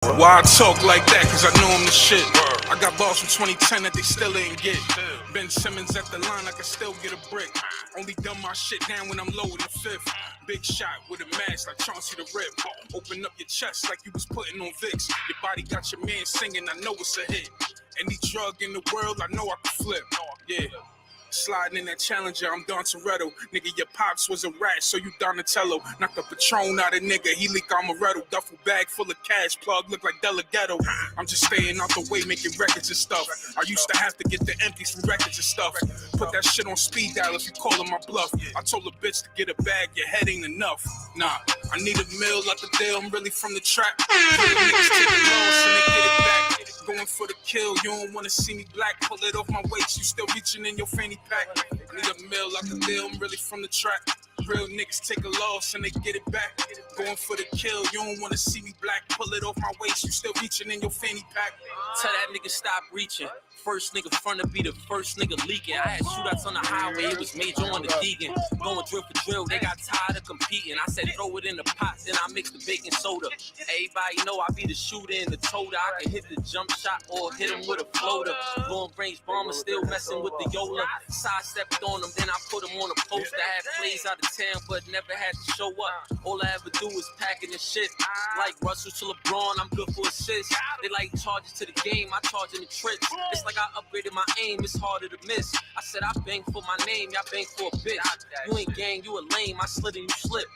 Why I talk like that? Cause I know I'm the shit. I got balls from 2010 that they still ain't get. Ben Simmons at the line, I can still get a brick. Only dumb my shit down when I'm low in the fifth. Big shot with a mask like Chauncey the Rip. Open up your chest like you was putting on Vicks. Your body got your man singing, I know it's a hit. Any drug in the world, I know I can flip. Yeah. Sliding in that Challenger, I'm Don Toretto. Nigga, your pops was a rat, so you Donatello. Knock the Patron out of nigga, he leak Amaretto. Duffel bag full of cash, plug look like Delgado. I'm just staying out the way, making records and stuff. I used to have to get the empties from records and stuff. Put that shit on speed dial if you callin' my bluff. I told a bitch to get a bag, your head ain't enough. Nah, I need a meal out the deal, I'm really from the trap. Niggas take a loss and they get it back. Going for the kill, you don't wanna see me black. Pull it off my waist, you still reaching in your fanny pack. I need a meal out the deal, I'm really from the trap. Real niggas take a loss and they get it back. Going for the kill, you don't wanna see me black. Pull it off my waist, you still reaching in your fanny pack. Tell that nigga stop reaching. First nigga front to be the first nigga leaking. I had shootouts on the highway, it was major on the Deegan. Going drill for drill, they got tired of competing. I said throw it in the pot, then I mix the baking soda. Everybody know I be the shooter and the toter. I can hit the jump shot or hit him with a floater. Long range bomber still messing with the Yola. Sidestepped on them, then I put them on a poster. I had plays out of town, but never had to show up. All I ever do is packing the shit. Like Russell to LeBron, I'm good for assists. They like charges to the game, I charge in the tricks. It's like I upgraded my aim, it's harder to miss. I said I bang for my name, y'all bang for a bitch. You ain't gang, you a lame, I slid and you slip.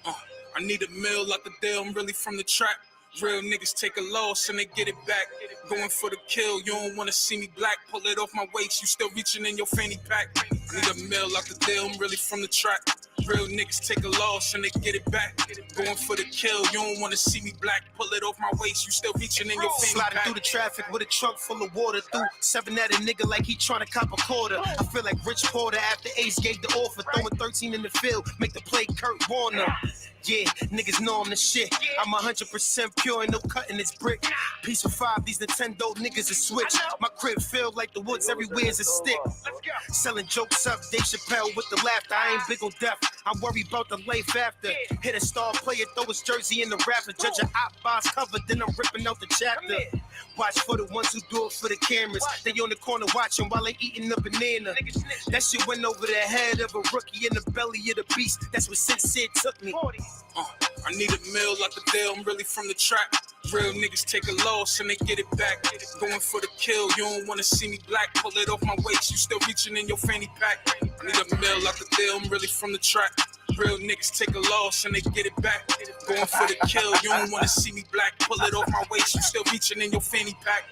I need a meal out the deal, I'm really from the trap. Real niggas take a loss and they get it back. Going for the kill, you don't wanna see me black. Pull it off my waist, you still reaching in your fanny pack. I need a meal out the deal, I'm really from the trap. Real niggas take a loss and they get it back. Going for the kill, you don't wanna see me black. Pull it off my waist, you still reaching in your fanny Sliding pack. through the traffic with a trunk full of water. Through 7 at a nigga like he trying to cop a quarter. I feel like Rich Porter after Ace gave the offer. Throwing 13 in the field, make the play Kurt Warner. Yeah, niggas know I'm the shit. I'm 100% pure, ain't no cutting this brick. Piece of 5, these Nintendo niggas are switch. My crib filled like the woods, everywhere is a stick. Selling jokes up, Dave Chappelle with the laughter. I ain't big on death, I worry about the life after. Hit a star player, throw his jersey in the rapper. Judge a op box cover, then I'm ripping out the chapter. Watch for the ones who do it for the cameras. They on the corner watching while they eating a banana. That shit went over the head of a rookie in the belly of the beast. That's what Sid said took me. I need a meal out the deal, I'm really from the trap. Real niggas take a loss and they get it back. Going for the kill, you don't wanna see me black. Pull it off my waist, you still reaching in your fanny pack. I need a meal out the deal, I'm really from the trap. Real niggas take a loss and they get it back. Going for the kill, you don't wanna see me black. Pull it off my waist, you still reaching in your fanny pack.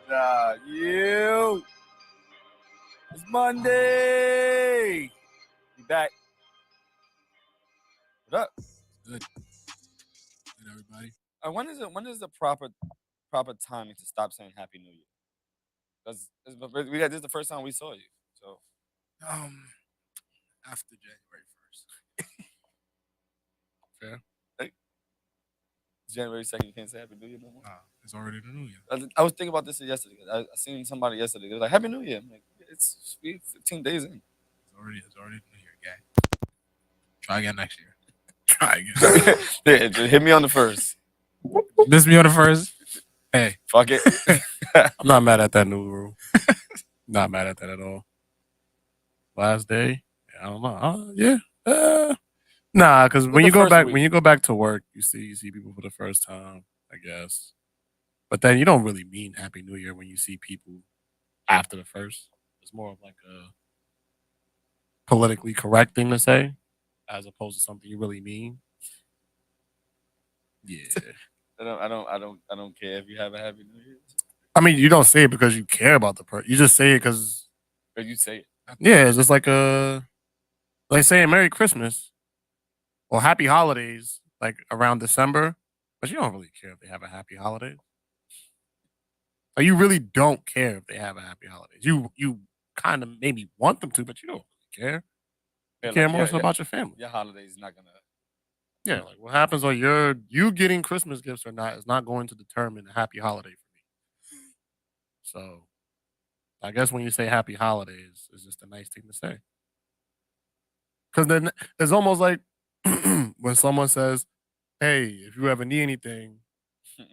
Nah, you. It's Monday. Be back. What up? Good. Good, everybody. When is the proper timing to stop saying Happy New Year? Because this is the first time we saw you. So After January 1st. Fair? January 2nd, you can't say Happy New Year no more. Nah, it's already the New Year. I was thinking about this yesterday. I seen somebody yesterday. They was like, Happy New Year. I'm like, it's 15 days in. It's already the New Year, gang. Try again next year. Try again. Yeah, just hit me on the first. Miss me on the first? Hey. Fuck it. I'm not mad at that new rule. Not mad at that at all. Last day? I don't know. Yeah. Nah, because when you go back to work, you see people for the first time, I guess. But then you don't really mean Happy New Year when you see people after the first. It's more of like a politically correct thing to say, as opposed to something you really mean. Yeah. I don't care if you have a Happy New Year. I mean, you don't say it because you care about the person. You just say it because you say it. Yeah, it's just like saying Merry Christmas or Happy Holidays, like around December, but you don't really care if they have a Happy Holiday. Like, you really don't care if they have a Happy Holidays. You kind of maybe want them to, but you don't really care. You care more so about your family. Your holiday is not gonna. Yeah, like what happens on you getting Christmas gifts or not is not going to determine a happy holiday for me. So, I guess when you say Happy Holidays, it's just a nice thing to say. Because then it's almost like when someone says, "Hey, if you ever need anything, That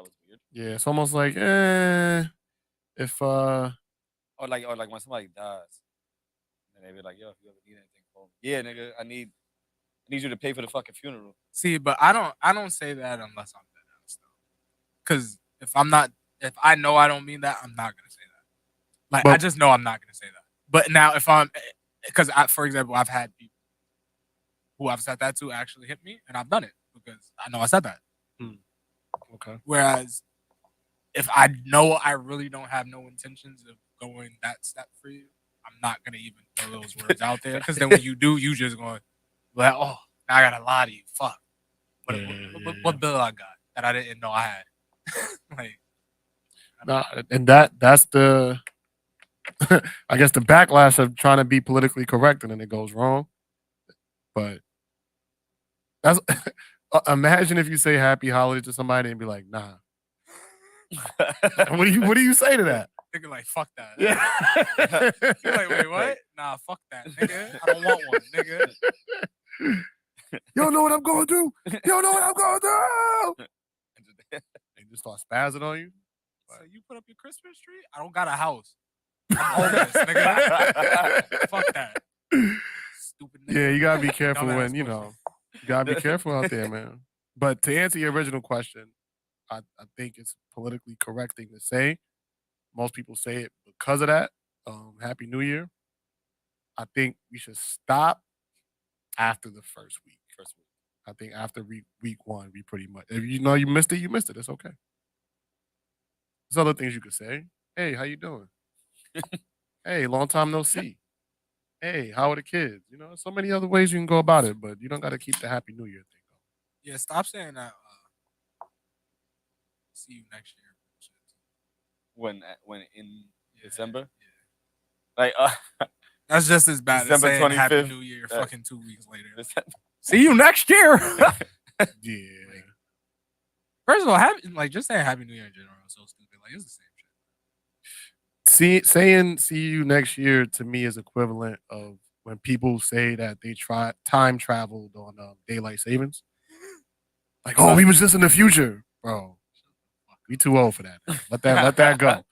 was weird. Yeah, it's almost like, if Or like when somebody dies, and they be like, "Yo, if you ever need anything, call me." Yeah, nigga, I need you to pay for the fucking funeral. See, but I don't say that unless I'm dead ass though. Because if I know I don't mean that, I'm not gonna say that. Like I just know I'm not gonna say that. But now if because for example, I've had people who I've said that to actually hit me, and I've done it because I know I said that. Okay. Whereas if I know I really don't have no intentions of going that step for you, I'm not gonna even throw those words out there because then when you do, you just going like, oh, now I gotta lie to you. Fuck. What bill I got that I didn't know I had? Like, nah, and that's the I guess the backlash of trying to be politically correct and then it goes wrong. But that's imagine if you say happy holidays to somebody and be like, nah. What do you say to that? Nigga, like, fuck that. Yeah. You're like, wait, what? Nah, fuck that, nigga. I don't want one, nigga. You don't know what I'm going through. You don't know what I'm going through. They just start spazzing on you. So you put up your Christmas tree? I don't got a house. I'm homeless, nigga. Fuck that. Stupid nigga. Yeah, you gotta be careful Dumbass when, you gotta be careful out there, man. But to answer your original question, I think it's politically correct thing to say. Most people say it because of that. Happy New Year. I think we should stop after the first week. I think after week 1, we pretty much, if you know you missed it, you missed it. It's okay. There's other things you could say. Hey, how you doing? Hey, long time no see. Hey, how are the kids? So many other ways you can go about it, but you don't got to keep the Happy New Year thing going. Yeah, stop saying that. See you next year. When in December? Yeah. Like, that's just as bad December as saying 25th. Happy New Year fucking 2 weeks later. See you next year. Yeah. First of all, just saying Happy New Year in general is so stupid. Like, it's the same shit. Saying see you next year to me is equivalent of when people say that they time traveled on daylight savings. Like, oh, we was just in the future, bro. We too old for that. Let that go.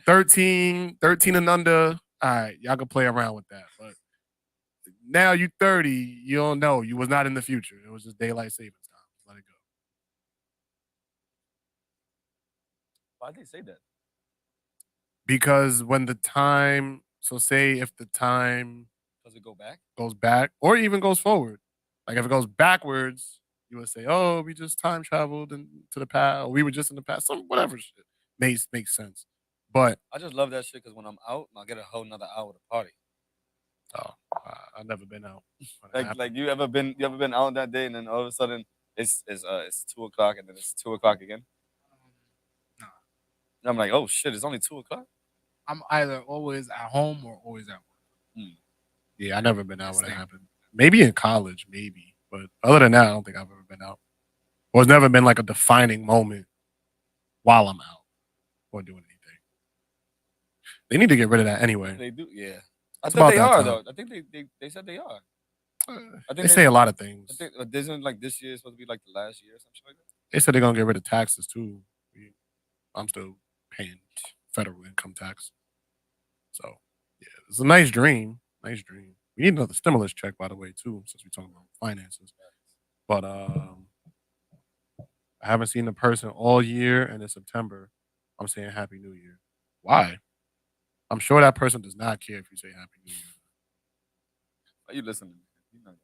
13 and under. All right, y'all can play around with that. But now you 30, you don't know. You was not in the future. It was just daylight savings time. Let it go. Why'd they say that? Because when the time, so say if the time does it go back? Goes back, or even goes forward. Like if it goes backwards, you would say, "Oh, we just time traveled into the past. Or we were just in the past." Some whatever shit makes sense. But I just love that shit because when I'm out, I get a whole nother hour to party. Oh, I've never been out. Like you ever been out that day and then all of a sudden it's 2:00 and then it's 2:00 again? No. And I'm like, oh shit, it's only 2:00. I'm either always at home or always at work. Yeah, I never been out when it happened. Maybe in college, maybe. But other than that, I don't think I've ever been out. Or it's never been like a defining moment while I'm out or doing anything. They need to get rid of that anyway. They do, yeah. I think they are though. I think they said they are. I think they say a lot of things. I think isn't like this year supposed to be like the last year or something like that? They said they're gonna get rid of taxes too. I'm still paying federal income tax. So yeah, it's a nice dream. Nice dream. We need another stimulus check, by the way, too, since we're talking about finances. But I haven't seen the person all year, and in September, I'm saying Happy New Year. Why? I'm sure that person does not care if you say Happy New Year. Are you listening? You're not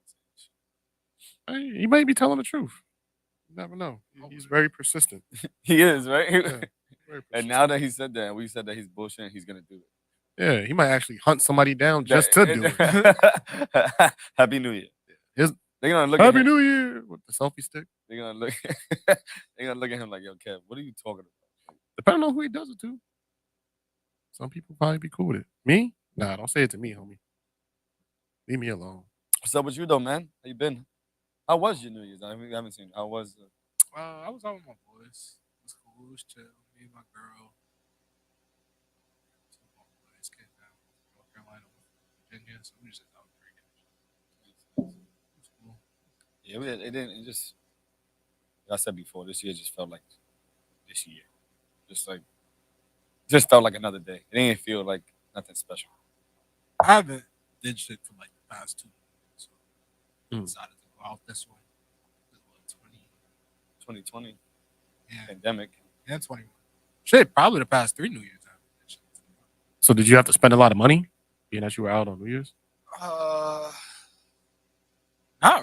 gonna say He might be telling the truth. You never know. He's very persistent. He is, right? Yeah, and now that he said that, and we said that he's bullshitting, he's gonna do it. Yeah, he might actually hunt somebody down just to do it. Happy New Year. They're gonna look Happy at him. New Year with the selfie stick. They're gonna look. They're gonna look at him like, "Yo, Kev, what are you talking about?" Depending on who he does it to. Some people probably be cool with it. Me? Nah, don't say it to me, homie. Leave me alone. What's up with you though, man? How you been? How was your New Year's? I haven't seen. How was? I was out with my boys. It was cool. It was chill. Me and my girl. Two of my boys came down from North Carolina, Virginia, so we just out drinking. It was cool. Yeah, it didn't. It just. Like I said before, this year just felt like this year. Just felt like another day. It didn't feel like nothing special. I haven't did shit for like the past 2 years, so I decided to go out this one. 2020, yeah, pandemic, and 21. Shit, probably the past 3 New Year's. So did you have to spend a lot of money being that you were out on New Year's? Not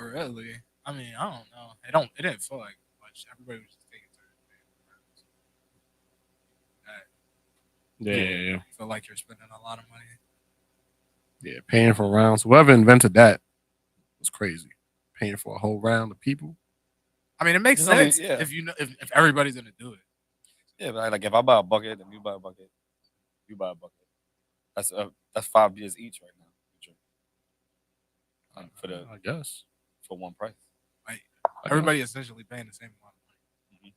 really. I mean, I don't know. It didn't feel like much. Everybody was just taking turns. Yeah. I feel like you're spending a lot of money. Yeah, paying for rounds. Whoever invented that was crazy. Paying for a whole round of people. I mean, it makes sense if you know if everybody's gonna do it. Yeah, but like if I buy a bucket and you buy a bucket, you buy a bucket. That's 5 beers each right now. I guess for one price. Right. Everybody essentially paying the same amount of money.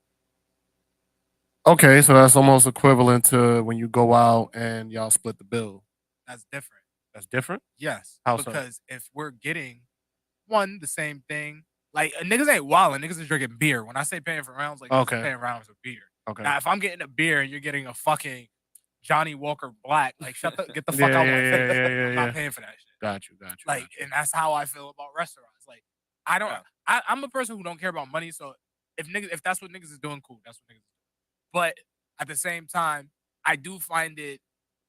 Okay, so that's almost equivalent to when you go out and y'all split the bill. That's different. That's different? Yes. How so? Because if we're getting the same thing, like niggas ain't wilding, niggas is drinking beer. When I say paying for rounds, like niggas paying rounds of beer. Okay. Now if I'm getting a beer and you're getting a fucking Johnny Walker Black, like get the fuck out my face. I'm not paying for that shit. Got you. Like, and that's how I feel about restaurants. Like, I don't. I'm a person who don't care about money. So if that's what niggas is doing, cool. That's what niggas is doing. But at the same time, I do find it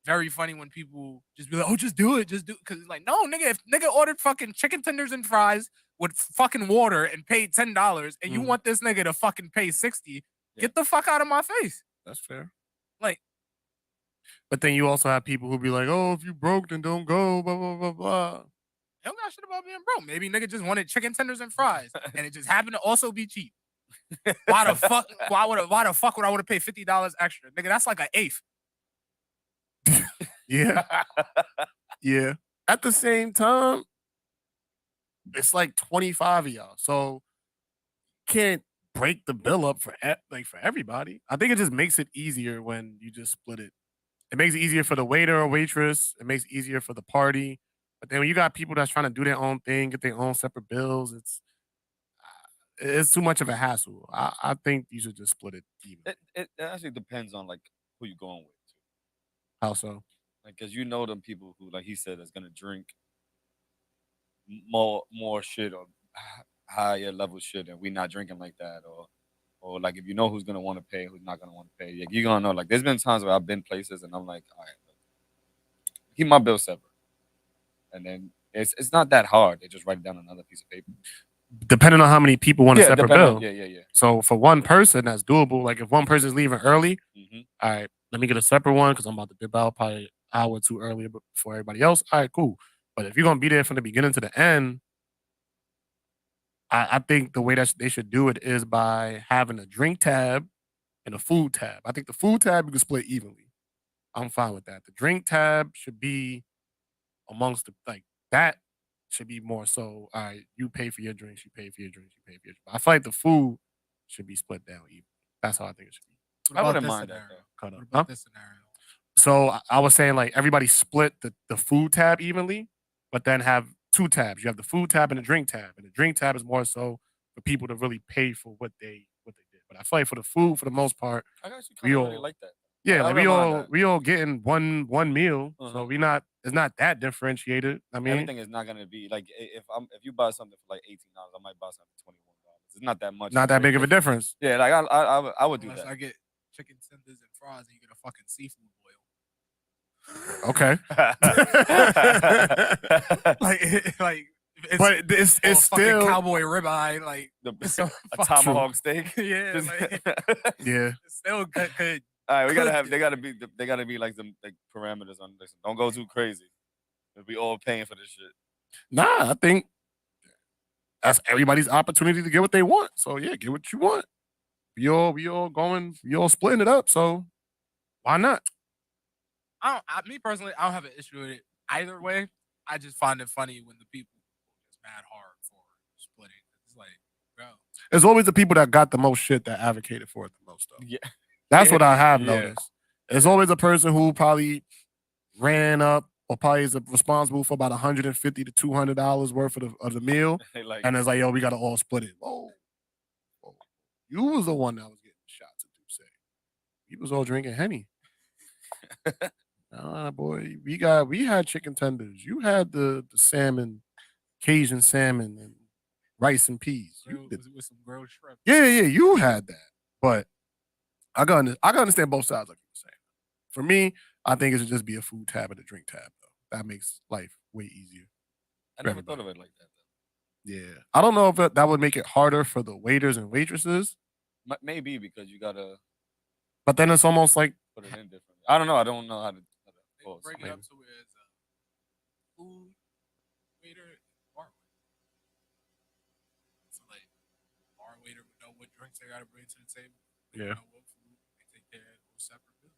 very funny when people just be like, "Oh, just do it, just do it." Because it's like, no, nigga, if nigga ordered fucking chicken tenders and fries with fucking water and paid $10, and you want this nigga to fucking pay $60, get the fuck out of my face. That's fair. Like, but then you also have people who be like, "Oh, if you broke, then don't go." Blah blah blah blah. They don't got shit about being broke. Maybe nigga just wanted chicken tenders and fries, and it just happened to also be cheap. Why the fuck? Why the fuck would I want to pay $50 extra, nigga? That's like an eighth. Yeah. Yeah. At the same time, it's like 25 of y'all, so you can't break the bill up for everybody. I think it just makes it easier when you just split it. It makes it easier for the waiter or waitress. It makes it easier for the party. But then when you got people that's trying to do their own thing, get their own separate bills, it's too much of a hassle. I think you should just split it even. It actually depends on like who you're going with. How so? Like, cause you know them people who, like he said, is gonna drink more shit or higher level shit, and we not drinking like that, or like if you know who's gonna want to pay, who's not gonna want to pay, like, you're gonna know. Like, there's been times where I've been places and I'm like, all right, look, keep my bill separate, and then it's not that hard. They just write it down on another piece of paper. Depending on how many people want a separate bill. Yeah. So for one person, that's doable. Like if one person's leaving early, all right, let me get a separate one because I'm about to dip out probably an hour or two earlier before everybody else. All right, cool. But if you're gonna be there from the beginning to the end, I think the way that they should do it is by having a drink tab and a food tab. I think the food tab you can split evenly. I'm fine with that. The drink tab should be amongst that should be more so. All right, you pay for your drinks, you pay for your drinks, you pay for your drinks. I feel like the food should be split down even. That's how I think it should be. I wouldn't mind that. What about this scenario? So I was saying like everybody split the food tab evenly, but then have 2 tabs. You have the food tab and the drink tab, and the drink tab is more so for people to really pay for what they did. But I feel like for the food, for the most part, I actually kind of really like that. Yeah, like we all getting one meal, so it's not that differentiated. I mean, everything is not gonna be like if you buy something for like $18, I might buy something for $21. It's not that much. Not that big of a difference. Yeah, like I would do Unless that. I get chicken tenders and fries, and you get a fucking seafood boil. Okay. But it's still cowboy ribeye, like a tomahawk steak. Yeah, yeah. It's still good. All right, they gotta be like some like parameters on this. Don't go too crazy. We all paying for this shit. Nah, I think that's everybody's opportunity to get what they want. So yeah, get what you want. We all splitting it up. So why not? Me personally, I don't have an issue with it either way. I just find it funny when the people just mad hard for splitting. It's like, bro. It's always the people that got the most shit that advocated for it the most, though. Yeah. That's what I have Yeah. noticed. It's always a person who probably ran up or probably is responsible for about $150 to $200 worth of the meal. Like, And it's like, yo, we got to all split it. Whoa. You was the one that was getting shots at Duce. He was all drinking Henny. Nah, boy, we had chicken tenders. You had the salmon, Cajun salmon, and rice and peas. With some grilled shrimp. Yeah, you had that. But I can understand both sides, like you were saying. For me, I think it should just be a food tab and a drink tab, though. That makes life way easier. I never thought of it like that, though. Yeah. I don't know if that would make it harder for the waiters and waitresses. Maybe because you gotta. But then it's almost like put it in differently. I don't know. I don't know how to. Break it up to where it's food waiter and bar waiter. So like bar waiter would know what drinks they gotta bring to the table. They know what food they take care of those separate bills.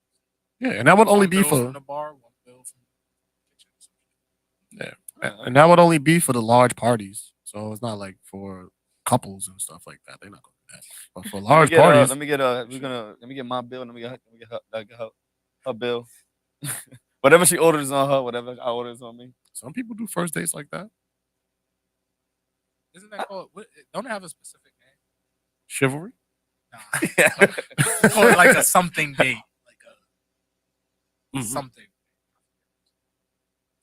Yeah, and that would only be for from the bar, one bill from the kitchen. Yeah, and that would only be for the large parties. So it's not like for couples and stuff like that. They're not gonna do that. But for large parties, let me get my bill. Let me get her bill. Whatever she orders on her, whatever I orders on me. Some people do first dates like that. Isn't that called? Don't it have a specific name? Chivalry. Nah. Call it like a something date, like a something.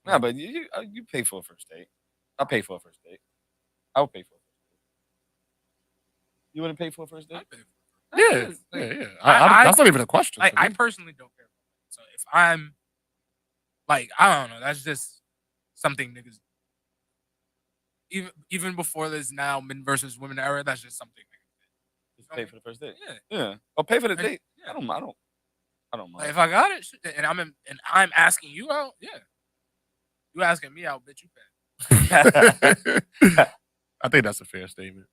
Nah, but you pay for a first date. I pay for a first date. I would pay for a first date. You wouldn't pay for a first date? Yeah. That's not even a question. I personally don't care. So if I'm like, I don't know, that's just something niggas. Even before this now men versus women era, that's just something niggas Just pay for the first date. Yeah. Or pay for the date. Yeah. I don't mind. Like if I got it and I'm asking you out, yeah. You asking me out, bitch, you pay. I think that's a fair statement.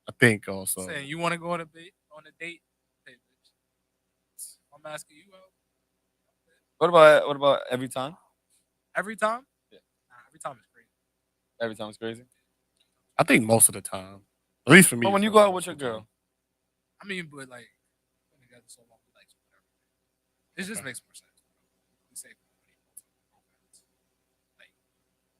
I think also saying you want to go on a date, hey, bitch. I'm asking you out. What about every time? Every time? Yeah. Nah, every time is crazy. Every time is crazy? I think most of the time. At least for me. But when you go out with your girl. I mean, but like been together so long, we like whatever. It just makes more sense. We save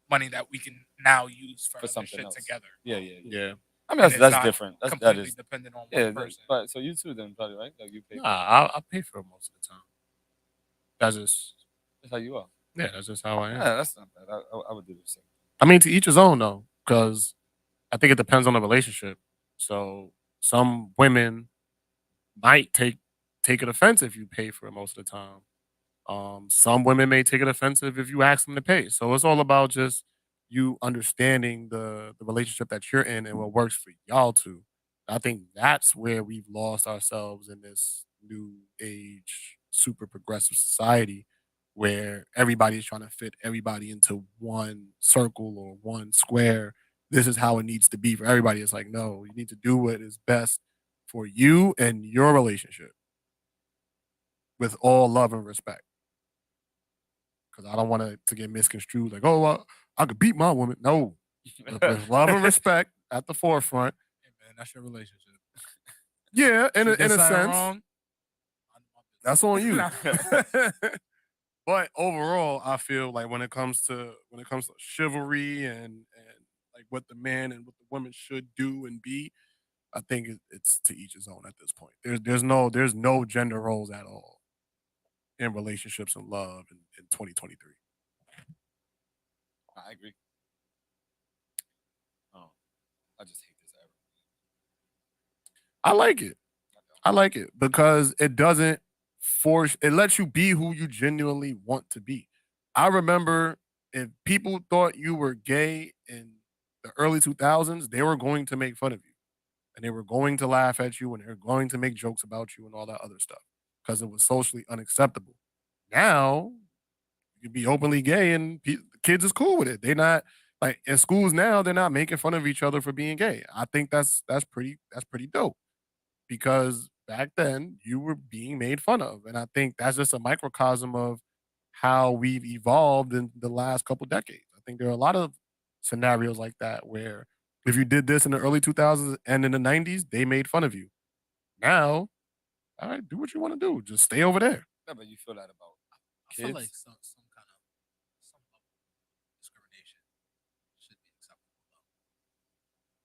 money that we can now use for something shit else. Together. Yeah. I mean that's different. That is dependent on one person. But so you two then probably, right? Like you pay. I pay for it most of the time. That's how you are. Yeah, that's just how I am. Yeah, that's not bad. I would do the same. I mean, to each his own though, because I think it depends on the relationship. So some women might take it offensive if you pay for it most of the time. Some women may take it offensive if you ask them to pay. So it's all about just you understanding the relationship that you're in and what works for y'all two. I think that's where we've lost ourselves in this new age, super progressive society where everybody's trying to fit everybody into one circle or one square. This is how it needs to be for everybody. It's like, no, you need to do what is best for you and your relationship with all love and respect. Because I don't want it to get misconstrued like, oh, I could beat my woman. No, with love and respect at the forefront. Hey man, that's your relationship. Yeah, in a sense. Wrong, that's on you. But overall, I feel like when it comes to chivalry and like what the man and what the woman should do and be, I think it's to each his own at this point. There's no gender roles at all in relationships and love in 2023. I agree. Oh, I just hate this era. I like it because it doesn't force. It lets you be who you genuinely want to be. I remember if people thought you were gay in the early 2000s, they were going to make fun of you. And they were going to laugh at you and they were going to make jokes about you and all that other stuff because it was socially unacceptable. Now, you can be openly gay and kids is cool with it. They're not like in schools now, they're not making fun of each other for being gay. I think that's pretty dope because back then you were being made fun of. And I think that's just a microcosm of how we've evolved in the last couple decades. I think there are a lot of scenarios like that where If you did this in the early 2000s and in the 90s, they made fun of you. Now, all right, do what you want to do. Just stay over there. Yeah, but you feel that about I feel kids? like some kind of some level of discrimination should be acceptable though.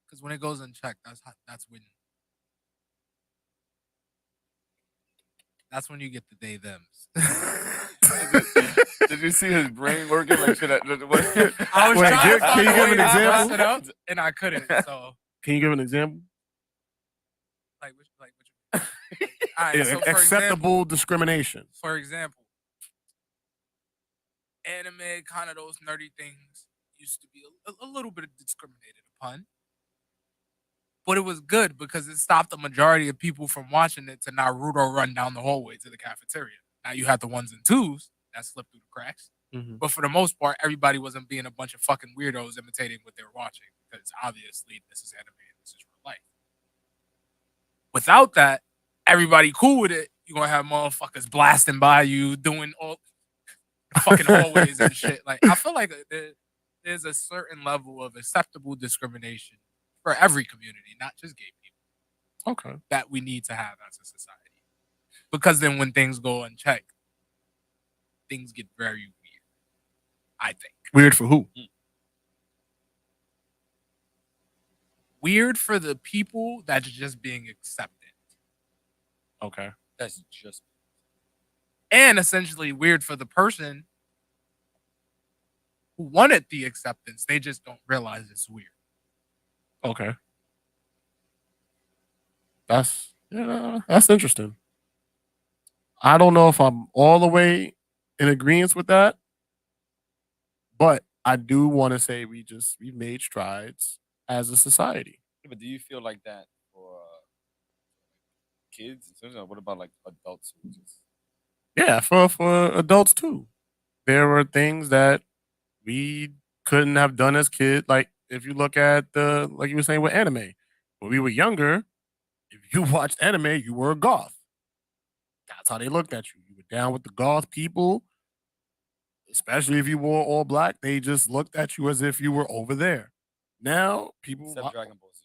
Because when it goes unchecked, that's when you get the they thems. Did you see his brain working like shit? I was Wait, trying to can find you a give way an to example? dress it up, and I couldn't. So Can you give an example? which all right. Yeah, So for acceptable example, discrimination. anime, kind of those nerdy things used to be a little bit discriminated upon. But it was good because it stopped the majority of people from watching it to Naruto run down the hallway to the cafeteria. Now you had the ones and twos that slipped through the cracks. Mm-hmm. But for the most part, everybody wasn't being a bunch of fucking weirdos imitating what they were watching because obviously this is anime and this is real life. Without that, everybody cool with it. You're going to have motherfuckers blasting by you, doing all fucking hallways and shit. Like, I feel like there's a certain level of acceptable discrimination for every community, not just gay people. Okay. That we need to have as a society. Because then when things go unchecked, things get very weird, I think. Weird for who? Weird for the people that's just being accepted. Okay. That's just. And essentially weird for the person who wanted the acceptance. They just don't realize it's weird. Okay. That's interesting. I don't know if I'm all the way in agreement with that, but I do want to say we've made strides as a society. But do you feel like that for kids? What about like adults who just? Yeah, for adults too. There were things that we couldn't have done as kids. Like if you look at like you were saying with anime, when we were younger, if you watched anime, you were a goth. That's how they looked at you. You were down with the goth people, especially if you wore all black. They just looked at you as if you were over there. Now people, Except Dragon Ball Z.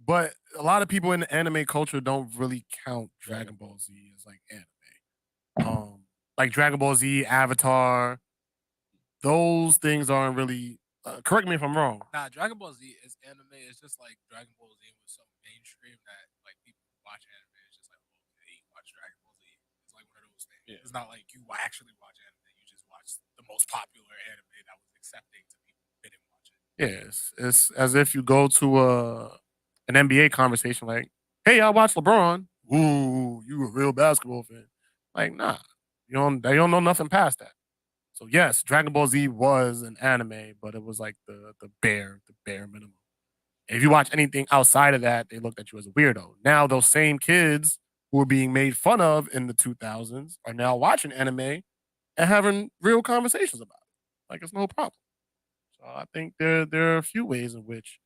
But a lot of people in the anime culture don't really count Dragon Ball Z as like anime. Like Dragon Ball Z, Avatar, those things aren't really. Correct me if I'm wrong. Nah, Dragon Ball Z is anime. It's just like Dragon Ball Z was so mainstream that like people watch anime. It's just like, oh, hey, watch Dragon Ball Z. It's like one of those things. Yeah. It's not like you actually watch anime. You just watch the most popular anime that was accepting to people who didn't watch it. Yes, it's as if you go to an NBA conversation like, "Hey, I watch LeBron. Ooh, you a real basketball fan?" Like, nah, they don't know nothing past that. So yes, Dragon Ball Z was an anime, but it was like the bare minimum. If you watch anything outside of that, they looked at you as a weirdo. Now those same kids who were being made fun of in the 2000s are now watching anime and having real conversations about it. Like it's no problem. So I think there are a few ways in which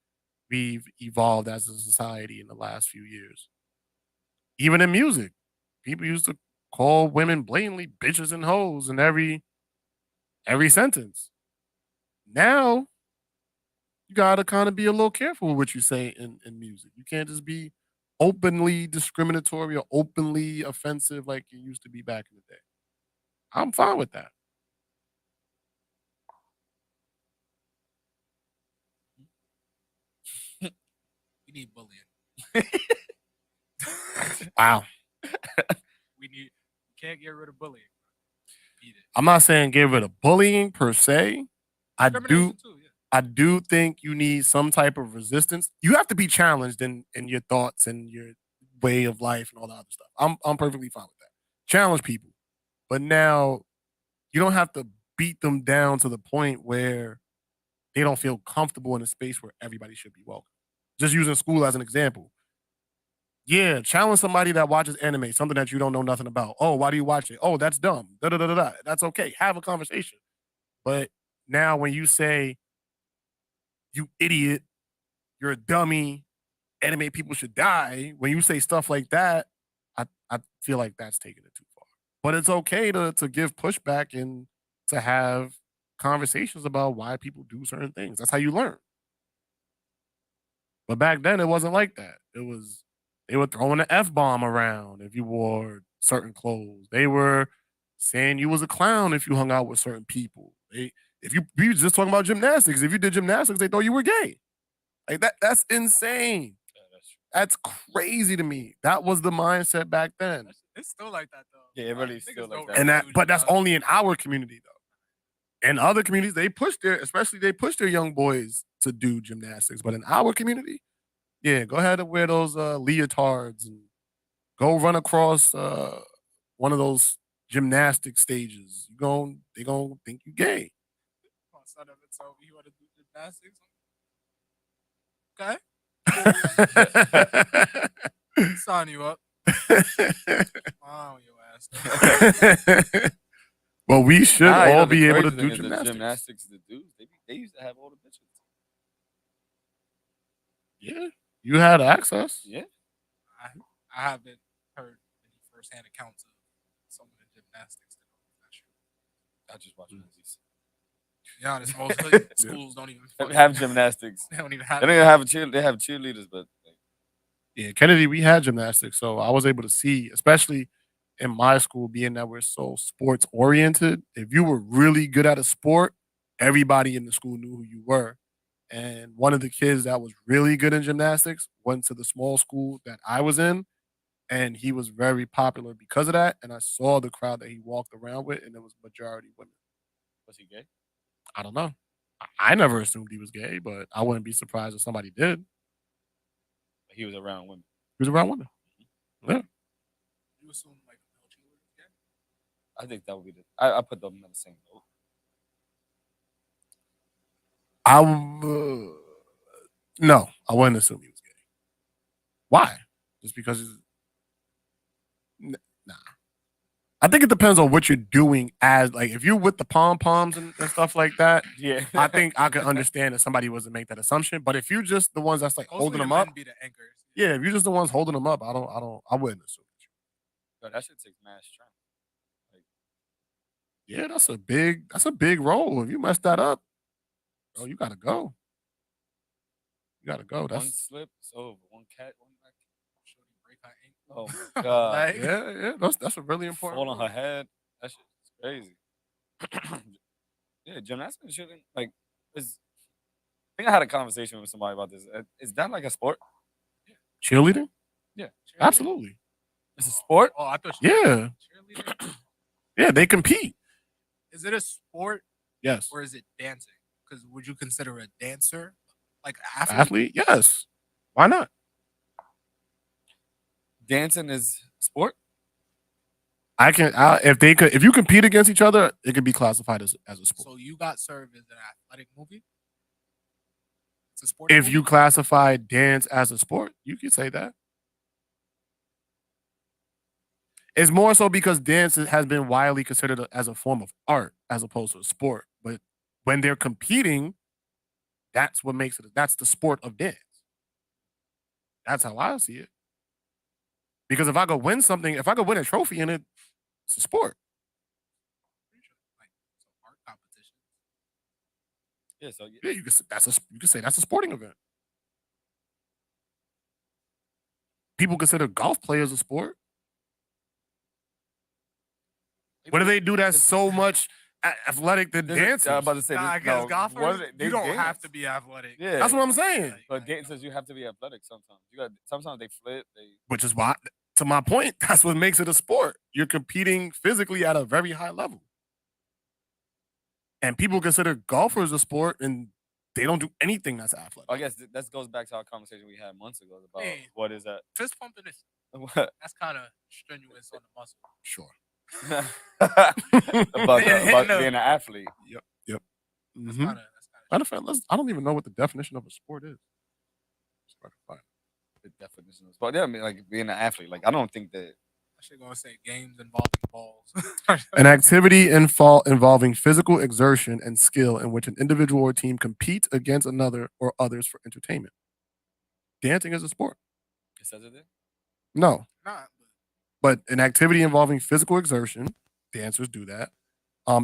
we've evolved as a society in the last few years. Even in music, people used to call women blatantly bitches and hoes in every sentence. Now, you gotta kind of be a little careful with what you say in music. You can't just be openly discriminatory or openly offensive like you used to be back in the day. I'm fine with that. We need bullying. Wow. We can't get rid of bullying. I'm not saying get rid of bullying per se. I do. Too, yeah. I do think you need some type of resistance. You have to be challenged in your thoughts and your way of life and all that other stuff. I'm perfectly fine with that. Challenge people, but now you don't have to beat them down to the point where they don't feel comfortable in a space where everybody should be welcome. Just using school as an example. Yeah, challenge somebody that watches anime, something that you don't know nothing about. Oh, why do you watch it? Oh, that's dumb. Da da da da da. That's okay. Have a conversation. But now when you say, you idiot, you're a dummy, anime people should die, when you say stuff like that, I feel like that's taking it too far. But it's okay to give pushback and to have conversations about why people do certain things. That's how you learn. But back then, it wasn't like that. They were throwing the F-bomb around if you wore certain clothes. They were saying you was a clown if you hung out with certain people. If you we was just talking about gymnastics. If you did gymnastics, they thought you were gay. Like that's insane. That's crazy to me. That was the mindset back then. It's still like that though. Yeah, it really is still like that. And but that's only in our community though. In other communities, they push their young boys to do gymnastics. But in our community, yeah, go ahead and wear those leotards and go run across one of those gymnastic stages. They gonna think you gay. My son ever told me he want to do gymnastics. Okay. Sign you up. Oh, your ass. Well, we should all be able to do gymnastics. Gymnastics, the dudes, they used to have all the bitches. Yeah, you had access. Yeah, I haven't heard any firsthand accounts of some of the gymnastics. I just watch movies. Yeah, honest, most schools don't even have gymnastics. They don't even have. They don't even have They have cheerleaders, but yeah, Kennedy, we had gymnastics, so I was able to see, especially in my school, being that we're so sports oriented. If you were really good at a sport, everybody in the school knew who you were. And one of the kids that was really good in gymnastics went to the small school that I was in, and he was very popular because of that. And I saw the crowd that he walked around with, and it was majority women. Was he gay? I don't know. I never assumed he was gay, but I wouldn't be surprised if somebody did. He was around women. He was around women. Yeah. You assume like male cheerleader was gay? I think that would be I put them in the same boat. No, I wouldn't assume he was gay. Why? Just because nah. I think it depends on what you're doing as, like, if you're with the pom-poms and stuff like that, yeah, I think I could understand that somebody wasn't make that assumption. But if you're just the ones that's like holding them up, be the anchors. Yeah, if you're just the ones holding them up, I wouldn't assume. Yo, that shit takes mass strength. Like, yeah, that's a big role. If you mess that up, bro, you gotta go. You gotta go. One slip, it's over. One cat, one back. Break her ankle. Oh my god. yeah. That's a really important. Fall on her head. That shit is crazy. Yeah, gymnastics shouldn't like. I think I had a conversation with somebody about this. Is that like a sport? Cheerleading? Yeah, absolutely. It's a sport. Oh, I thought. Yeah. Cheerleading. Yeah, they compete. Is it a sport? Yes. Or is it dancing? Because would you consider a dancer like an athlete? Yes. Why not? Dancing is a sport. If you compete against each other, it could be classified as a sport. So You Got Served is an athletic movie? It's a sport. If you classify dance as a sport, you could say that. It's more so because dance has been widely considered as a form of art as opposed to a sport. But when they're competing, that's what makes it. That's the sport of dance. That's how I see it. Because if I go win something, if I go win a trophy in it, it's a sport. Like art competition. Yeah, so yeah, you could say that's a sporting event. People consider golf players a sport. What do they do that's so much athletic than dancing? I'm about to say, I guess golfers, you don't dance. have to be athletic. Yeah, that's what I'm saying. But dancers, you have to be athletic sometimes. Sometimes they flip. Which is why, to my point, that's what makes it a sport. You're competing physically at a very high level. And people consider golfers a sport, and they don't do anything that's athletic. I guess that goes back to our conversation we had months ago about what is that? Fist pumping is what? That's kind of strenuous on the muscle. Sure. about being an athlete. Yep. Mm-hmm. Matter of fact, I don't even know what the definition of a sport is. The definition of sport. Yeah, I mean, like being an athlete. Like I don't think that. I should go say games involving balls. An activity involving physical exertion and skill in which an individual or team competes against another or others for entertainment. Dancing is a sport. It says it there? No. Not. But an activity involving physical exertion, dancers do that,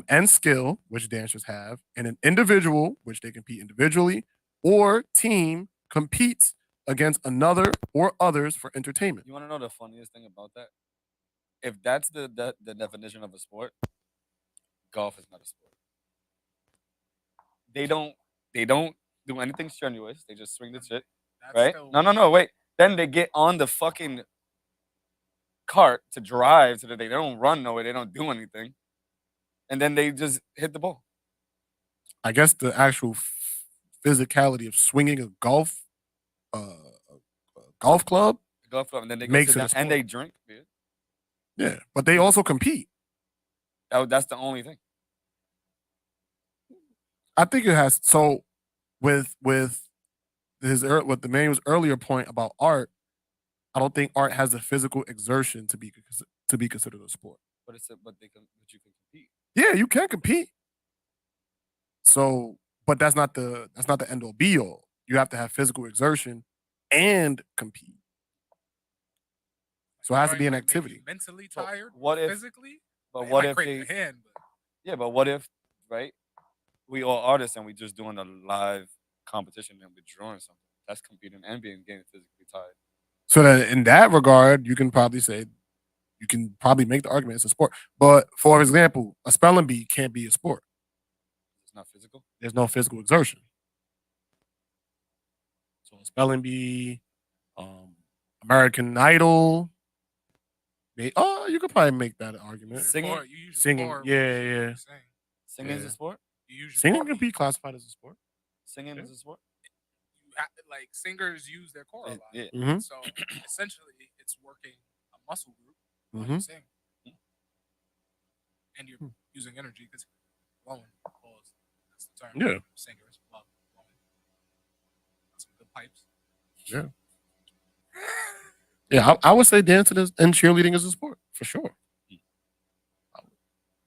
and skill, which dancers have, and an individual, which they compete individually, or team competes against another or others for entertainment. You want to know the funniest thing about that? If that's the definition of a sport, golf is not a sport. They don't do anything strenuous. They just swing the shit, right? No, wait. Then they get on the fucking cart to drive so that they don't run nowhere. They don't do anything, and then they just hit the ball. I guess the actual physicality of swinging a golf club, and then they makes sit it a down sport. and they drink beer. Yeah, but they also compete. That's the only thing. I think it has. So with what the manual's earlier point about art, I don't think art has the physical exertion to be considered a sport. But you can compete. Yeah, you can compete. So, but that's not the end all be all. You have to have physical exertion and compete. So it has to be an activity. Mentally tired, what if physically? But what if break the hand? Yeah, but what if, right? We all artists and we just doing a live competition and we're drawing something. That's competing and getting physically tired. So that in that regard, you can probably make the argument it's a sport. But for example, a spelling bee can't be a sport. It's not physical. There's no physical exertion. So a spelling bee, American Idol. You could probably make that argument. Singing, yeah. Singing is a sport. Singing can be classified as a sport. Singing is a sport. Like singers use their core a lot. Yeah. Mm-hmm. So essentially, it's working a muscle group while Mm-hmm. you sing, and you're using energy because blowing. That's the term. Yeah. Singers love blowing. Some good pipes. Yeah. Yeah, I would say dancing and cheerleading is a sport for sure.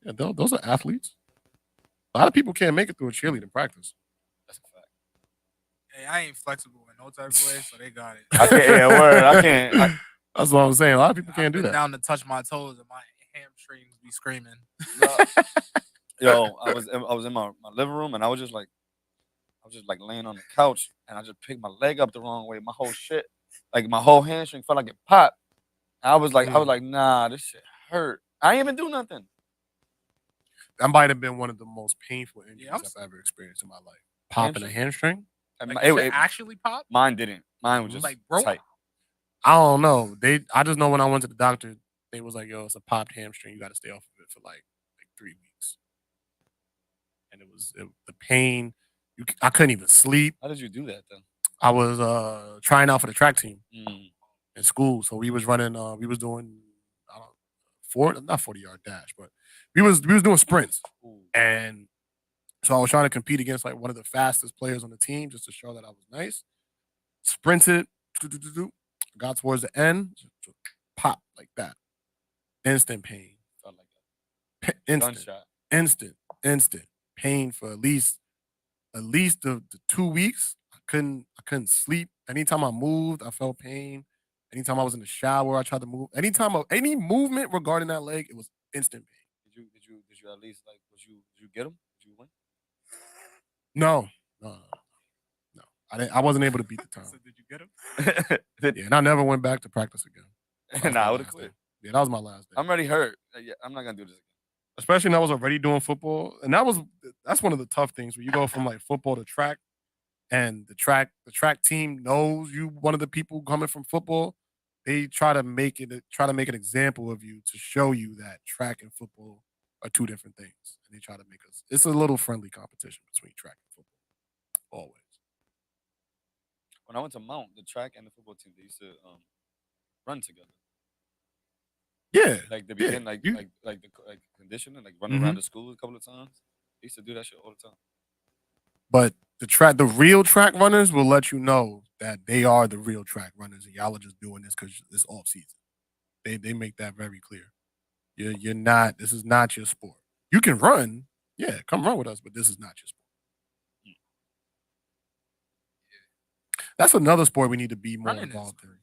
Yeah, those are athletes. A lot of people can't make it through a cheerleading practice. That's a fact. Hey, I ain't flexible in no type of way, so they got it. I can't. That's what I'm saying. A lot of people can't do that. Down to touch my toes and my hamstrings be screaming. Yo, I was in my living room and I was just like laying on the couch and I just picked my leg up the wrong way. My whole shit, like my whole hamstring felt like it popped. I was like, nah, this shit hurt. I ain't even do nothing. That might have been one of the most painful injuries I've ever experienced in my life. Popping a hamstring. Like it actually popped? Mine didn't. Mine was just like broke. Tight. I don't know. I just know when I went to the doctor, they was like, "Yo, it's a popped hamstring. You got to stay off of it for like 3 weeks." And it was the pain. I couldn't even sleep. How did you do that then? I was trying out for the track team in school, so we was running. We was doing not 40-yard dash, but we was doing sprints. Ooh. And so I was trying to compete against like one of the fastest players on the team just to show that I was nice. Sprinted, got towards the end, pop like that. Instant pain. Felt like a gunshot. Instant pain for at least the 2 weeks. I couldn't sleep. Anytime I moved, I felt pain. Anytime I was in the shower, I tried to move. Any movement regarding that leg, it was instant pain. Did you at least like did you get him? Did you win? No. I wasn't able to beat the time. So did you get him? Yeah, and I never went back to practice again. Nah, I would have quit. Yeah, that was my last day. I'm already hurt. Yeah, I'm not gonna do this again. Especially when I was already doing football, and that's one of the tough things where you go from like football to track, and the track team knows you one of the people coming from football. They try to make an example of you to show you that track and football are two different things, and they try to make us. It's a little friendly competition between track and football, always. When I went to Mount, the track and the football team, they used to run together. Yeah, like the beginning, like conditioning, like running around the school a couple of times. They used to do that shit all the time. But the real track runners will let you know that they are the real track runners, and y'all are just doing this because it's off season. They make that very clear. You're not. This is not your sport. You can run, yeah, come run with us, but this is not your sport. That's another sport we need to be more involved in.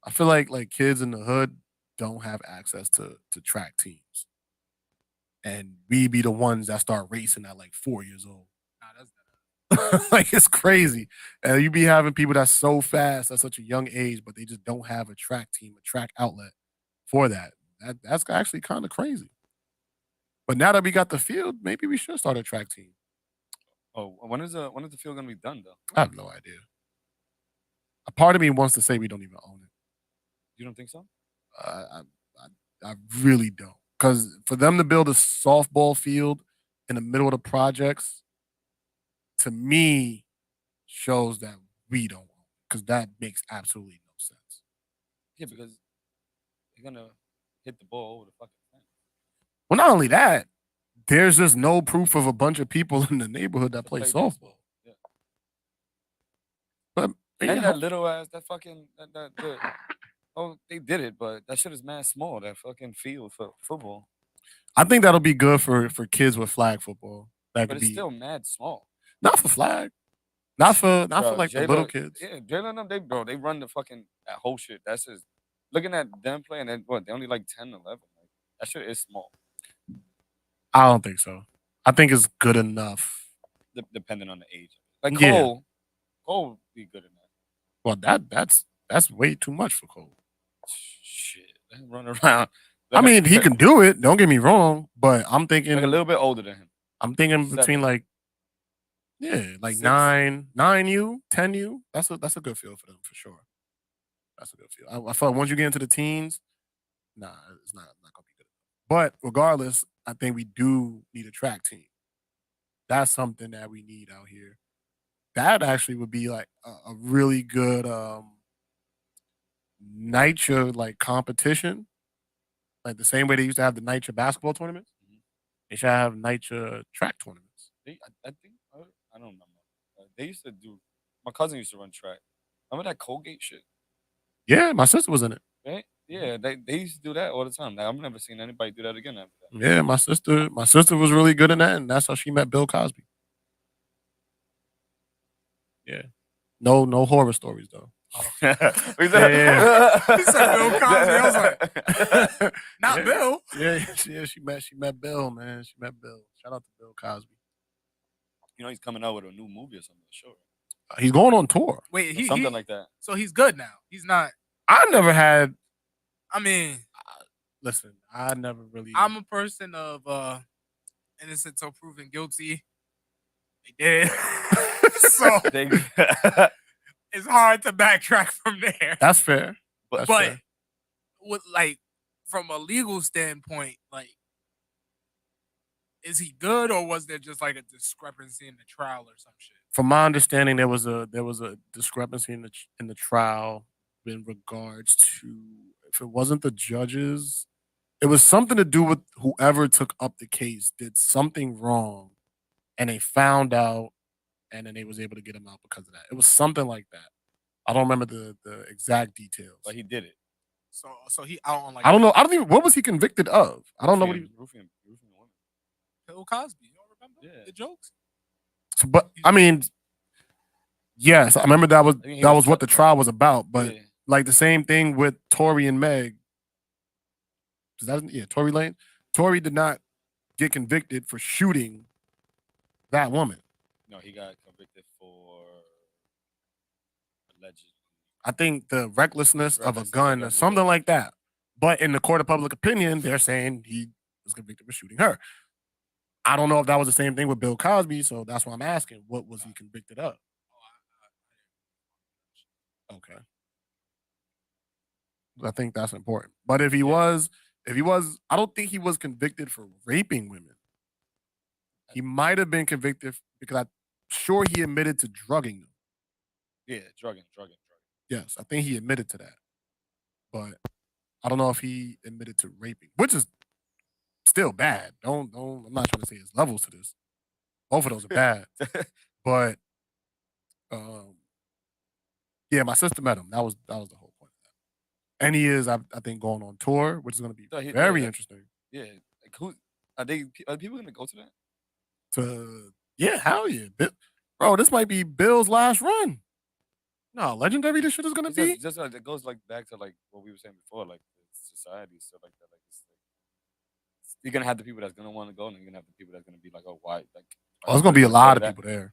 I feel like kids in the hood don't have access to track teams, and we be the ones that start racing at like 4 years old. Nah, Like it's crazy. And you be having people that's so fast at such a young age, but they just don't have a track team, a track outlet for that. That's actually kind of crazy. But now that we got the field, maybe we should start a track team. Oh, when is the field gonna be done though? I have no idea. A part of me wants to say we don't even own it. You don't think so? I really don't. Because for them to build a softball field in the middle of the projects, to me, shows that we don't own it. Because that makes absolutely no sense. Yeah, because you're gonna hit the ball over the fucking fence. Well, not only that, there's just no proof of a bunch of people in the neighborhood that play softball. Yeah. But And that little ass, that fucking oh, they did it, but that shit is mad small. That fucking field for football. I think that'll be good for kids with flag football. That But could it's be still mad small. not for flag, not for like the little kids. Yeah, Jalen and them, they run the fucking that whole shit. That's just looking at them playing. And what, they only like 10, 11. Like, that shit is small. I don't think so. I think it's good enough. Depending on the age. Like Yeah. Cole would be good enough. Well, that's way too much for Cole. Shit, let him run around. I mean, he can do it. Don't get me wrong, but I'm thinking like a little bit older than him. I'm thinking 7. between like 6. 9U, 10U. That's a good feel for them for sure. That's a good feel. I feel like once you get into the teens, nah, it's not gonna be good. But regardless, I think we do need a track team. That's something that we need out here. That actually would be like a really good NYCHA like competition. Like the same way they used to have the NYCHA basketball tournaments. They should have NYCHA track tournaments. I think I don't remember. They used to do. My cousin used to run track. Remember that Colgate shit? Yeah, my sister was in it. Right? Yeah, they used to do that all the time. Like, I've never seen anybody do that again after that. Yeah, my sister was really good in that, and that's how she met Bill Cosby. Yeah. No horror stories though. He Yeah. He said Bill Cosby. I was like, not Yeah. Bill. Yeah, she met Bill, man. She met Bill. Shout out to Bill Cosby. You know he's coming out with a new movie or something. Sure. He's going on tour. Wait, Something like that. So he's good now. He's not. I never had. I mean, Listen, I never really. I'm a person of innocent till proven guilty. They did. So it's hard to backtrack from there. That's fair. But fair. with like from a legal standpoint, like, is he good or was there just like a discrepancy in the trial or some shit? From my understanding, there was a discrepancy in the trial in regards to if it wasn't the judges, it was something to do with whoever took up the case did something wrong, and they found out, and then they was able to get him out because of that. It was something like that. I don't remember the exact details. But he did it. So he out on like I don't know. I don't even. What was he convicted of? I don't know what he. Roofing women. Bill Cosby. You don't remember Yeah. the jokes? So, but I mean, yes, I remember that was what the trial was about. But yeah. like the same thing with Tory and Meg. Tory Lane. Tory did not get convicted for shooting that woman. No, he got convicted for alleged. I think the recklessness of a gun or something like that. But in the court of public opinion, they're saying he was convicted for shooting her. I don't know if that was the same thing with Bill Cosby, so that's why I'm asking. What was he convicted of? Okay. I think that's important. But if he was, I don't think he was convicted for raping women. He might have been convicted because I'm sure he admitted to drugging them. Yeah, drugging. Yes, I think he admitted to that. But I don't know if he admitted to raping, which is still bad. I'm not trying to say there's levels to this. Both of those are bad. But yeah, my sister met him. That was the whole point of that. And he is, I think, going on tour, which is going to be very interesting. Yeah, like who are people going to go to that? Yeah, hell yeah, bro. This might be Bill's last run. No, legendary. This shit is going to be. Just like, it goes like back to like what we were saying before, like society stuff like that. Like you're gonna have the people that's gonna want to go, and you're gonna have the people that's gonna be like, oh, why? Like, there's gonna be a lot of people there.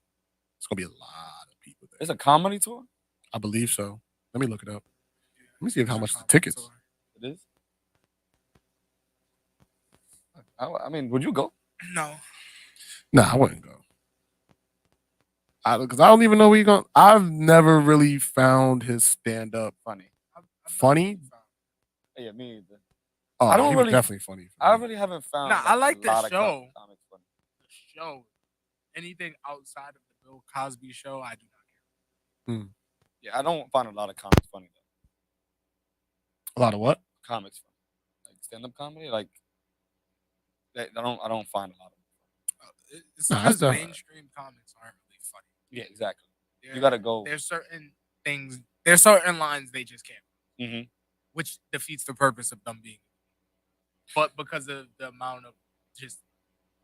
It's gonna be a lot of people there. It's a comedy tour. I believe so. Let me look it up. Let me see how much the tickets. It is. I mean, would you go? No. Nah, I wouldn't go. Because I don't even know where you're going. I've never really found his stand up funny. Yeah, me either. Oh, I don't he really was definitely funny. I really haven't found. Nah, I like a the lot of show. comics funny. The show. Anything outside of the Bill Cosby show, I do not care. Yeah, I don't find a lot of comics funny though. A lot of what? Comics funny, like stand up comedy. Like I don't find a lot of them. It's Nah, because that's mainstream comics aren't really funny. Yeah, exactly. You gotta go. There's certain things. There's certain lines they just can't. Mm-hmm. Which defeats the purpose of them being. But because of the amount of just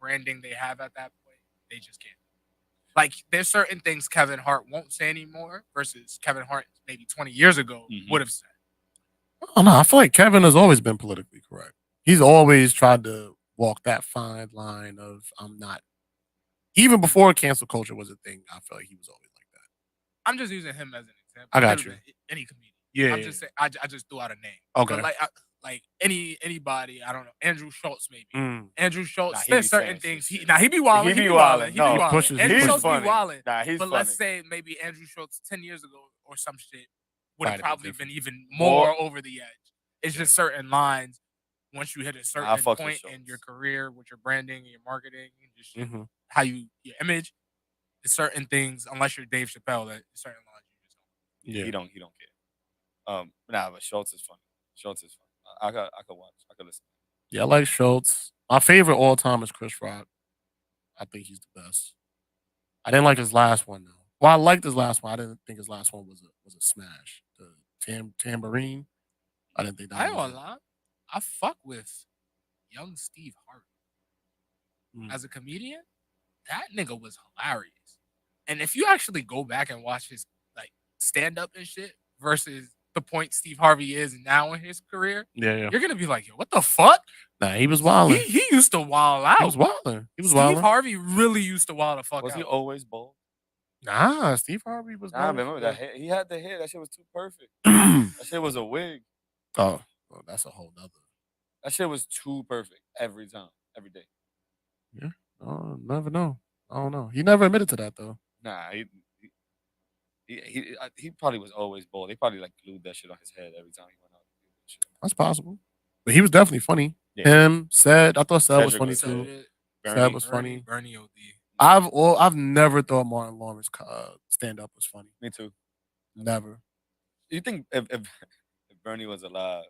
branding they have at that point, they just can't. Like, there's certain things Kevin Hart won't say anymore versus Kevin Hart maybe 20 years ago would have said. Oh, no, I feel like Kevin has always been politically correct. He's always tried to walk that fine line of I'm not. Even before cancel culture was a thing, I feel like he was always like that. I'm just using him as an example. I got you. Any comedian. Yeah. I'm just saying. I just threw out a name. Okay. But like anybody, I don't know. Andrew Schultz maybe. Andrew Schultz. Nah, there's certain things. He be wilding. He be wilding. He be wilding. Pushes- Andrew he's Schultz funny. be wilding. Nah, he's but funny. let's say maybe Andrew Schultz 10 years ago or some shit would have Might have probably been been even more over the edge. It's just certain lines. Once you hit a certain point in your career with your branding and your marketing and just shit, how your image, there's certain things. Unless you're Dave Chappelle, that certain lines you just don't. Yeah, he don't care. Nah, but Schultz is funny. Schultz is funny. I could watch. I could listen. Yeah, I like Schultz. My favorite all time is Chris Rock. I think he's the best. I didn't like his last one though. Well, I liked his last one. I didn't think his last one was a smash. The tambourine. I didn't think that. I ain't gonna lie. I fuck with young Steve Harvey as a comedian. That nigga was hilarious. And if you actually go back and watch his like stand up and shit versus the point Steve Harvey is now in his career, you're gonna be like, yo, what the fuck? Nah, he was wilding. He used to wild out. He was wilding. Steve Harvey really used to wild the fuck Was out. he always bold? Nah, Steve Harvey was. Nah, remember that hair? He had the hair. That shit was too perfect. That shit was a wig. Oh, well, that's a whole nother. That shit was too perfect every time, every day. Yeah, never know. I don't know. He never admitted to that though. Nah, he probably was always bold. They probably like glued that shit on his head every time he went out. That's possible. But he was definitely funny. Yeah. Him, Said. I thought Said was Cedric funny was too. Bernie. Said was funny. Bernie OD. I've never thought Martin Lawrence stand up was funny. Me too. Never. You think if Bernie was alive,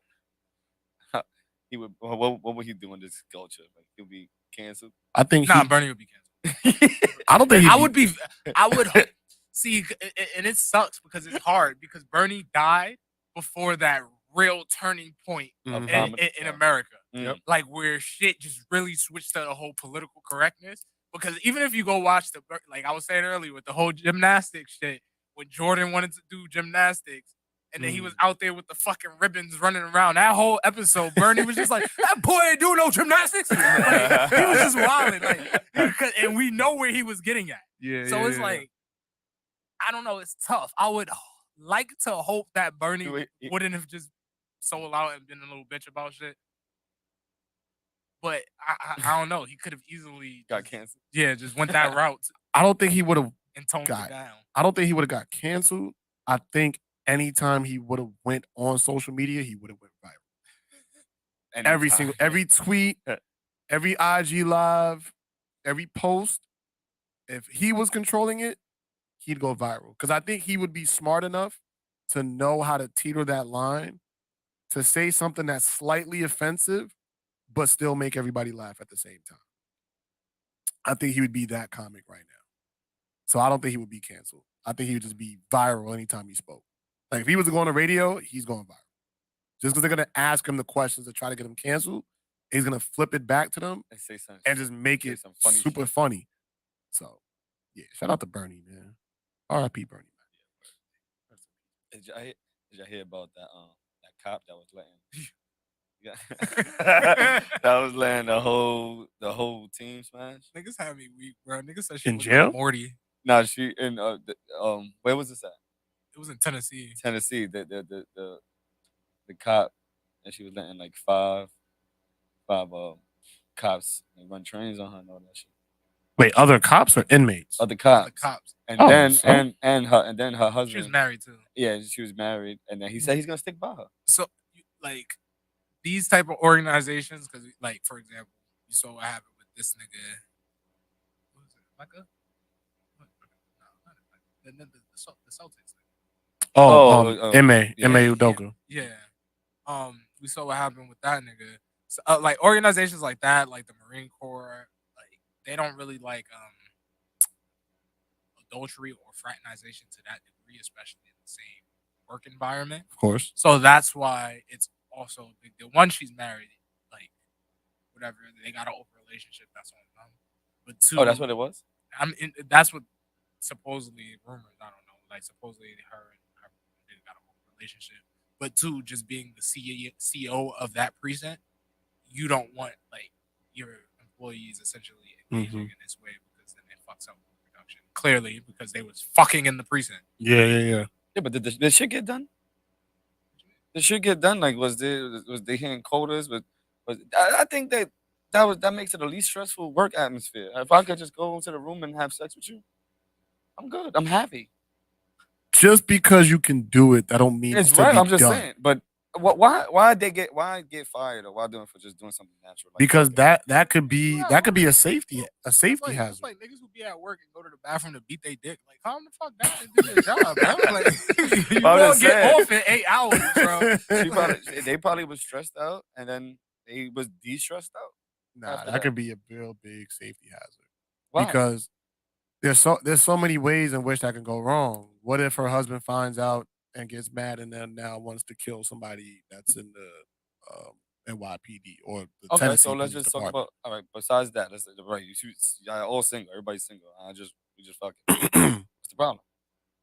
he would what would he do in this culture? Like he'll be canceled? I think Bernie would be canceled. I don't think I would see, and it sucks because it's hard because Bernie died before that real turning point in America. Yep. Like where shit just really switched to the whole political correctness. Because even if you go watch like I was saying earlier with the whole gymnastics shit, when Jordan wanted to do gymnastics and then he was out there with the fucking ribbons running around, that whole episode, Bernie was just like, that boy ain't doing no gymnastics. Like, he was just wilding. Like, and we know where he was getting at. So it's like, I don't know, it's tough. I would like to hope that Bernie wouldn't have just sold out and been a little bitch about shit. But I don't know. He could have easily got canceled. Yeah, just went that route. I don't think he would have and toned it down. I don't think he would have got canceled. I think anytime he would have went on social media, he would have went viral. Every tweet, every IG live, every post, if he was controlling it, he'd go viral. Because I think he would be smart enough to know how to teeter that line to say something that's slightly offensive, but still make everybody laugh at the same time. I think he would be that comic right now. So I don't think he would be canceled. I think he would just be viral anytime he spoke. Like if he was to go on the radio, he's going viral. Just because they're going to ask him the questions to try to get him canceled, he's going to flip it back to them and just make it super funny. So, yeah, shout out to Bernie, man. R.I.P. Bernie, man. Did y'all hear about that cop that was letting that was letting the whole team smash? Niggas had me weak, bro. Niggas said she in was jail? like Morty. Nah, she in where was this at? It was in Tennessee. Tennessee. The cop, and she was letting like five cops and run trains on her and all that shit. Wait, other cops or inmates? Other cops. The cops. And Oh, then so? and then her husband. She was married too. Yeah, she was married, and then he said he's gonna stick by her. So, like, these type of organizations, because, like, for example, you saw what happened with this nigga. What was it? Mecca? No, not Mecca. The Celtics. M.A. yeah. Udoka. Yeah. We saw what happened with that nigga. So, like, organizations like that, like the Marine Corps, like, they don't really like adultery or fraternization to that degree, especially in the same work environment. Of course. So that's why it's also a big deal. One, she's married, like, whatever, they got an open relationship, that's on them. But two, that's what it was. That's what supposedly rumors. I don't know. Like, supposedly her and her got an open relationship. But two, just being the CEO of that precinct, you don't want, like, your employees essentially engaging in this way, because then it fucks up production. Clearly, because they was fucking in the precinct. Yeah. Yeah, but did the shit get done? The shit get done? Like, was they hitting quotas? I think that makes it the least stressful work atmosphere. If I could just go into the room and have sex with you, I'm good. I'm happy. Just because you can do it, that don't mean it's to right. be I'm just done. saying. But why get fired, or why doing for just doing something natural? Like Because that could be a safety hazard. It's like niggas who be at work and go to the bathroom to beat their dick. Like, calm the fuck down and do your job, bro. Like, you won't get off in 8 hours, bro. They probably was stressed out, and then they was de-stressed out. Nah, that could be a real big safety hazard. Why? Because there's so many ways in which that can go wrong. What if her husband finds out and gets mad and then now wants to kill somebody that's in the NYPD or the Tennessee so let's Police just talk Department? about. All right, besides that, let's right. Y'all all single. Everybody's single. We just fucking. What's the problem?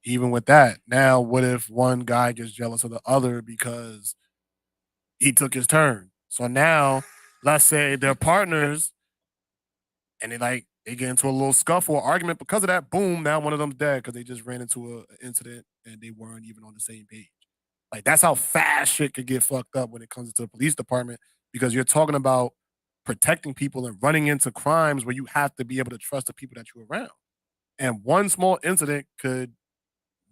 Even with that, now what if one guy gets jealous of the other because he took his turn? So now, let's say they're partners, and they get into a little scuffle or argument because of that. Boom! Now one of them's dead because they just ran into an incident and they weren't even on the same page. Like, that's how fast shit could get fucked up when it comes to the police department, because you're talking about protecting people and running into crimes where you have to be able to trust the people that you're around. And one small incident could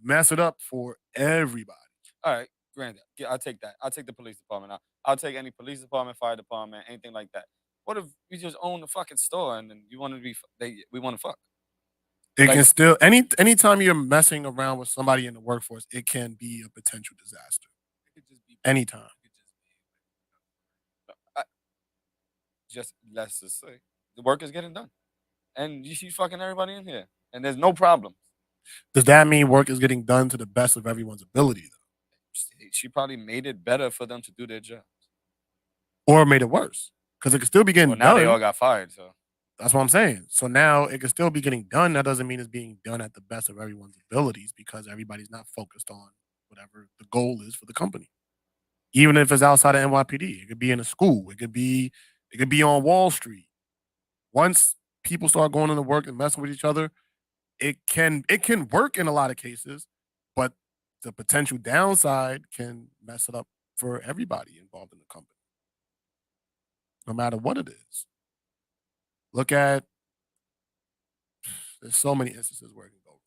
mess it up for everybody. All right, granted, I'll take that. I'll take the police department out. I'll take any police department, fire department, anything like that. What if we just own the fucking store and then you want to we want to fuck? It can still anytime you're messing around with somebody in the workforce, it can be a potential disaster. It could just be anytime. Let's just say the work is getting done, and she's fucking everybody in here, and there's no problem. Does that mean work is getting done to the best of everyone's ability, though? She probably made it better for them to do their jobs, or made it worse, because it could still be getting now done. They all got fired, so that's what I'm saying. So now it could still be getting done. That doesn't mean it's being done at the best of everyone's abilities, because everybody's not focused on whatever the goal is for the company. Even if it's outside of NYPD, it could be in a school. It could be on Wall Street. Once people start going into work and messing with each other, it can work in a lot of cases, but the potential downside can mess it up for everybody involved in the company, no matter what it is. Look at, there's so many instances where it can go.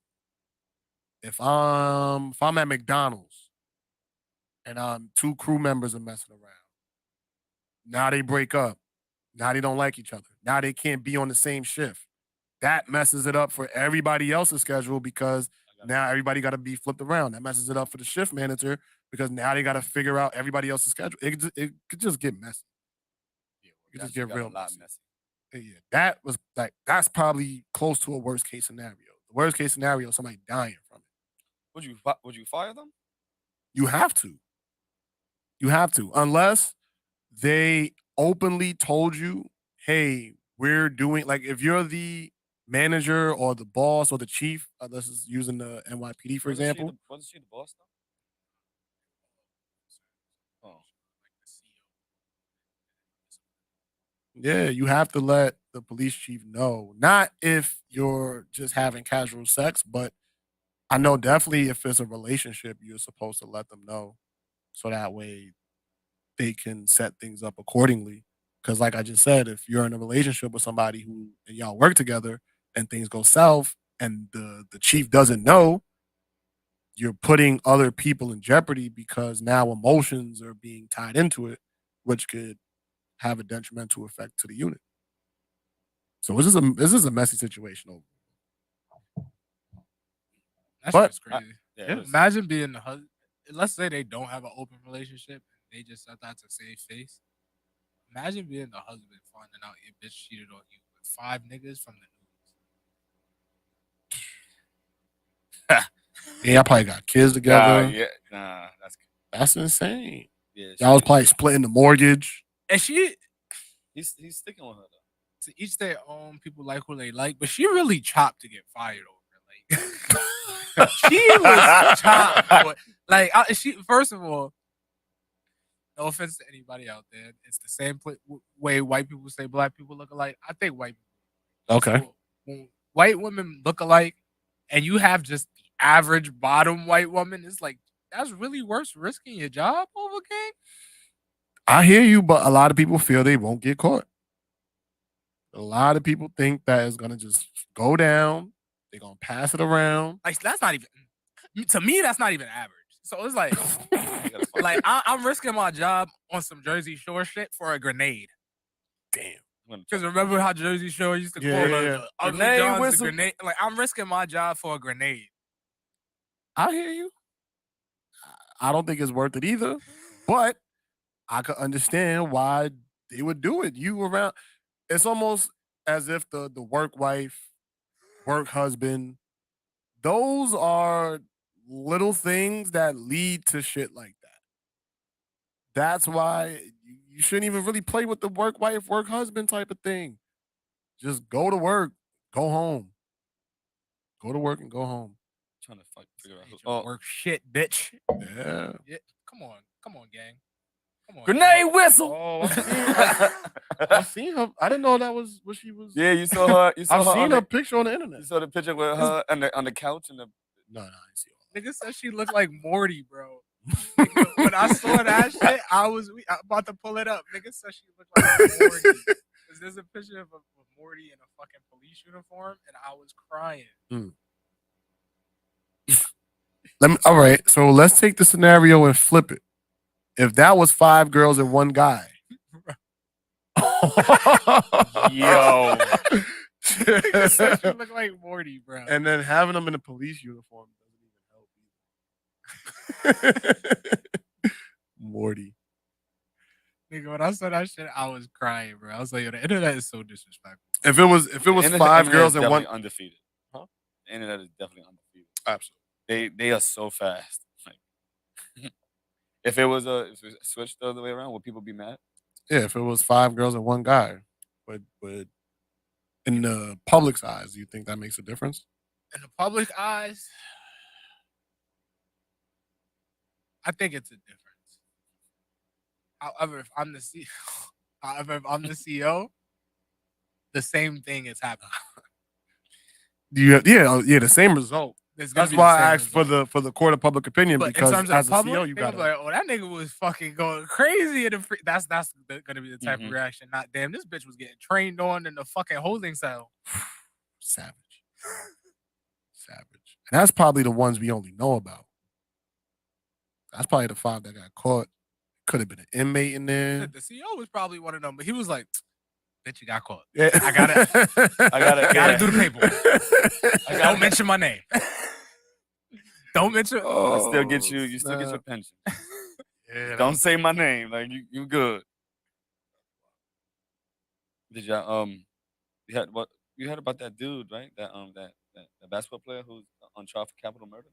If I'm at McDonald's and two crew members are messing around, now they break up, now they don't like each other, now they can't be on the same shift. That messes it up for everybody else's schedule, because now everybody got to be flipped around. That messes it up for the shift manager, because now they got to figure out everybody else's schedule. It could just get messy. Yeah, it could just get real messy. Yeah, that's probably close to a worst case scenario. The worst case scenario is somebody dying from it. Would you fire them? You have to, unless they openly told you, hey, we're doing, like, if you're the manager or the boss or the chief, this is using the NYPD for example. Wasn't she the boss though? Oh. Yeah, you have to let the police chief know. Not if you're just having casual sex, but I know definitely if it's a relationship, you're supposed to let them know. So that way they can set things up accordingly. Because like I just said, if you're in a relationship with somebody who and y'all work together and things go south and the chief doesn't know, you're putting other people in jeopardy because now emotions are being tied into it, which could have a detrimental effect to the unit. So this is a messy situation over. That's But just crazy. Yeah, Imagine being the husband. Let's say they don't have an open relationship and they just said that to save face. Imagine being the husband finding out your bitch cheated on you with 5 niggas from the news. yeah, y'all probably got kids together. yeah, That's insane. Yeah, y'all was probably splitting the mortgage. And he's sticking with her though. To each their own. People like who they like, but she really chopped to get fired over. Like she was chopped. Like she first of all, no offense to anybody out there, it's the same way white people say black people look alike. I think white people. Okay. So when white women look alike, and you have just the average bottom white woman, it's like that's really worse risking your job over, gang. I hear you, but a lot of people feel they won't get caught. A lot of people think that it's gonna just go down. They're gonna pass it around. Like that's not even to me. That's not even average. So it's like, I'm risking my job on some Jersey Shore shit for a grenade. Damn. Because remember how Jersey Shore used to call the ugly Johns the grenade? Like I'm risking my job for a grenade. I hear you. I don't think it's worth it either, but I could understand why they would do it. You around. It's almost as if the work wife, work husband, those are little things that lead to shit like that. That's why you shouldn't even really play with the work wife, work husband type of thing. Just go to work, go home. Go to work and go home. Trying to figure out work shit, bitch. Yeah. Come on, gang. Come on. Grenade whistle. Oh, I've seen her. I didn't know that was what she was. Yeah, you saw her. I've seen her picture on the internet. You saw the picture with her on the couch and the. No, I didn't see all that. Nigga said she looked like Morty, bro. When I saw that shit, I'm about to pull it up. Nigga said she looked like Morty. There's a picture of Morty in a fucking police uniform, and I was crying. All right, so let's take the scenario and flip it. If that was 5 girls and 1 guy. Yo. Nigga said she looked like Morty, bro. And then having them in a police uniform doesn't even help either. Morty. Nigga, when I saw that shit, I was crying, bro. I was like, yo, the internet is so disrespectful. If it was 5 girls and 1 undefeated. Huh? The internet is definitely undefeated. Absolutely. They are so fast. Like, if it switched the other way around, would people be mad? Yeah, if it was 5 girls and 1 guy. But in the public's eyes, do you think that makes a difference? In the public eyes, I think it's a difference. However, if I'm the CEO, the same thing is happening. The same result. That's why I asked for the court of public opinion, but because in terms as of a public, CEO, you got like, oh, that nigga was fucking going crazy. That's gonna be the type of reaction. Not damn, this bitch was getting trained on in the fucking holding cell. Savage. And that's probably the ones we only know about. That's probably the 5 that got caught. Could have been an inmate in there. The CEO was probably one of them, but he was like, bitch, you got caught. Yeah. I gotta do the paperwork. Don't mention my name. Don't mention. I still get you. You still get your pension. Yeah, don't say my name. Like you good. Did y'all you heard about that dude, right? That basketball player who's on trial for capital murder?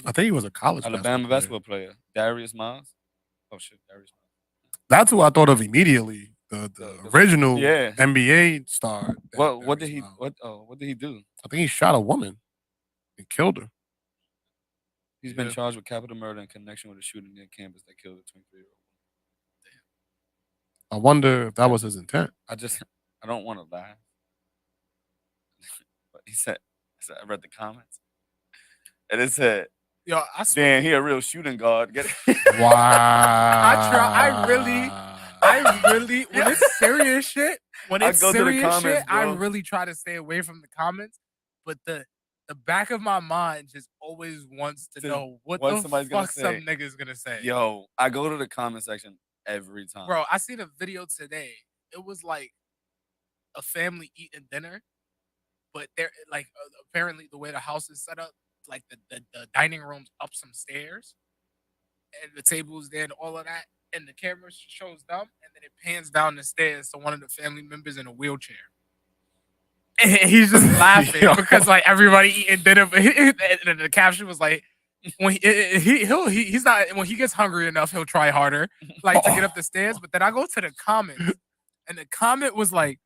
I think he was a college Alabama basketball player. Darius Miles. Oh shit, Darius Miles. That's who I thought of immediately. The original NBA star. What did he do? I think he shot a woman and killed her. He's been charged with capital murder in connection with a shooting near campus that killed a 23-year-old. I wonder if that was his intent. I don't want to laugh. But he said, I read the comments. And it said, Yo, I swear. damn, he a real shooting guard. Get it? Wow. I really, when it's serious shit, I bro. really try to stay away from the comments. But the back of my mind just always wants to know what the fuck some nigga's gonna say. Yo, I go to the comment section every time. Bro, I seen a video today. It was like a family eating dinner, but they're like apparently the way the house is set up, like the dining room's up some stairs, and the table's there and all of that, and the camera shows them, and then it pans down the stairs to one of the family members in a wheelchair. And he's just laughing because like everybody eating dinner, but and the caption was like, when he's not, when he gets hungry enough, he'll try harder, like to get up the stairs. But then I go to the comments, and the comment was like,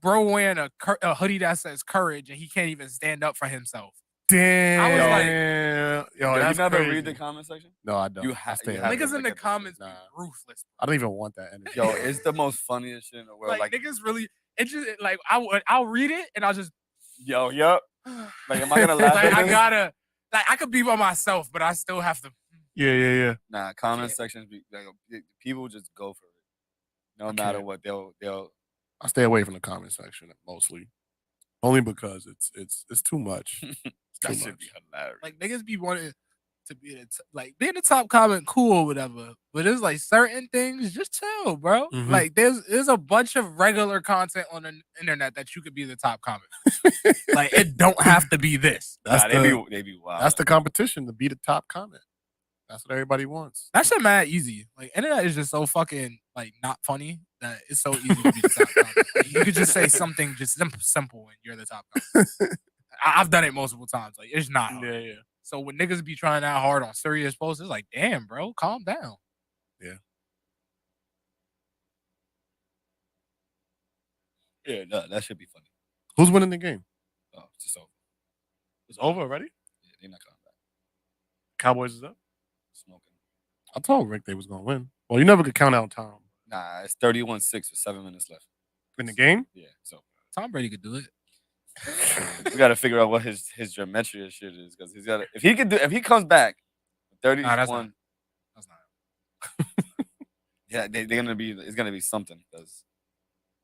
bro wearing a hoodie that says courage, and he can't even stand up for himself. Damn. I was like, yo, you never crazy. read the comment section? No, I don't. You have to. Niggas in the comments be ruthless. I don't even want that energy. Yo, it's the most funniest shit in the world. Like niggas really, it just like I'll read it and I'll just Like, am I gonna laugh? like at I this? gotta, like I could be by myself, but I still have to. Yeah. Nah, comment sections. Like, people just go for it, no matter what. They'll. I stay away from the comment section mostly, only because it's too much. That should be hilarious. Like niggas be wanting to be like being the top comment, cool or whatever. But it's like certain things, just chill, bro. Mhm. Like there's a bunch of regular content on the internet that you could be the top comment. Like it don't have to be this. They be wild. That's the competition, to be the top comment. That's what everybody wants. That shit mad easy. Like internet is just so fucking like not funny that it's so easy to be the top comment. Like, you could just say something just simple and you're the top comment. I've done it multiple times. Like it's not hard. Yeah. So when niggas be trying that hard on serious posts, it's like, damn, bro, calm down. Yeah, no, that should be funny. Who's winning the game? Oh, it's just over. It's over already? Yeah, they're not coming back. Cowboys is up? Smoking. I told Rick they was going to win. Well, you never could count out Tom. Nah, it's 31-6 with 7 minutes left. In the game? Yeah, so Tom Brady could do it. we got to figure out what his geometry of shit is, because he's got if he comes back 31. That's not. Yeah, they're gonna be. It's gonna be something, because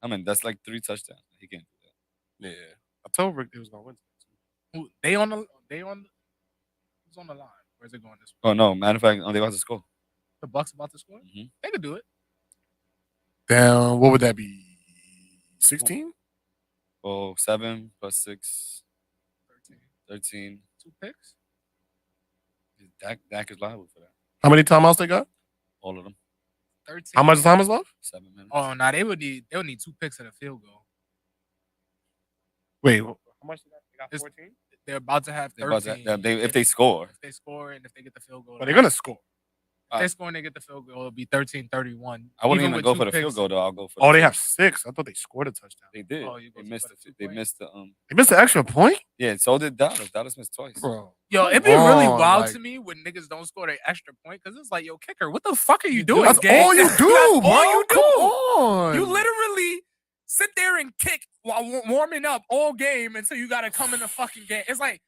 I mean that's like 3 touchdowns. He can't do that. Yeah. I told Rick they was going to win. Who's on the line? Where's it going this way? Oh no! Matter of fact, they about to score. The Bucks about to score? Mhm. They could do it. Down, what would that be? 16? Oh, 7 + 6, 13. 13. 2 picks? Dak is liable for that. How many timeouts they got? All of them. 13. How much time is left? 7 minutes. Oh, nah, they would need 2 picks and a field goal. Wait, how much they got? They got 14? They're about to have 13. If they score. If they score and if they get the field goal. Well, they're going to score. If they score and they get the field goal, it'll be 13-31. I wouldn't even with go 2 for the picks. field goal though. I'll go for. Oh, the they field have 6. I thought they scored a touchdown. They did. Oh, you go They for missed the it. 2 They point? missed the They missed the extra point? Yeah, so did Dallas. Dallas missed twice. Bro. Yo, it'd be really wild to me when niggas don't score their extra point, because it's like, yo, kicker, what the fuck are you doing, That's gang? all you do, That's bro. all you do. Come on. You literally sit there and kick while warming up all game until you gotta come in the fucking game. It's like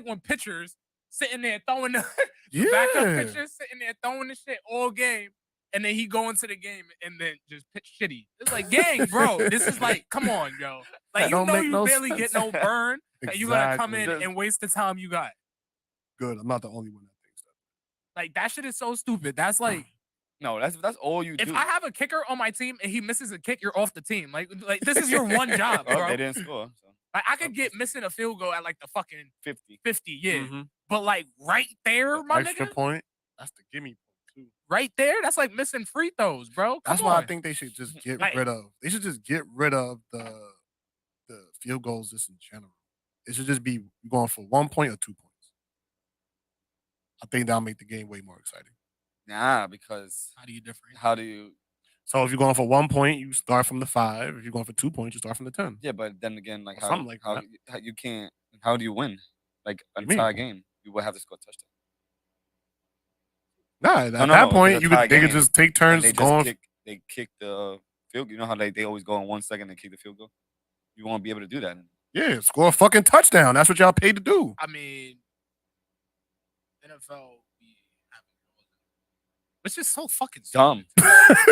when pitchers sitting there throwing the backup pitchers sitting there throwing the shit all game, and then he go into the game and then just pitch shitty. It's like, gang, bro, this is like, come on, yo. Like, you know you barely get no burn, and you gotta come in and waste the time you got. Good. I'm not the only one that thinks that. Like, that shit is so stupid. That's like, No, that's all you do. if I have a kicker on my team and he misses a kick, you're off the team. Like this is your one job, Oh, bro. they didn't score. So. Like, I could get missing a field goal at like the fucking 50. 50, yeah. Mhm. But like right there, my Extra nigga, point. That's the gimme point, too. right there, that's like missing free throws, bro. That's Come why on. I think they should just get Like- rid of. They should just get rid of the field goals just in general. It should just be going for 1 point or 2 points. I think that'll make the game way more exciting. Nah, because How do you differentiate? how do you? So if you're going for 1 point, you start from the 5. If you're going for 2 points, you start from the 10. Yeah, but then again, like Or how, something like how, that. how you can't? How do you win? Like an You mean? entire game, you would have to score a touchdown. Nah, at no, that no, point, it's a tie they could game. just take turns They just going. kick they kick the field. You know how they always go in 1 second and kick the field goal. You won't be able to do that. Yeah, score a fucking touchdown. That's what y'all paid to do. I mean, NFL be having it's just so fucking Dumb.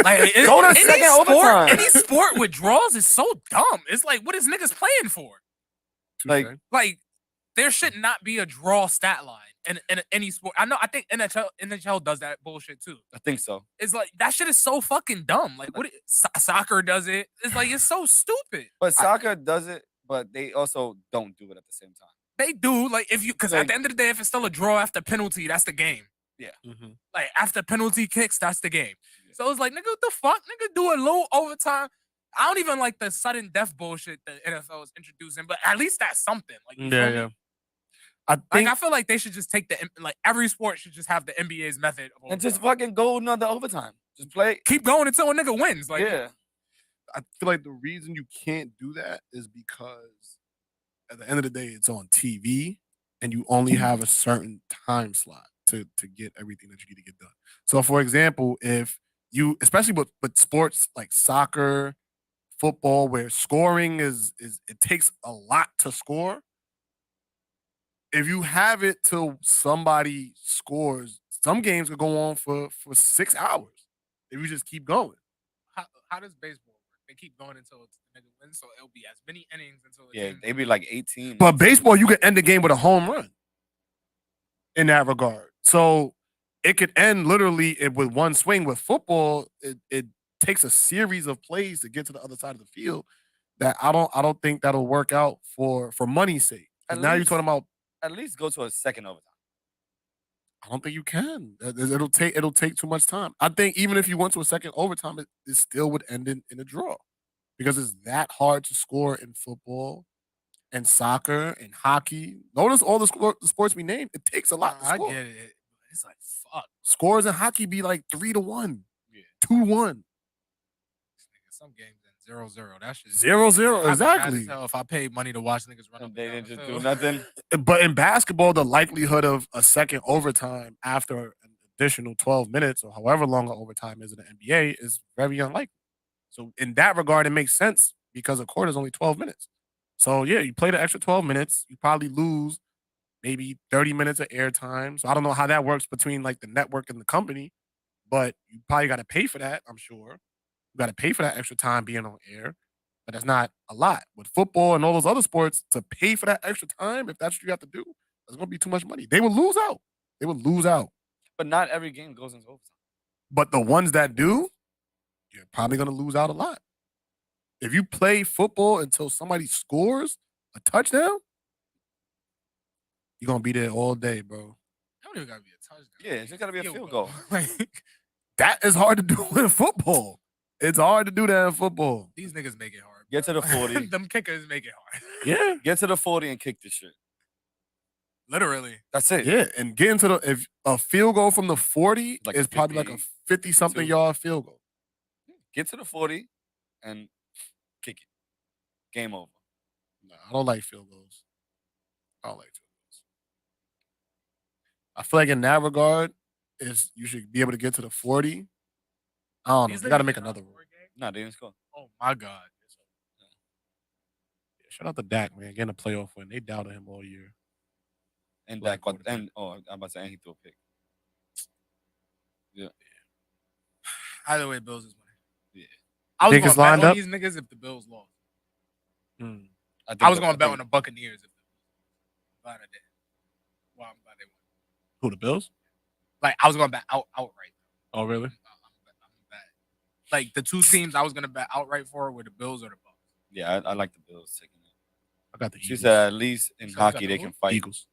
Like Go to second overtime. Any sport with draws is so dumb. It's like, what is niggas playing for? Like there should not be a draw stat line in any sport. I think NHL does that bullshit too. I think so. It's like that shit is so fucking dumb. Like soccer does it. It's like it's so stupid. But soccer does it, but they also don't do it at the same time. They do, like because at the end of the day, if it's still a draw after penalty, that's the game. Yeah. Mm-hmm. Like after penalty kicks, that's the game. Yeah. So it's like, nigga, what the fuck? Nigga, do a little overtime. I don't even like the sudden death bullshit that NFL is introducing, but at least that's something. Like, yeah. I feel like they should just take every sport should just have the NBA's method of overtime. And just fucking go another overtime. Just play. Keep going until a nigga wins. Like, yeah. I feel like the reason you can't do that is because at the end of the day, it's on TV and you only have a certain time slot to get everything that you need to get done. So, for example, if you, especially with sports like soccer, football, where scoring is it takes a lot to score. If you have it till somebody scores, some games could go on for 6 hours if you just keep going. How does baseball work? They keep going until the nigga wins, so it'll be as many innings until the game. They be like 18. But baseball, you can end the game with a home run in that regard. So it could end literally with one swing. With football, it takes a series of plays to get to the other side of the field that I don't think that'll work out for money's sake. Now you're talking about at least go to a second overtime. I don't think you can. It'll take too much time. I think even if you went to a second overtime, it still would end in a draw because it's that hard to score in football and soccer and hockey. Notice all the sports we named. It takes a lot to score. I get it. It's like, fuck. Scores in hockey be like 3-1, 2-1. Some games in 0-0. That shit 0-0, exactly. If I paid money to watch niggas run up, they didn't just do nothing. But in basketball, the likelihood of a second overtime after an additional 12 minutes or however long an overtime is in the NBA is very unlikely. So in that regard, it makes sense because a quarter is only 12 minutes. So yeah, you play the extra 12 minutes, you probably lose maybe 30 minutes of airtime. So I don't know how that works between like the network and the company, but you probably got to pay for that, I'm sure. You got to pay for that extra time being on air, but that's not a lot. With football and all those other sports, to pay for that extra time, if that's what you have to do, that's going to be too much money. They would lose out. But not every game goes into overtime. But the ones that do, you're probably going to lose out a lot. If you play football until somebody scores a touchdown, you're going to be there all day, bro. It don't even got to be a touchdown. Yeah, it's just got to be a field goal. That is hard to do in football. It's hard to do that in football. These niggas make it hard. Get to the 40. Them kickers make it hard. Yeah. Get to the 40 and kick this shit. Literally. That's it. Yeah, and get into if a field goal from the 40 like is probably like a 50-something yard field goal. Get to the 40 and kick it. Game over. No, I don't like field goals. I feel like in that regard, is you should be able to get to the 40. I don't know. You got to make another rule. No, they didn't score. Oh, my God. Yeah, shout out to Dak, man. Getting a playoff win. They doubted him all year. And Dak, I'm about to say, and he threw a pick. Yeah. Either way, Bills is winning. Yeah. I was going to bet on these niggas if the Bills lost. I was going to bet on the Buccaneers if the Bills. Glad I did. Well, I'm glad they won. Who, the Bills? Like, I was going to bet outright. Oh, really? Like, the two teams I was going to bet outright for were the Bills or the Bucs. Yeah, I like the Bills taking it. I got the Eagles. She said at least in hockey they can fight. Eagles.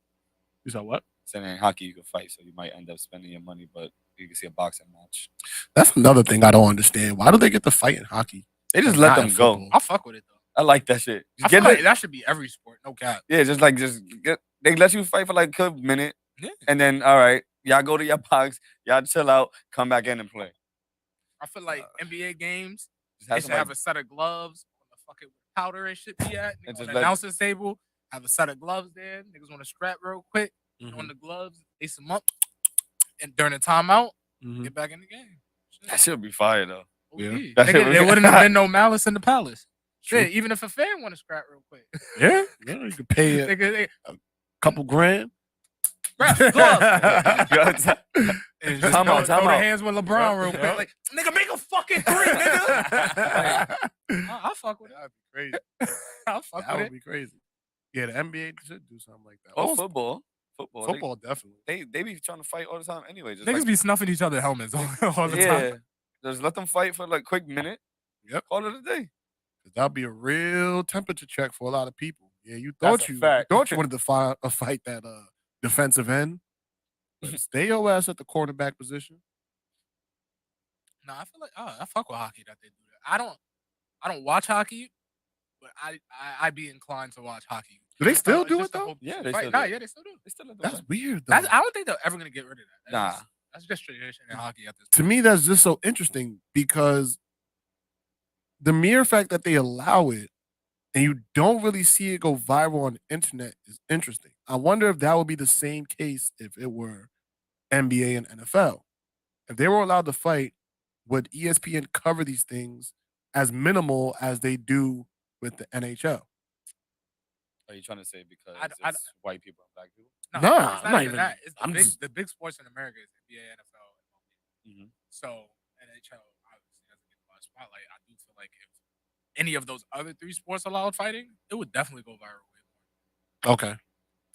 You said what? Saying in hockey you can fight, so you might end up spending your money, but you can see a boxing match. That's another thing I don't understand. Why do they get to fight in hockey? They just let them go. I'll fuck with it, though. I like that shit. I feel like that should be every sport. No cap. Yeah, they let you fight for like a minute. Yeah. And then, all right, y'all go to your box, y'all chill out, come back in and play. I feel like NBA games, they should have a set of gloves on the fucking powder and shit be at. On the announcer's table, have a set of gloves there. Niggas want to strap real quick on the gloves, lace them up, and during the timeout, get back in the game. That should be fire, though. Yeah. There wouldn't have been no malice in the palace. Shit, even if a fan want to scrap real quick. Yeah, you could pay it a couple grand. Ref, gloves. And just Time throw out. the hands with LeBron real quick. Like, nigga, make a fucking 3, nigga. I'll fuck with it. That'd be crazy. I'll fuck That with would it. be crazy. Yeah, the NBA should do something like that. Or football. Football, definitely. They be trying to fight all the time anyway. Just Niggas be snuffing each other's helmets all the time. Yeah. Just let them fight for like a quick minute. Yep. Call it a day. That'd be a real temperature check for a lot of people. Yeah, you That's thought a you fact. wanted to fight that defensive end. But stay your ass at the quarterback position. No, I feel like I fuck with hockey that they do that. I don't watch hockey, but I be inclined to watch hockey. Do they still do it though? Yeah, they fight. still Nah, do. yeah, they still do. They still do That's that. weird though. I don't think they're ever gonna get rid of that. Nah. That's just tradition in hockey at this To point. me, that's just so interesting because the mere fact that they allow it and you don't really see it go viral on the internet is interesting. I wonder if that would be the same case if it were NBA and NFL. If they were allowed to fight, would ESPN cover these things as minimal as they do with the NHL? Are you trying to say because I- it's white people and black people? Nah, it's I'm not not even even- that. It's I'm just- the big sports in America is NBA, NFL, and MLB. Mhm. So NHL obviously doesn't get a lot of spotlight. I do feel like if any of those other 3 sports allowed fighting, it would definitely go viral. Okay.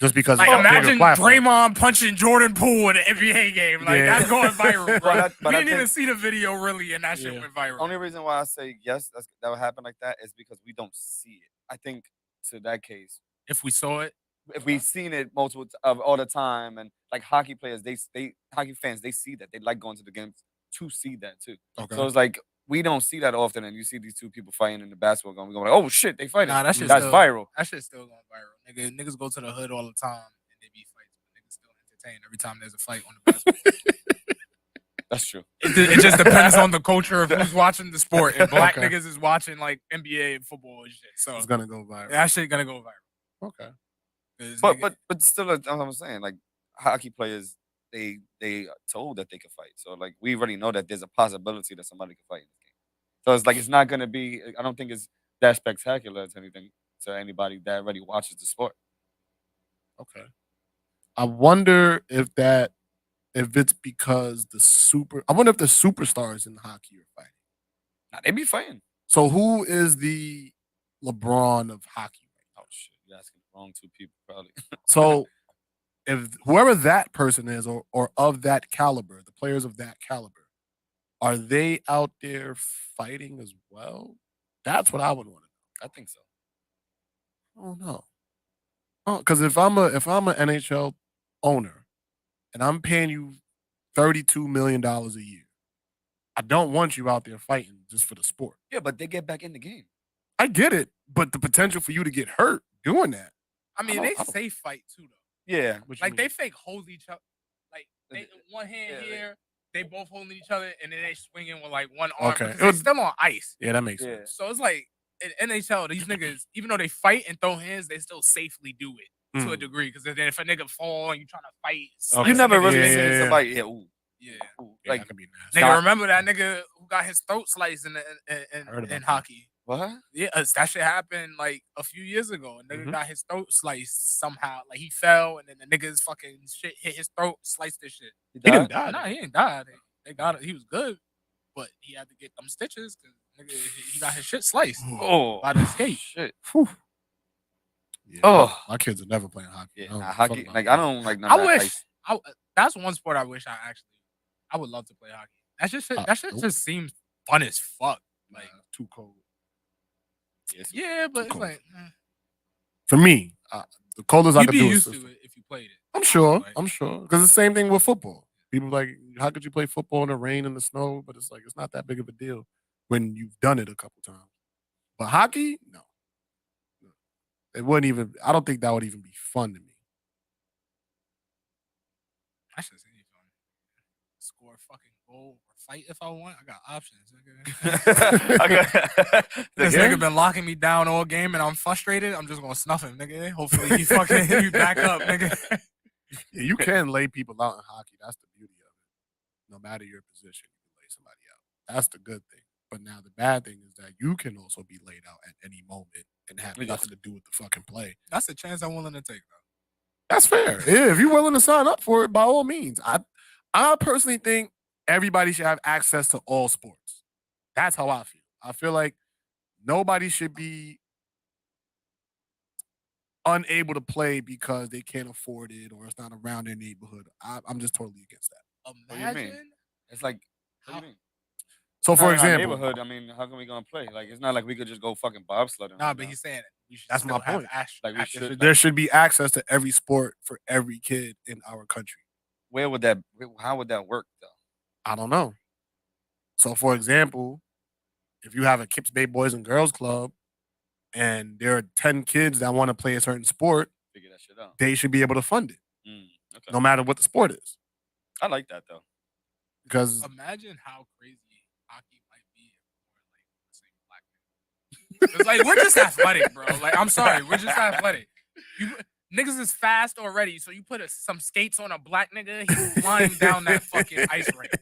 Just because Like it's a bigger imagine platform. Draymond punching Jordan Poole in an NBA game. Like Yeah. that's going viral, bro. But I we didn't even think- see the video really, and that shit Yeah. went viral. Only reason why I say yes, that would happen like that is because we don't see it. I think to that case, If we saw it, if we've seen it multiple of all the time, and like hockey players, they hockey fans, they see that they like going to the games to see that too. Okay. So it's like we don't see that often, and you see these two people fighting in the basketball game. We go like, oh shit, they fighting. nah, that shit's That's still, viral. That shit's still going viral. Niggas go to the hood all the time and they be fights, but niggas still entertain every time there's a fight on the basketball. That's true. It just depends on the culture of who's watching the sport. And black Okay. niggas is watching like NBA and football and shit. So It's gonna go viral. that shit gonna go viral. Okay. 'Cause But still, as I'm saying, like hockey players, they are told that they can fight. So like we already know that there's a possibility that somebody can fight in this game. So it's like it's not gonna be. I don't think it's that spectacular to anything to anybody that already watches the sport. Okay. I wonder if it's because I wonder if the superstars in hockey are fighting. Nah, they be fighting. So who is the LeBron of hockey? Oh shit, you're asking the wrong 2 people probably. So if whoever that person is or of that caliber, the players of that caliber, are they out there fighting as well? That's what I would want to know. I think so. I don't know. Because if I'm an NHL owner and I'm paying you $32 million a year, I don't want you out there fighting just for the sport. Yeah, but they get back in the game. I get it, but the potential for you to get hurt doing that. I mean, I they don't- safe fight too though. Yeah, What you Like mean? they fake hold each other. Like they one hand Yeah, here, they both holding each other, and then they swinging with like one arm. Okay. because they're still on ice. Yeah, that makes yeah. sense. So it's like in NHL, these niggas, even though they fight and throw hands, they still safely do it to a Mm. degree. Because then if a nigga fall and you trying to fight, Okay. You never nigga, really Yeah. seen somebody. Yeah, ooh, yeah. ooh, Yeah, like that could be nasty. Nigga, Nah. remember that nigga who got his throat sliced Heard in about that. hockey? what? Yeah, that shit happened like a few years ago. And nigga Mhm. got his throat sliced somehow. Like he fell, and then the nigga's fucking shit hit his throat, sliced this shit. He didn't die. Nah, he ain't died. They got it. He was good, but he had to get them stitches because nigga he got his shit sliced Oh, by the skate. shit. Whew. Yeah, Oh. my kids are never playing hockey. Yeah, I don't nah, give a fuck hockey. about Like that. I don't like. None I of that wish ice. that's one sport I wish I would love to play hockey. That shit nope. just seems fun as fuck. Like Nah, too cold. yeah, but it's cold. like For me, the coldest I you'd could be do used is to it if you played it. I'm sure. Like, I'm sure. Because the same thing with football. People like, how could you play football in the rain and the snow? But it's like, it's not that big of a deal when you've done it a couple times. But hockey, no. It wouldn't even, I don't think that would even be fun to me. I should say fun. Score a fucking goal or fight if I want. I got options. Nigga. This nigga been locking me down all game and I'm frustrated. I'm just gonna snuff him, nigga. Hopefully he fucking hit me back up, nigga. Yeah, you can lay people out in hockey. That's the beauty of it. No matter your position, you can lay somebody out. That's the good thing. But now the bad thing is that you can also be laid out at any moment and have Yes. nothing to do with the fucking play. That's a chance I'm willing to take, though. That's fair. Yeah, if you're willing to sign up for it, by all means. I personally think everybody should have access to all sports. That's how I feel. I feel like nobody should be unable to play because they can't afford it or it's not around their neighborhood. I'm just totally against that. What do you mean? Imagine It's like, what do you mean? So, for Not in our example, neighborhood, I mean, how can we gonna play? Like, it's not like we could just go fucking bobsledding. Nah, right but now. he's saying we should That's still my have point. Like, we should. there should be access to every sport for every kid in our country. Where would that? How would that work though? I don't know. So, for example, if you have a Kips Bay Boys and Girls Club and there are 10 kids that want to play a certain sport, Figure that shit out. they should be able to fund it, Okay. no matter what the sport is. I like that though. Because imagine how crazy hockey might be if we're like, let's say, black men. It's like we're just athletic, bro. Like, I'm sorry, we're just athletic. Niggas is fast already, so you put some skates on a black nigga, he's flying down that fucking ice rink,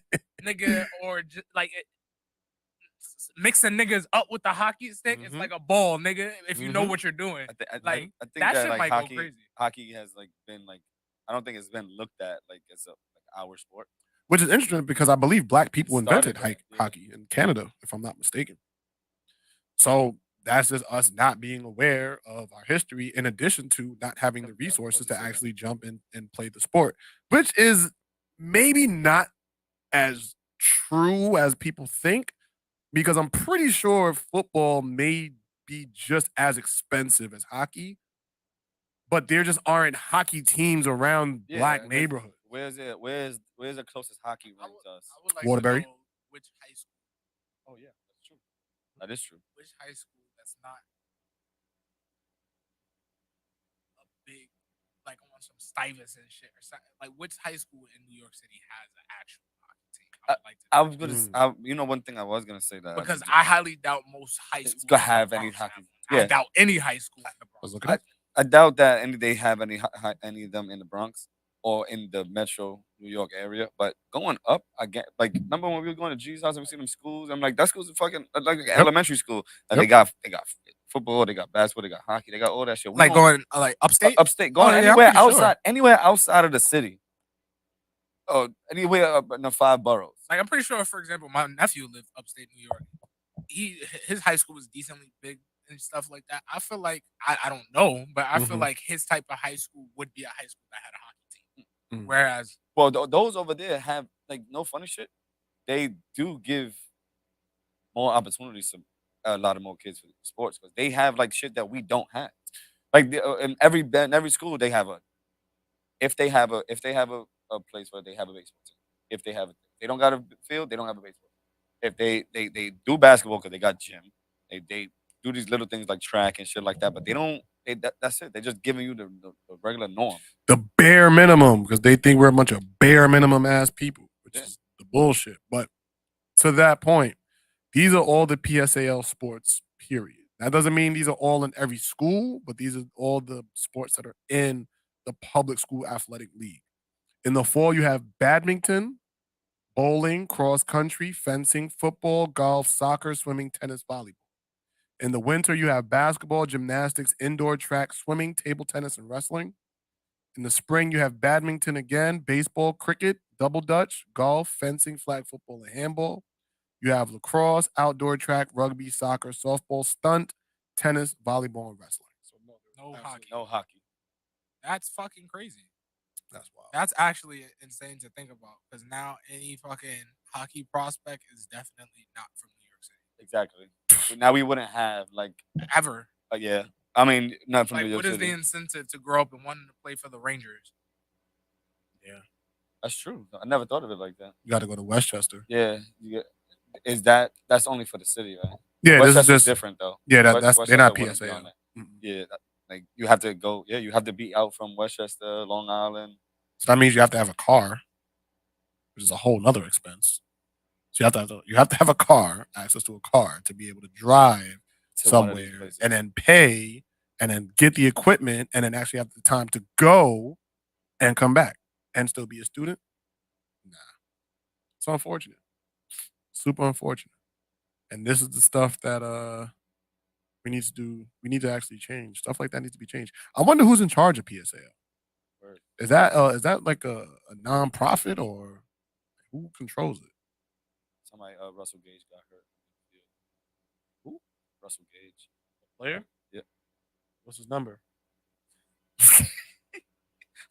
nigga, or just like mixing niggas up with the hockey stick. It's like a ball, nigga. If you know what you're doing, I think that shit like might hockey, go crazy. hockey has like been like, I don't think it's been looked at like as a like our sport. which is interesting because I believe black people invented Started that, yeah. hockey in Canada, if I'm not mistaken. So that's just us not being aware of our history, in addition to not having the resources to actually jump in and play the sport, which is maybe not as true as people think, because I'm pretty sure football may be just as expensive as hockey, but there just aren't hockey teams around black neighborhoods. Where's it? Where's the closest hockey rink to us? I would like Waterbury? to know which high school. Oh yeah, that's true. That is true. Which high school that's not a big, like on some Stuyvesant shit or something. Like, which high school in New York City has an actual hockey team? I would like to know. I was gonna, you know, one thing I was gonna say that because I highly doubt most high schools gonna have in the any Bronx hockey. one. I doubt any high school in the Bronx. I doubt that they have any of them in the Bronx or in the Metro New York area. But going up again, like remember when we were going to G's house and we see them schools? I'm like, that school's a fucking like elementary school. And they got football, they got basketball, they got hockey, they got all that shit. Like going like upstate, going yeah, anywhere I'm pretty outside, sure. anywhere outside of the city. Oh, anywhere up in the 5 boroughs. Like, I'm pretty sure, for example, my nephew lived upstate New York. His high school was decently big and stuff like that. I feel like I don't know, but I feel like his type of high school would be a high school that had a hockey team. Whereas, well, those over there have like no funny shit. They do give more opportunities to a lot of more kids for sports because they have like shit that we don't have. Like in every school they have if they have a place where they have a baseball team. If they don't got a field, they don't have a baseball team. If they do basketball because they got gym, they do these little things like track and shit like that, but they don't. That's it. They're just giving you the regular norm, the bare minimum, because they think we're a bunch of bare minimum ass people, which is the bullshit. But to that point, these are all the PSAL sports. Period. That doesn't mean these are all in every school, but these are all the sports that are in the public school athletic league. In the fall, you have badminton, bowling, cross country, fencing, football, golf, soccer, swimming, tennis, volleyball. In the winter, you have basketball, gymnastics, indoor track, swimming, table tennis, and wrestling. In the spring, you have badminton again, baseball, cricket, double dutch, golf, fencing, flag football, and handball. You have lacrosse, outdoor track, rugby, soccer, softball, stunt, tennis, volleyball, and wrestling. So no hockey. No hockey. That's fucking crazy. That's wild. That's actually insane to think about because now any fucking hockey prospect is definitely not from New York City. Exactly. So now we wouldn't have like ever. Yeah. I mean, not from like, New York what is City. the incentive to grow up and wanting to play for the Rangers? Yeah, that's true. I never thought of it like that. You got to go to Westchester. Yeah. That's only for the city, right? Yeah, Westchester's this is just different though. Yeah, that's they're not Westchester PSA. wouldn't be on that. Yeah, like you have to go. Yeah, you have to be out from Westchester, Long Island. So that means you have to have a car, which is a whole nother expense. So you have to have a car, access to a car, to be able to drive To one of these somewhere places. and then pay and then get the equipment and then actually have the time to go and come back and still be a student. Nah, it's unfortunate, super unfortunate. And this is the stuff that we need to do. We need to actually change. Stuff like that needs to be changed. I wonder who's in charge of PSAL. Is that like a non-profit or who controls it? Somebody, Russell Gage got hurt. Who? Russell Gage. Player? Yeah. What's his number?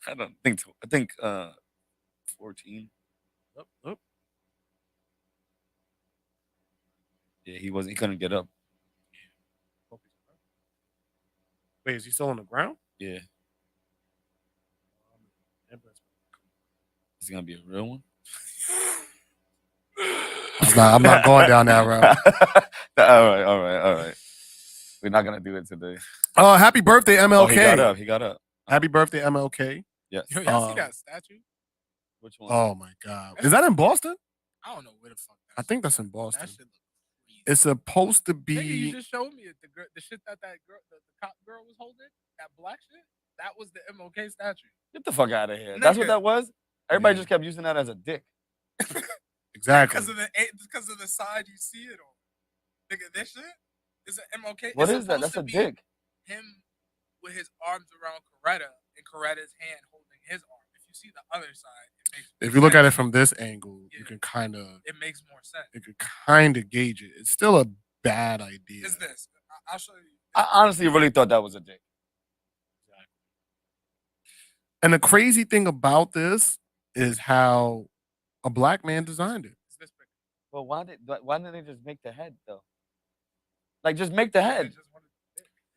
I don't think so. I think 14. Up. Yeah, he couldn't get up. Wait, is he still on the ground? Yeah. Is he gonna be a real one? I'm not going down that route. all right. We're not gonna do it today. Happy birthday, MLK. Oh, he got up. Happy birthday, MLK. Yes. Yo, y'all see that statue? Which one? Oh my God. Is that in Boston? I don't know where the fuck I think that's in Boston. that shit look crazy. It's supposed to be. Nigga, you just showed me it. The shit that girl, the cop girl was holding, that black shit, that was the MLK statue. Get the fuck out of here. That's what that was? Everybody just kept using that as a dick. Exactly. Because of the side you see it on. Nigga, this shit is an MLK. What is that? That's a dick. Him with his arms around Coretta and Coretta's hand holding his arm. If you see the other side, it makes more If you look sense. at it from this angle, you can kind of. It makes more sense. You can kind of gauge it. It's still a bad idea. It's this. I'll show you. I honestly really thought that was a dick. And the crazy thing about this is how a black man designed it. It's this picture. Well, why didn't they just make the head though? Like, just make the head.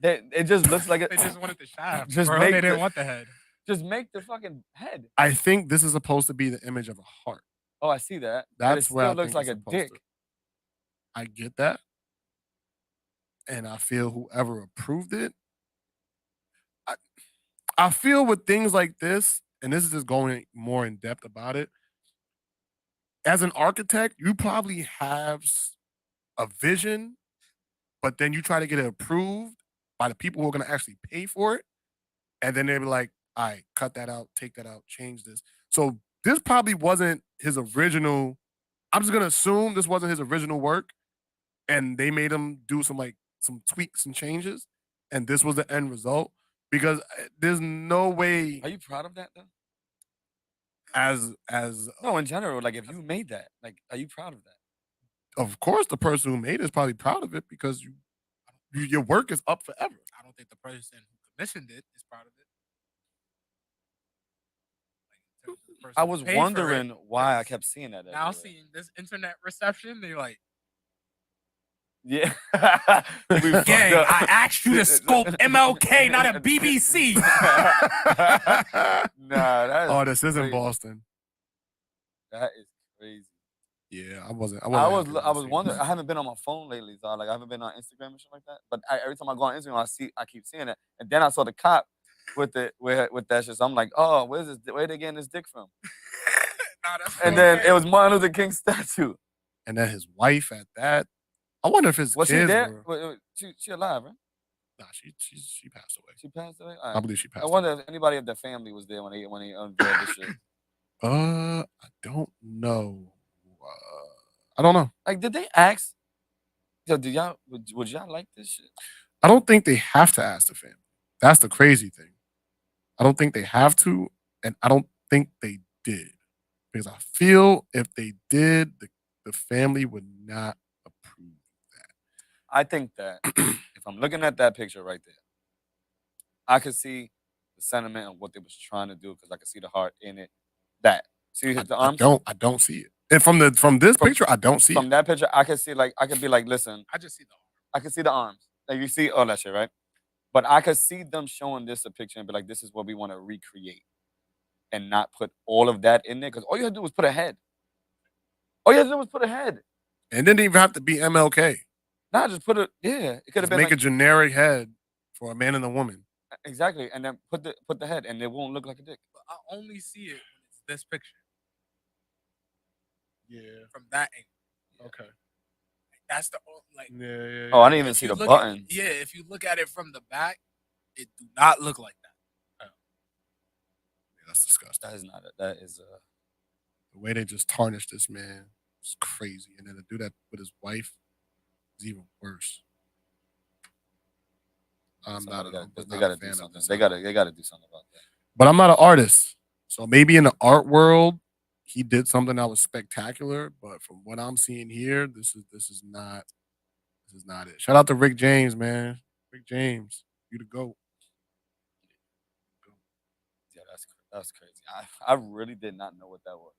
It just looks like it. They just wanted the shaft. Just Bro, make they didn't the- want the head. Just make the fucking head. I think this is supposed to be the image of a heart. Oh, I see that. That's but where it I still looks think like a it's supposed dick. to- I get that. And I feel whoever approved it, I feel with things like this, and this is just going more in depth about it. As an architect, you probably have a vision, but then you try to get it approved by the people who are going to actually pay for it. And then they'll be like, all right, cut that out, take that out, change this. So this probably wasn't his original. I'm just going to assume this wasn't his original work. And they made him do some tweaks and changes. And this was the end result. Because there's no way. Are you proud of that though? As No, in general, like if you made that, like, are you proud of that? Of course, the person who made it is probably proud of it because your work is up forever. I don't think the person who commissioned it is proud of it. Like, the person I who was paid for wondering it, why I yes. kept seeing that. Now everywhere. seeing this internet reception, they're like, Yeah. gang, I asked you to scope MLK, not a BBC. Nah, this is in crazy. Boston. That is crazy. Yeah, I wasn't. I was wondering. I haven't been on my phone lately, so I haven't been on Instagram and shit like that. But every time I go on Instagram, I keep seeing it. And then I saw the cop with that shit. So I'm like, oh, where they getting this dick from? And then it was Martin Luther King's statue. And then his wife at that. I wonder if his Was kids she there? were. She alive, right? Nah, she passed away. She passed away. I believe she passed I wonder if anybody of their family was there when he unveiled this shit. I don't know. I don't know. Like, did they ask? Yo, would y'all like this shit? I don't think they have to ask the family. That's the crazy thing. I don't think they have to, and I don't think they did. Because I feel if they did, the family would not approve that. I think that if I'm looking at that picture right there, I could see the sentiment of what they was trying to do because I could see the heart in it. That. See the arms? I don't see it. And from this picture, I don't see it. From that picture, I could see I could be like, listen. I just see the arm. I can see the arms. Like you see all that shit, right? But I could see them showing this a picture and be like, this is what we want to recreate. And not put all of that in there. Because all you had to do was put a head. All you had to do was put a head. And it didn't even have to be MLK. Nah, just put it, yeah. It could have been make a generic head for a man and a woman. Exactly. And then put the head and it won't look like a dick. But I only see it when it's this picture. Yeah. From that angle. Okay. That's the Yeah. Oh, I didn't even see the buttons. If you look at it from the back, it do not look like that. Yeah, that's disgusting. That is not it. That is the way they just tarnished this man is crazy. And then to do that with his wife. It's even worse. They I'm not gotta a do fan of something. this. They gotta do something about that. But I'm not an artist, so maybe in the art world, he did something that was spectacular. But from what I'm seeing here, this is not it. Shout out to Rick James, man. Rick James, you the GOAT. Yeah, that's crazy. I really did not know what that was.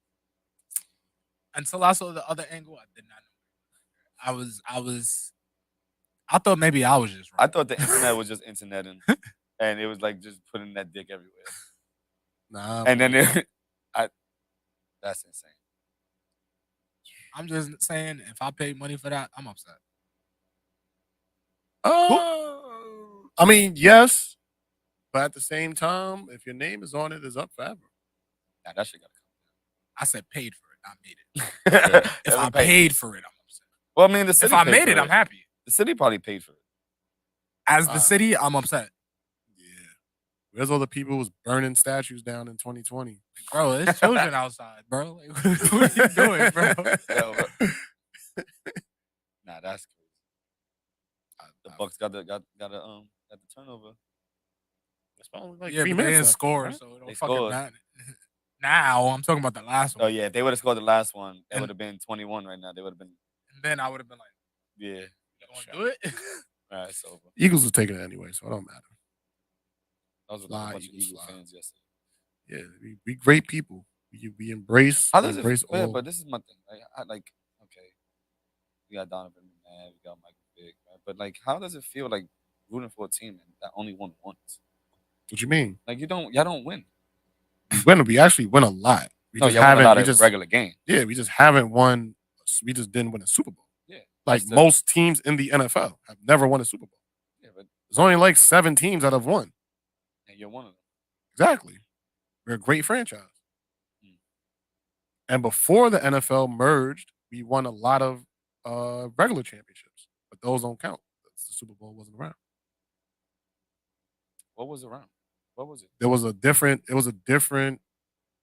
Until I saw the other angle, I did not know. I thought maybe I was just wrong. I thought the internet was just interneting, and it was like just putting that dick everywhere. Nah, and then that's insane. I'm just saying, if I paid money for that, I'm upset. I mean, yes, but at the same time, if your name is on it, it's up forever. Nah, that shit gotta come. I said paid for it, not made it. If I paid for it, I'm upset. Well, I mean, the city. If I made it, I'm happy. The city probably paid for it. As the city, I'm upset. Yeah. Where's all the people who was burning statues down in 2020? Like, bro, there's children outside, bro. Like, what are you doing, bro? Nah, that's crazy. The Bucks got the turnover. It's probably like 3 but they minutes didn't left, score, right? so it They don't fucking scored. matter. Now I'm talking about the last one. Oh yeah, if they would have scored the last one, it would have been 21 right now. They would have been. And then I would have been like, yeah, you want to do it? all right, it's over. Eagles was taking it anyway, so it don't matter. I was with a bunch of Eagles fans yesterday. Yeah, we great people. We embrace. How does it all. feel? But this is my thing. Like, okay, we got Donovan McNabb, we got Michael Vick, right? But like, how does it feel like rooting for a team that only won once? What you mean? Like y'all don't win. We actually win a lot. We no, just y'all win a haven't. lot We of just regular games. Yeah, we just haven't won. We just didn't win a Super Bowl. Yeah, like most teams in the NFL have never won a Super Bowl. Yeah, but there's only like 7 teams that have won. And you're one of them. Exactly. We're a great franchise. And before the NFL merged, we won a lot of regular championships, but those don't count. The Super Bowl wasn't around. What was around? What was it? It was a different.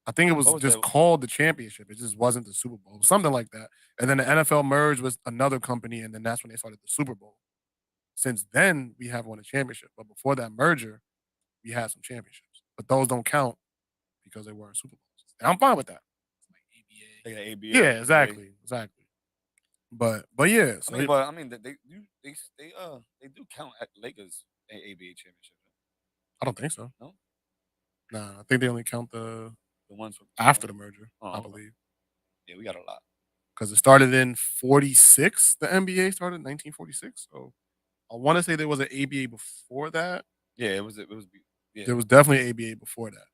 I think it was just called the championship. It just wasn't the Super Bowl, something like that. And then the NFL merged with another company, and then that's when they started the Super Bowl. Since then, we have won a championship. But before that merger, we had some championships. But those don't count because they weren't Super Bowls. And I'm fine with that. Like ABA. Yeah, exactly. But yeah. So I mean, they do count at Lakers ABA championship. I don't think so. No. Nah, I think they only count the ones from after the merger. I believe. Yeah, we got a lot. Because it started in 46. The NBA started in 1946. So I want to say there was an ABA before that. Yeah, it was. Yeah. There was definitely ABA before that.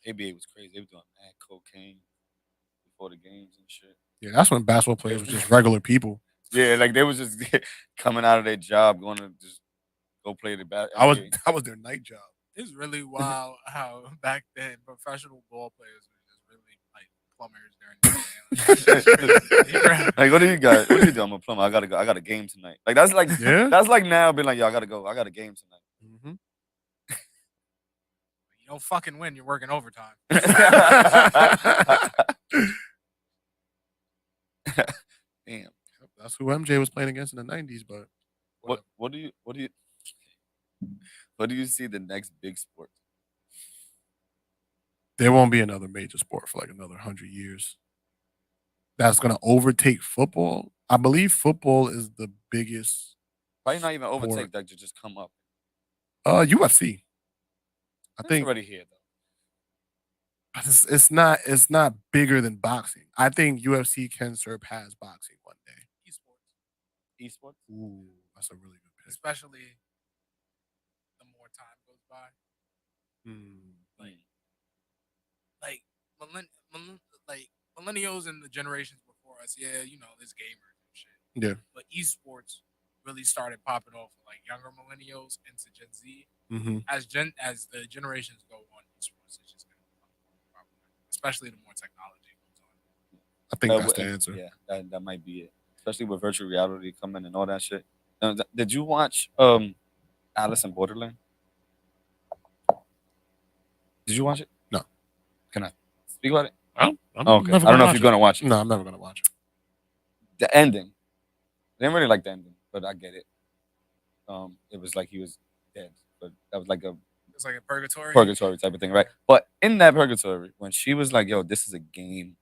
ABA was crazy. They were doing mad cocaine before the games and shit. Yeah, that's when basketball players were just regular people. Yeah, like they was just coming out of their job, going to just go play the basketball. That was their night job. It's really wild how back then professional ball players were just really like plumbers during the day. Like, what do you got? What do you do? I'm a plumber. I gotta go. I got a game tonight. Like that's like that's like now being like, yo, I gotta go. I got a game tonight. Mm-hmm. You don't fucking win. You're working overtime. Damn. That's who MJ was playing against in the 90s. But what do you see the next big sport? There won't be another major sport for like another 100 years. That's gonna overtake football. I believe football is the biggest. Probably not even overtake that. Just come up. UFC. I think already here though. It's not bigger than boxing. I think UFC can surpass boxing one day. Esports. Ooh, that's a really good pick. Especially the more time goes by. Like millennials and the generations before us, yeah, you know, there's gamers and shit. Yeah. But esports really started popping off for like younger millennials into Gen Z. Mm-hmm. As the generations go on, esports is just going to become more popular, especially the more technology goes on. I think that's the answer. Yeah, that might be it. Especially with virtual reality coming and all that shit. Did you watch Alice in Borderland? Did you watch it? No. Can I speak about it? Okay. I don't know if you're gonna watch it. No, I'm never gonna watch it. The ending. I didn't really like the ending. but I get it. It was like he was dead, but that was like a It's like a purgatory. purgatory type of thing, right? But in that purgatory, when she was like, "Yo, this is a game,"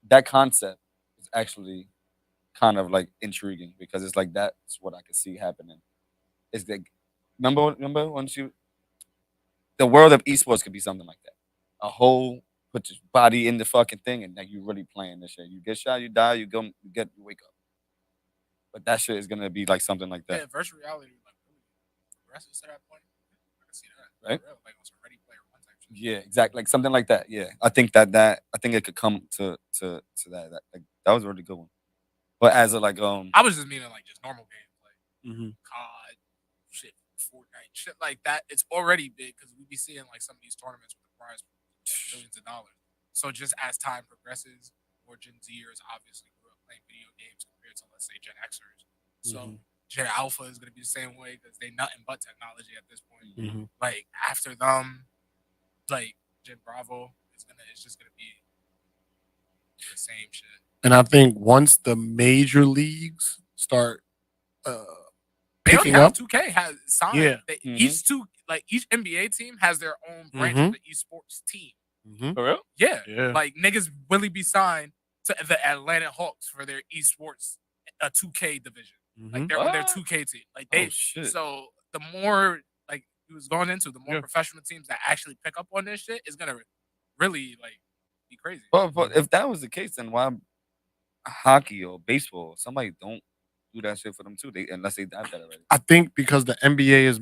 that concept is actually kind of like intriguing because it's like that's what I could see happening. It's like, remember when the world of esports could be something like that. A whole put your body in the fucking thing and like you really playing this shit. You get shot, you die, you wake up. But that shit is gonna be like something like that. Yeah, virtual reality like really progresses to that point. I can see that. Right? Like on some Ready Player One type shit. Yeah, exactly. Like something like that. Yeah. I think that I think it could come to that. Like, that was a really good one. But as a like I was just meaning like just normal games like COD, shit, Fortnite, shit like that. It's already big because we be seeing like some of these tournaments with the prize billions of dollars. So just as time progresses, more Gen Zers obviously grew up playing video games compared to let's say Gen Xers. So Gen Alpha is gonna be the same way because they nothing but technology at this point. Like after them, like Gen Bravo it's just gonna be the same shit. And I think once the major leagues start picking up, 2K has signed. Yeah. Each NBA team has their own branch of the esports team. For real? Yeah. Yeah. Like niggas really be signed to the Atlanta Hawks for their esports a 2K division. Like they're on their 2K team. Like they shit. so the more like he was going into, the more professional teams that actually pick up on this shit is gonna really like be crazy. But if that was the case, then why hockey or baseball, somebody don't do that shit for them too. Unless they got that already. I think because the NBA is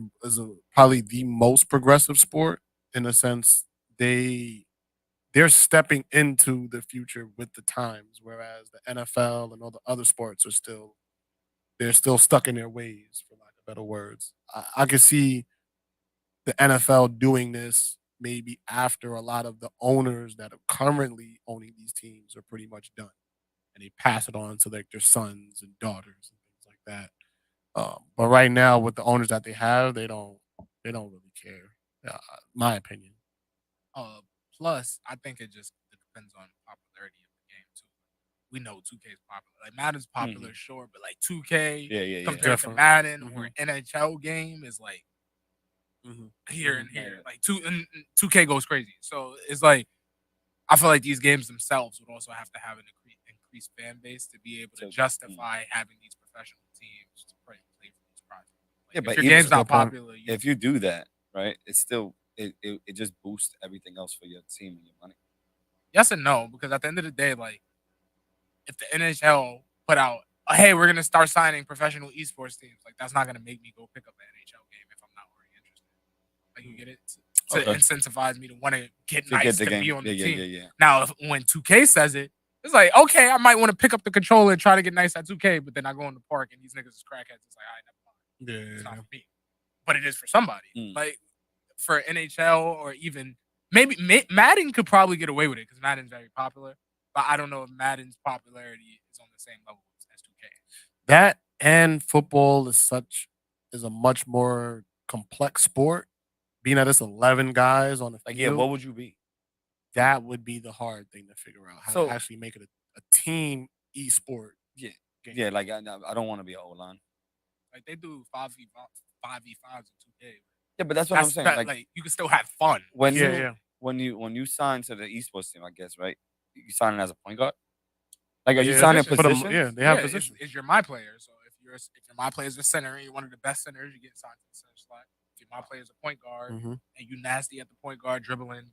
probably the most progressive sport in a sense, they're stepping into the future with the times, whereas the NFL and all the other sports they're still stuck in their ways, for lack of better words. I can see the NFL doing this maybe after a lot of the owners that are currently owning these teams are pretty much done, and they pass it on to like their sons and daughters and things like that. But right now, with the owners that they have, they don't really care. My opinion. Plus, I think it just depends on popularity of the game too. We know 2K is popular. Like Madden's popular, sure, but like 2K compared to Madden or NHL game is like here and here. Like 2K goes crazy. So it's like I feel like these games themselves would also have to have an increased fan base to be able to justify having these professional teams to play for these projects. Like, but if your game's not popular, if you do that, right, it's still it just boosts everything else for your team and your money. Yes and no, because at the end of the day, like if the NHL put out, hey, we're gonna start signing professional esports teams, like that's not gonna make me go pick up an NHL game if I'm not already interested. Like you get it to incentivize me to want to get nice to be on the team. Now, when 2K says it, it's like okay, I might want to pick up the controller and try to get nice at 2K, but then I go in the park and these niggas is crackheads. It's like, all right, never mind. It's not for me, but it is for somebody. Like for NHL or even maybe Madden could probably get away with it because Madden's very popular. But I don't know if Madden's popularity is on the same level as 2K. That and football is a much more complex sport. Being that it's 11 guys on the field, what would you be? That would be the hard thing to figure out. How to actually make it a team e-sport. Yeah, game. Like I don't want to be an O-line. Like they do 5v5s in 2K. Yeah, but that's what I'm saying. Like you can still have fun. When you sign to the esports team, I guess, right? You signing as a point guard. Like, are you signing positions? They have positions. If you're my player, so if you're my player as a center and you're one of the best centers, you get signed to the center slot. If you're my player as a point guard and you nasty at the point guard, dribbling,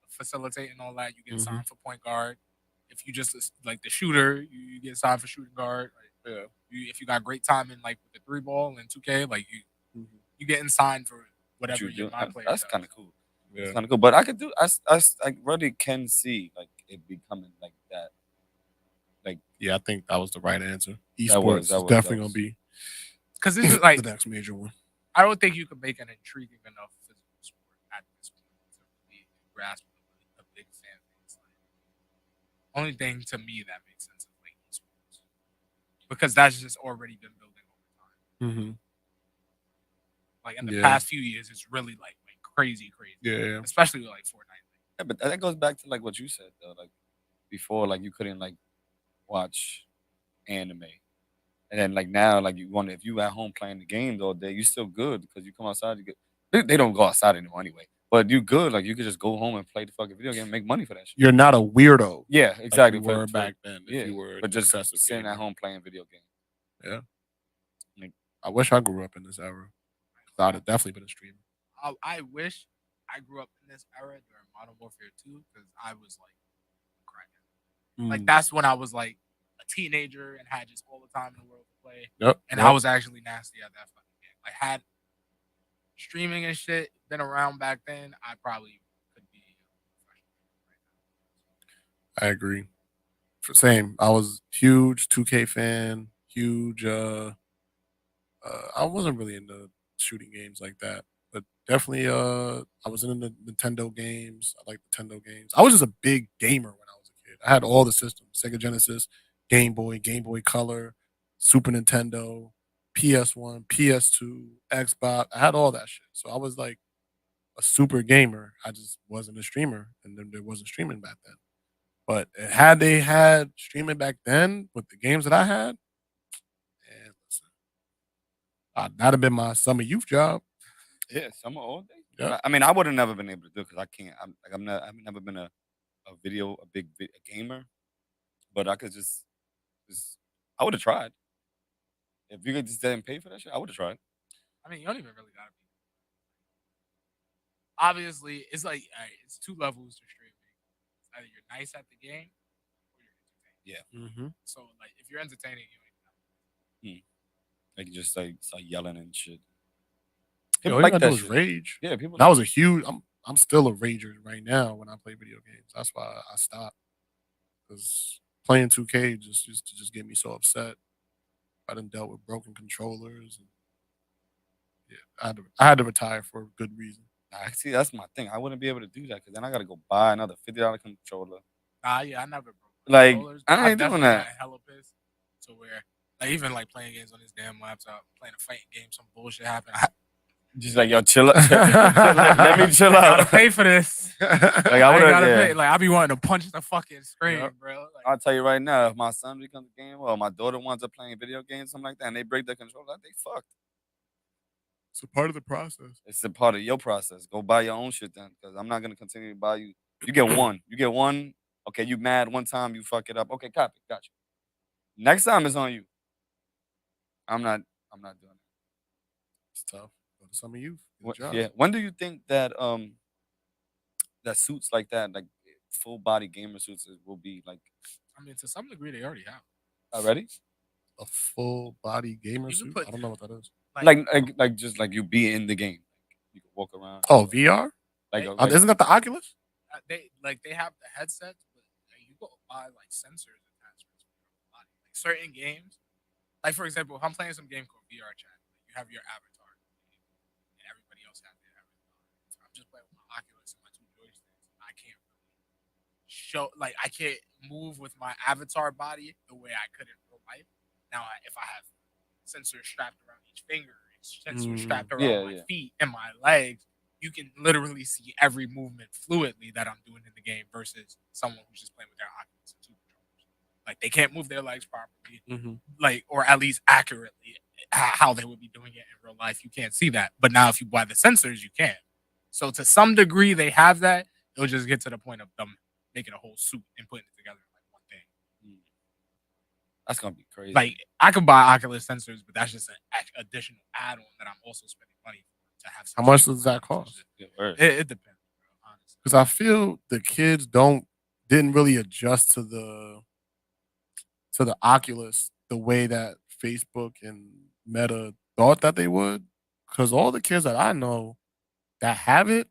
facilitating, all that, you get signed for point guard. If you just like the shooter, you get signed for shooting guard. Like, if you got great timing, like with the 3 ball and 2K, like you getting signed for whatever you're my player. That's kind of cool. Yeah. It's kind of cool, but I could do. I really can see like it becoming like that. Like, yeah, I think that was the right answer. Esports is definitely gonna be because it's like the next major one. I don't think you can make an intriguing enough physical sport at this point to really grasp a big fan base. Like, only thing to me that makes sense is like esports because that's just already been building over time. Like in the past few years, it's really like crazy. Yeah. Especially with like Fortnite. Yeah, but that goes back to like what you said though. Like before, like you couldn't like watch anime And then like now, like you want if you at home playing the games all day, you still good because you come outside. You get they don't go outside anymore anyway. But you good, like you could just go home and play the fucking video game, and make money for that shit. You're not a weirdo. Yeah, exactly. Like you were back then. Yeah, If you were but just excessive sitting gamer. at home playing video games. Yeah. Like, I wish I grew up in this era. I'd have definitely been a streamer. I wish I grew up in this era during Modern Warfare 2 because I was like crackhead. Like that's when I was like a teenager and had just all the time in the world to play. Yep. And I was actually nasty at that fucking game. Like had streaming and shit been around back then, I probably could be a professional right now. I agree. Same. I was huge 2K fan. Huge. I wasn't really into shooting games like that, but definitely. I was into the Nintendo games. I like Nintendo games. I was just a big gamer when I was a kid. I had all the systems: Sega Genesis, Game Boy Color, Super Nintendo, PS1, PS2, Xbox. I had all that shit. So I was like a super gamer. I just wasn't a streamer, and then there wasn't streaming back then. But had they had streaming back then with the games that I had, man, listen, that'd have been my summer youth job. Yeah, summer all day. Yeah. I mean, I would have never been able to do it because I can't. I've never been a big gamer, but I could just I would have tried. If you could just didn't pay for that shit, I would have tried. I mean, you don't even really gotta be. Obviously, it's like it's two levels to streaming. It's either you're nice at the game or you're entertaining. Yeah. Mm-hmm. So like, if you're entertaining, you ain't. Like just like start yelling and shit. All People you like gotta that do is shit. rage. Yeah, people. That was a huge. I'm still a rager right now when I play video games. That's why I stopped. Because playing 2K just used to just get me so upset. I done dealt with broken controllers. And yeah, I had to retire for a good reason. Nah, see, that's my thing. I wouldn't be able to do that because then I gotta go buy another $50 controller. Yeah, I never broke Like, controllers. I ain't I've doing definitely that. gotten hella pissed to where, like, even like playing games on this damn laptop, playing a fighting game, some bullshit happened. Just like yo, chill out. Let me chill I gotta out. pay for this. Like I I would gotta have. pay. Like I be wanting to punch the fucking screen, Yep. bro. Like, I'll tell you right now, if my son becomes a gamer or my daughter wants to play video games, something like that, and they break their controller, they fucked. It's a part of the process. It's a part of your process. Go buy your own shit then, because I'm not gonna continue to buy you. You get one. You get one. Okay, you mad one time, you fuck it up. Okay, copy, gotcha. Next time it's on you. I'm not doing it. It's tough. Go to some of you. Yeah. When do you think that that suits like that, like full body gamer suits will be like I mean, to some degree, they already have. already? A full body gamer You can suit? put- I don't know what that is. Like just like you be in the game. You can walk around. Oh, VR? Like, They- Isn't that the Oculus? They have the headsets, but you go buy like sensors attachments for your body. Like certain games, like for example, if I'm playing some game called VR Chat, you have your avatar, and everybody else has their avatar. So I'm just playing with my Oculus and my two joysticks. I can't really I can't move with my avatar body the way I could in real life. Now, if I have sensors strapped around each finger, sensors strapped around my feet and my legs, you can literally see every movement fluidly that I'm doing in the game versus someone who's just playing with their Oculus and two controllers. Like they can't move their legs properly, like or at least accurately how they would be doing it in real life. You can't see that, but now if you buy the sensors, you can. So to some degree, they have that. It'll just get to the point of them making a whole suit and putting it together in like one thing. That's gonna be crazy. Like I could buy Oculus sensors, but that's just an additional add-on that I'm also spending money for to have. How much does that cost? It depends, bro, honestly. Because I feel the kids didn't really adjust to the Oculus the way that Facebook and Meta thought that they would. Because all the kids that I know that have it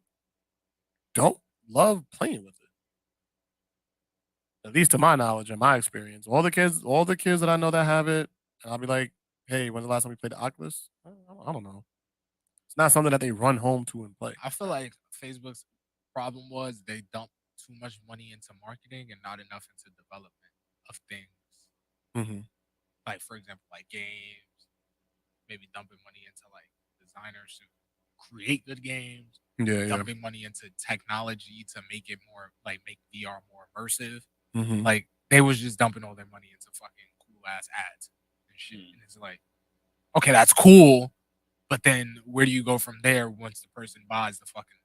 don't love playing with it. At least to my knowledge and my experience. All the kids that I know that have it, and I'll be like, hey, when's the last time we played the Oculus? I don't know. It's not something that they run home to and play. I feel like Facebook's problem was they dumped too much money into marketing and not enough into development of things. Like, for example, like games, maybe dumping money into like designers to create good games. Dumping money into technology to make it more like make VR more immersive. Like they was just dumping all their money into fucking cool ass ads and and shit. And it's like, okay, that's cool, but then where do you go from there once the person buys the fucking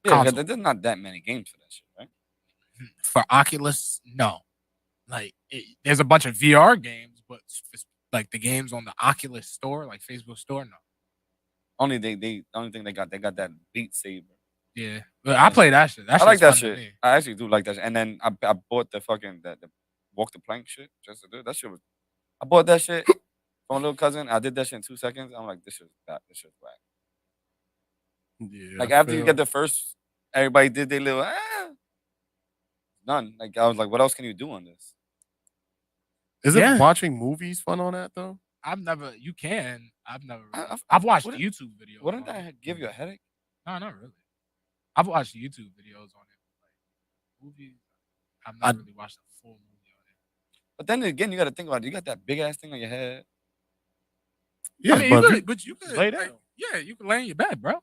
console? There's not that many games for that shit, right? For Oculus, no. Like, there's a bunch of VR games, but like the games on the Oculus store, like Facebook store, no. Only the only thing they got that Beat Saber. Yeah, but I play that shit. I like that shit. I actually do like that shit. And then I bought the fucking the walk the plank shit just to do that shit. I bought that shit from a little cousin. I did that shit in 2 seconds. I'm like, this shit's bad. This shit's whack. Yeah. Like after you get the first, everybody did their little none. Like I was like, what else can you do on this? Is it watching movies fun on that though? I've never. You can. I've watched YouTube videos. Wouldn't that give you a headache? No, not really. I've watched YouTube videos on it. Like movies, I've not really watched a full movie on it. But then again, you got to think about it. You got that big ass thing on your head. Yeah, I mean, you could lay down. Yeah, you can lay in your bed, bro.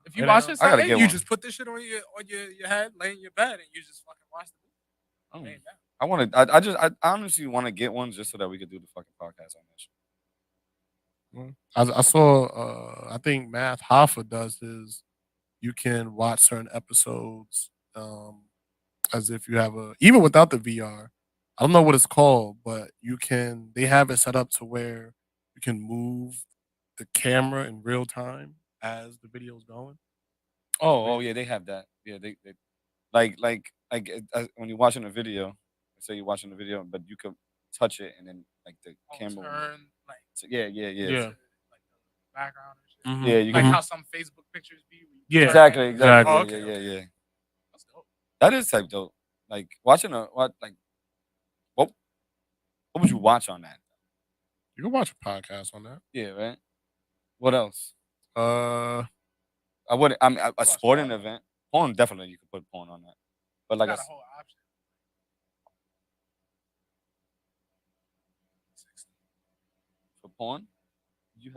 If you watch this, you just put this shit on your head, lay in your bed, and you just fucking watch the movie. I honestly want to get one just so that we could do the fucking podcast on that shit. I saw. I think Math Hoffa does his. You can watch certain episodes as if you have even without the VR. I don't know what it's called, but they have it set up to where you can move the camera in real time as the video's going. Oh yeah, they have that. Yeah, they like when you're watching a video, say you're watching a video, but you could touch it and then like the camera turn, like yeah. Like the background and shit. Mm-hmm. Yeah, you like can, how some Facebook pictures be. Yeah, exactly. Oh, okay. Yeah. That's dope. That is type dope. Like watching what would you watch on that? You can watch a podcast on that. Yeah, right. What else? I would. A sporting event. Porn, definitely you could put porn on that. But like got a whole option. For porn,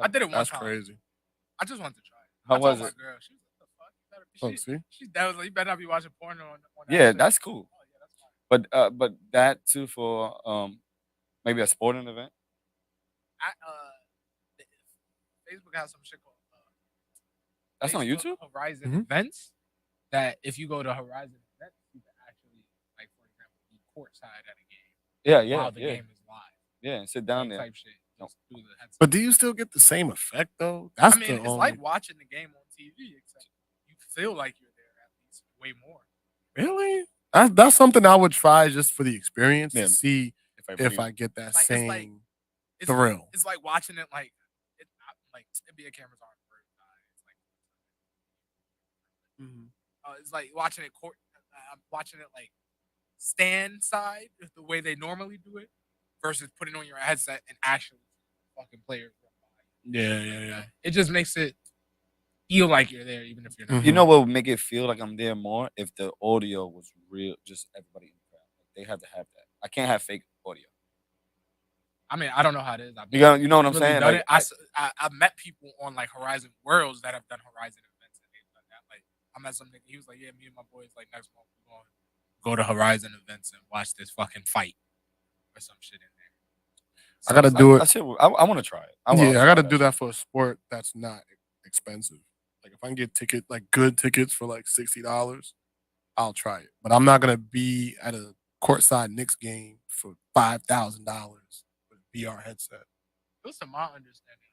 I did it one that's time. crazy. I just wanted to try it. How I was told it? my girl, she was like, "The fuck? See? She was like, you better not be watching porn on that Yeah, shit." that's cool. Oh, yeah, that's fine. But that too for maybe a sporting event. Facebook has some shit called That's on YouTube. Horizon events. That if you go to Horizon events, you can actually, like for example, be courtside at a game. Yeah, While the game is live. Yeah, and sit down there. Type shit. Just through the headset. But do you still get the same effect though? That's it's like watching the game on TV, except you feel like you're there at least way more. Really? That's something I would try just for the experience to see if I get that same thrill. It's like watching it like NBA cameras aren't bird's eye. It's like watching it watching it like stand side the way they normally do it versus putting on your headset and actually fucking players run by. Yeah. It just makes it feel like you're there, even if you're not. You know what would make it feel like I'm there more? If the audio was real, just everybody in the crowd. Like, they have to have that. I can't have fake audio. I mean, I don't know how it is. You know what I'm saying? Like, I've met people on like Horizon Worlds that have done Horizon events and they've done that. Like I met some nigga, he was like, "Yeah, me and my boys like next month we're going to go to Horizon events and watch this fucking fight or some shit in there." So I gotta do it. I want to try it. I gotta do that for a sport that's not expensive. Like if I can get good tickets for like $60, I'll try it. But I'm not gonna be at a courtside Knicks game for $5,000 with a VR headset. This is my understanding.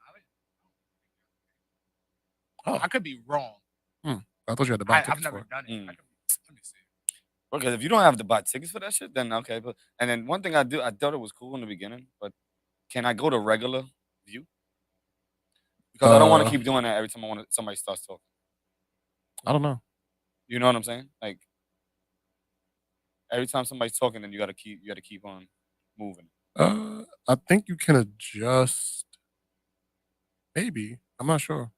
I could be wrong. I thought you had to buy tickets. I've never done it. Let me see. Because if you don't have to buy tickets for that shit, then okay. But and then one thing I thought it was cool in the beginning, but can I go to regular view? Because I don't want to keep doing that every time somebody starts talking. I don't know. You know what I'm saying? Like every time somebody's talking, then you gotta keep on moving. I think you can adjust. Maybe. I'm not sure.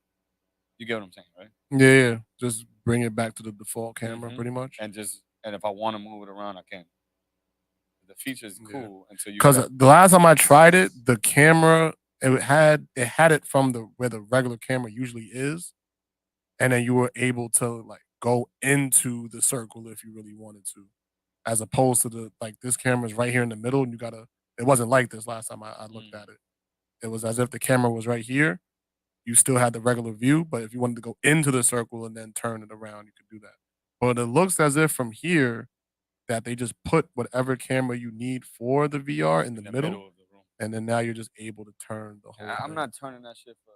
You get what I'm saying, right? Yeah. Just bring it back to the default camera, pretty much. And if I want to move it around, I can. The feature is cool until you. Because the last time I tried it, the camera it had it from where the regular camera usually is, and then you were able to like go into the circle if you really wanted to, as opposed to this camera is right here in the middle, and you gotta It wasn't like this last time I looked at it. It was as if the camera was right here. You still had the regular view, but if you wanted to go into the circle and then turn it around, you could do that. But it looks as if from here that they just put whatever camera you need for the VR in the middle of the room. and then now you're just able to turn the whole I'm thing. not turning that shit for.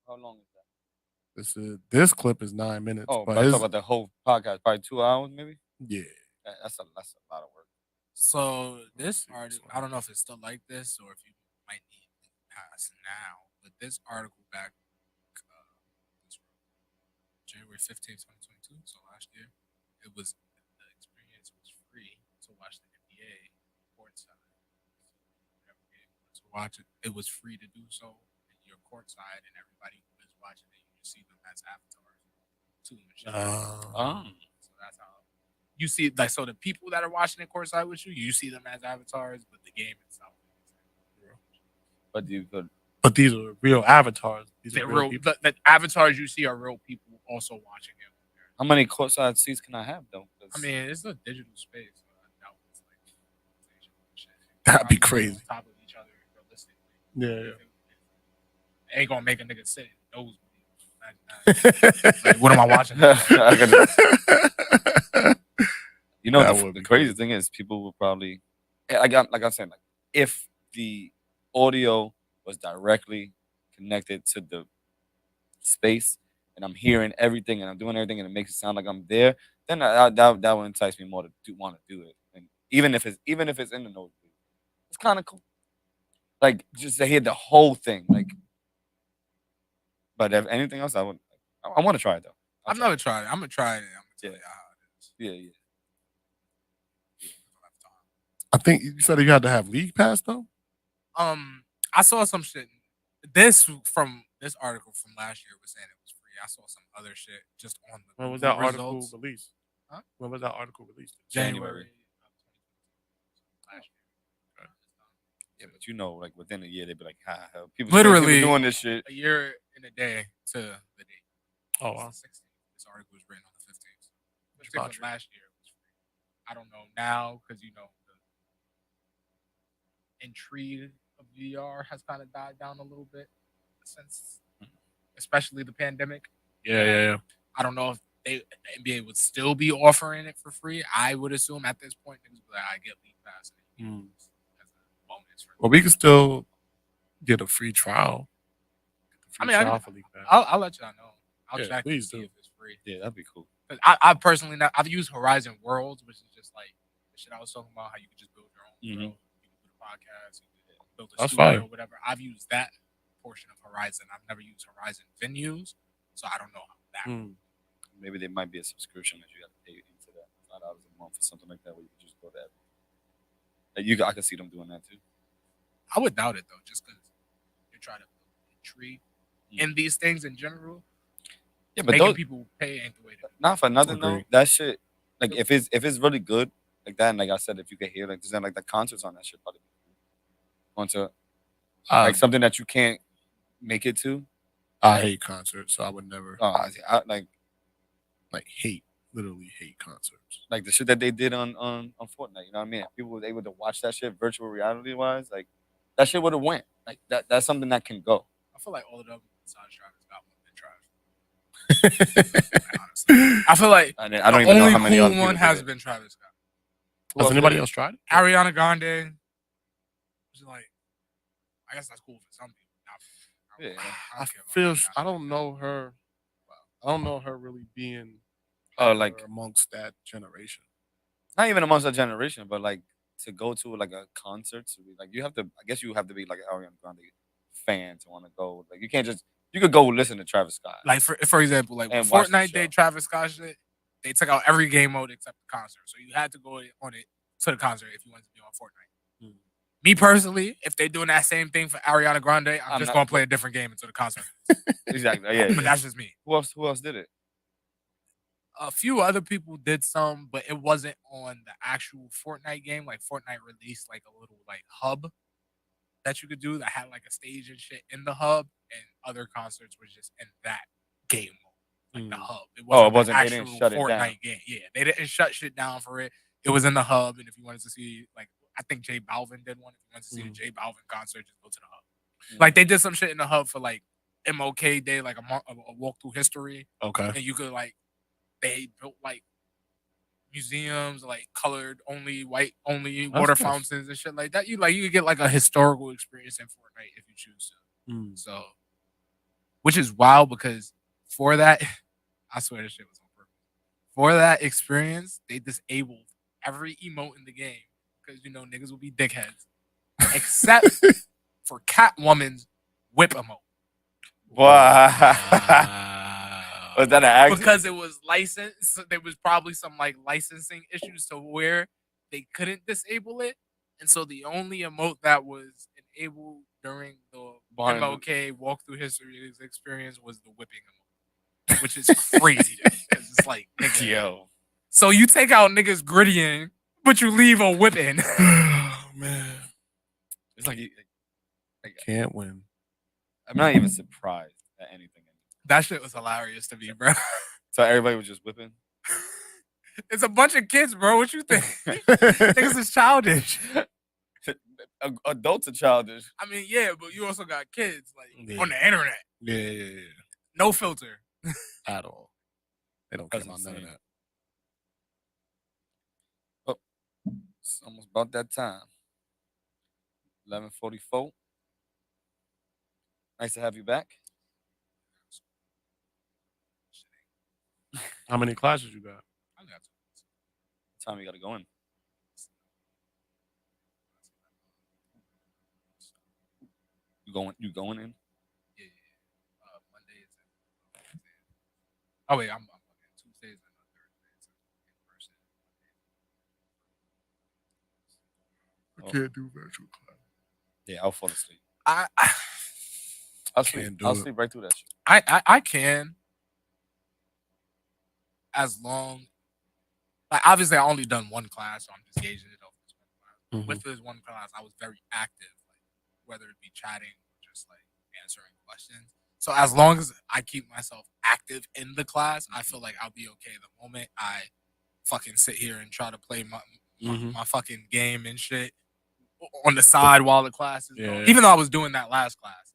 How long is that? This clip is 9 minutes. Oh, but but I talk about the whole podcast, probably 2 hours, maybe. yeah. That's a lot of work. So this article, I don't know if it's still like this or if you might need it pass now, but this article back January 15th, 2022, so last year, the experience was free to watch the NBA courtside. Whatever game you want to watch it, it was free to do so. And you're courtside, and everybody who is watching it, you see them as avatars too. So that's how you see, like, so the people that are watching it courtside with you, you see them as avatars, but the game itself. But you could. But these are real avatars. These are real people. The avatars you see are real people also watching it. How many courtside seats can I have though? I mean, it's a digital space. So I doubt it's like That'd be crazy. On top of each other, realistically. Yeah. It ain't gonna make a nigga sit in those. Like, what am I watching? You know, the crazy thing is, people will probably, like I said, like if the audio was directly connected to the space, and I'm hearing everything, and I'm doing everything, and it makes it sound like I'm there, then that would entice me more to want to do it. And even if it's in the nosebleed, it's kind of cool. Like just to hear the whole thing, like. But if anything else, I want to try it though. I've never tried it. I'm gonna try it. I'm gonna tell you how it is. Yeah. I think you said you had to have League Pass though. I saw some shit. This article from last year was saying it was free. I saw some other shit just on the. When was that results. article released? Huh? When was that article released? January. Last year. Okay. Yeah, but you know, like within a year, they'd be like, people literally doing this shit. A year and a day to the date. Oh wow. 16th. This article was written on the 15th. Which last year was free. I don't know now because the intrigue of VR has kind of died down a little bit since, especially the pandemic. Yeah. I don't know if the NBA would still be offering it for free. I would assume at this point, niggas would be like, I get League Pass. As a bonus for well, we can still get a free trial. For League Pass. I'll let y'all know. I'll check and see if it's free. Yeah, that'd be cool. I personally, I've used Horizon Worlds, which is just like the shit I was talking about, how you could just build your own world. You can do a podcast, you can build a studio or whatever. I've used that portion of Horizon. I've never used Horizon Venues, so I don't know how that works. Maybe there might be a subscription that you have to pay into that $5 a month or something like that, where you can just go there. I can see them doing that too. I would doubt it though, just because you're trying to build intrigue in these things in general. Yeah, but making people pay ain't the way to. Not for nothing though. That shit, like if it's really good like that, and like I said, if you could hear like there's like the concerts on that shit, probably onto like something that you can't make it to. I hate concerts, so I would never. I literally hate concerts. Like the shit that they did on Fortnite. You know what I mean? People were able to watch that shit virtual reality wise. Like that shit would have went. Like that's something that can go. I feel like all of them besides Travis got one been Travis. I feel like I don't even know how many other one has been Travis Scott. Has anybody else tried it? Ariana Grande. Which is like, I guess that's cool for some people. I don't know her. I don't know her really being like amongst that generation. Not even amongst that generation, but like to go to like a concert, to be like you have to. I guess you have to be like an Ariana Grande fan to want to go. Like you can't just. You could go listen to Travis Scott. Like for example, like when Fortnite did Travis Scott shit, they took out every game mode except the concert. So you had to go on it to the concert if you wanted to be on Fortnite. Me personally, if they're doing that same thing for Ariana Grande, I'm just gonna play a different game until the concert. Exactly. Yeah. But that's just me. Who else did it? A few other people did some, but it wasn't on the actual Fortnite game. Like Fortnite released like a little like hub that you could do that had like a stage and shit in the hub, and other concerts was just in that game mode, like the hub. It wasn't they didn't shut Fortnite it down. game. Yeah, they didn't shut shit down for it. It was in the hub, and if you wanted to see like I think J Balvin did one. If you want to see the J Balvin concert, just go to the Hub. Like they did some shit in the Hub for like MLK Day, like a walk through history. Okay. And you could like they built like museums, like colored only, white only, water fountains and shit like that. You could get like a historical experience in Fortnite if you choose to. So, which is wild because for that, I swear this shit was on purpose. For that experience, they disabled every emote in the game because niggas will be dickheads, except for Catwoman's whip emote. Wow. Was that an accident? Because it was licensed. There was probably some like licensing issues to where they couldn't disable it. And so the only emote that was enabled during the MLK walkthrough history experience was the whipping emote. Which is crazy because it's like, nigga. Yo. So you take out niggas grittying, but you leave a whipping. Oh, man. It's like can't win. I'm not even surprised at anything. That shit was hilarious to me, bro. So everybody was just whipping? It's a bunch of kids, bro. What you think? Niggas is childish. Adults are childish. I mean, yeah, but you also got kids like on the internet. Yeah. No filter. At all. They don't care about none of that. Oh, it's almost about that time. 11:44. Nice to have you back. How many classes you got? I got two. What time you got to go in? You going in? Yeah. Mondays and oh wait, I'm Tuesdays and Thursdays in person. I can't do virtual class. Yeah, I'll fall asleep. I'll sleep right through that shit. I can. As long, like obviously I only done one class, so I'm just gauging it off this one class. With this one class, I was very active, like whether it be chatting or just like answering questions. So as long as I keep myself active in the class, I feel like I'll be okay. The moment I fucking sit here and try to play my fucking game and shit on the side while the class is going, even though I was doing that last class,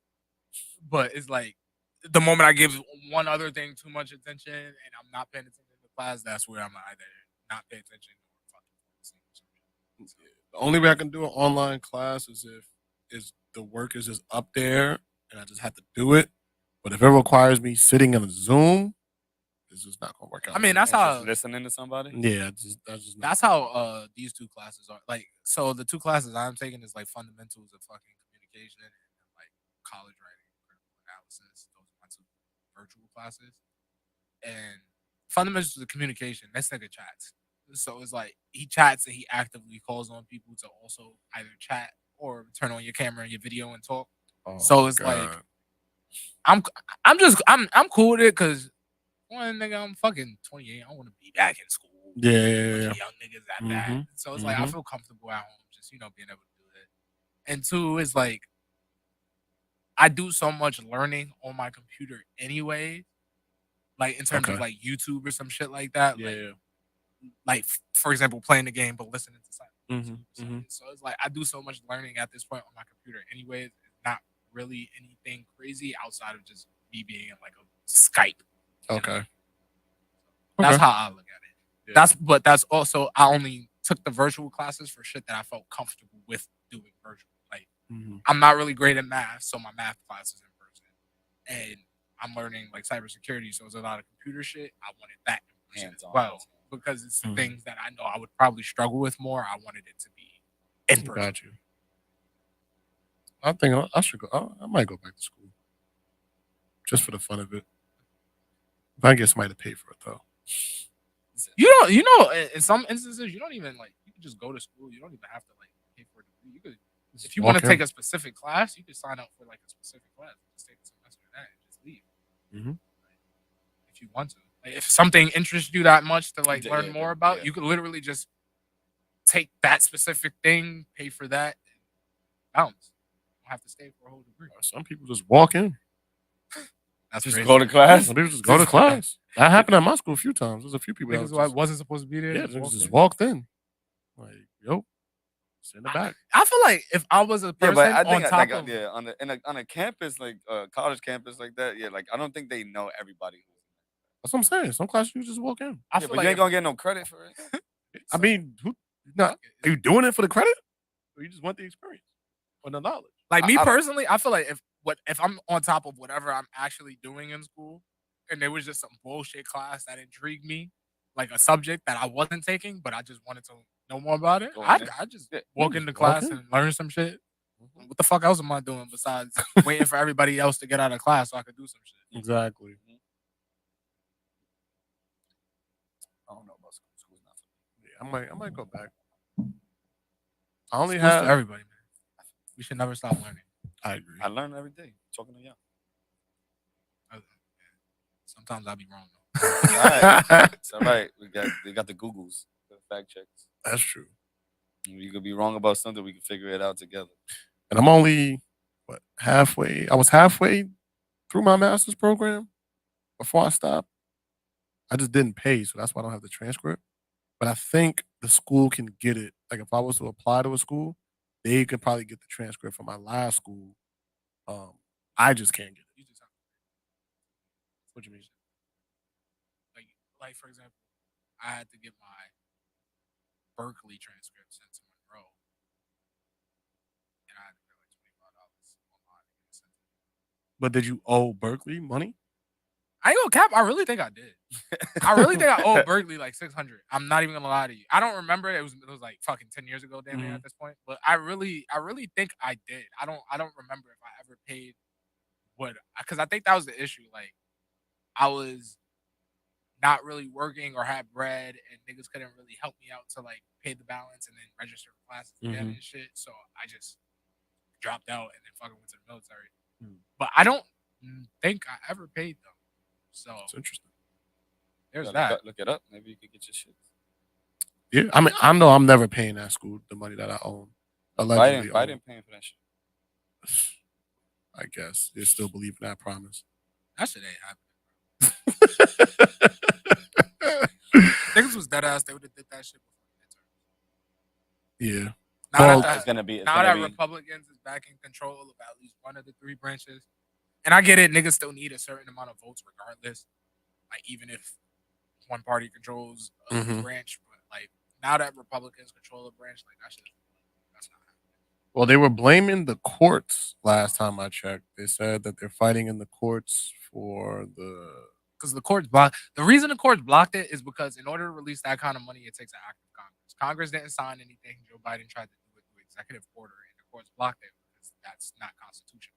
but it's like the moment I give one other thing too much attention and I'm not paying attention to the class, that's where I'm either not paying attention or fucking. The only way I can do an online class is if the work is just up there and I just have to do it. But if it requires me sitting in a Zoom, it's just not gonna work out. I mean, that's how listening to somebody. Yeah, that's how these two classes are. Like, so the two classes I'm taking is like fundamentals of fucking communication and like college writing, critical analysis. Those are my two virtual classes. And fundamentals of communication, this nigga chats. So it's like he chats and he actively calls on people to also either chat or turn on your camera and your video and talk. So it's like I'm cool with it because one nigga, I'm fucking 28. I want to be back in school. Yeah. Young niggas at that. So it's like I feel comfortable at home, just being able to do it. And two is like I do so much learning on my computer anyway. Like in terms of like YouTube or some shit like that. Like for example, playing the game but listening to something. So it's like I do so much learning at this point on my computer anyway. It's not really anything crazy outside of just me being in like a Skype. Okay. That's how I look at it. Yeah. That's also I only took the virtual classes for shit that I felt comfortable with doing virtual. Like I'm not really great at math, so my math class is in person. And I'm learning like cybersecurity, so it's a lot of computer shit. I wanted that in person as well. Because it's the things that I know I would probably struggle with more. I wanted it to be in person. Got you. I think I should go. I might go back to school just for the fun of it. If I get somebody to pay for it though. In some instances, you don't even like. You can just go to school. You don't even have to like pay for a degree. You could, if you want to take a specific class, you could sign up for like a specific class. Just take a semester of that and just leave. If you want to. Like, if something interests you that much to like learn more about, you could literally just take that specific thing, pay for that, and bounce. You don't have to stay for a whole degree. Some people just walk in. That's just crazy. go to class. Some people just go to class. That happened at my school a few times. There's a few people that wasn't supposed to be there. Yeah, just walked in. Like, yo. Sit in the back. I feel like if I was a person but I think on top of on a campus like college campus like that, like I don't think they know everybody. That's what I'm saying. Some classes you just walk in. I feel but like you ain't gonna get no credit for it. I mean, are you doing it for the credit, or you just want the experience or the knowledge? Like me personally, I feel like if I'm on top of whatever I'm actually doing in school, and there was just some bullshit class that intrigued me, like a subject that I wasn't taking, but I just wanted to know more about it, I just walk into class and learn some shit. What the fuck else am I doing besides waiting for everybody else to get out of class so I could do some shit? Exactly. I don't know about school. School's not for me. Yeah, I might go back. I only School's have for everybody, man. We should never stop learning. I agree. I learn every day talking to y'all. Sometimes I'll be wrong though. It's all right. We got the Googles, the fact checks. That's true. You could be wrong about something. We can figure it out together. And I'm only halfway. I was halfway through my master's program before I stopped. I just didn't pay, so that's why I don't have the transcript. But I think the school can get it. Like if I was to apply to a school, they could probably get the transcript from my last school. I just can't get it. You just have to. What you mean? Like for example, I had to get my Berkeley transcript sent to Monroe, and I had to pay like $25 online to get it sent. But did you owe Berkeley money? I ain't gonna cap. I really think I did. I really think I owed Berkeley like $600. I'm not even gonna lie to you. I don't remember. It was like fucking 10 years ago, damn near at this point. But I really think I did. I don't remember if I ever paid what, because I think that was the issue. Like I was not really working or had bread, and niggas couldn't really help me out to like pay the balance and then register for classes again and shit. So I just dropped out and then fucking went to the military. But I don't think I ever paid them. So it's interesting. There's that. Look it up. Maybe you could get your shit. Yeah, I mean, I know I'm never paying that school the money that I own. Allegedly, Biden paying for that shit. I guess they still believe in that promise. That shit ain't happening. Niggas was dead ass. They would have did that shit before midterms. Yeah. Now that Republicans is back in control of at least one of the three branches, and I get it, niggas still need a certain amount of votes regardless. Like even if one party controls a branch, but like now that Republicans control a branch, like that's not happening. Well, they were blaming the courts last time I checked. They said that they're fighting in the courts because the courts blocked. The reason the courts blocked it is because in order to release that kind of money, it takes an act of Congress. Congress didn't sign anything. Joe Biden tried to do it through executive order, and the courts blocked it because that's not constitutional.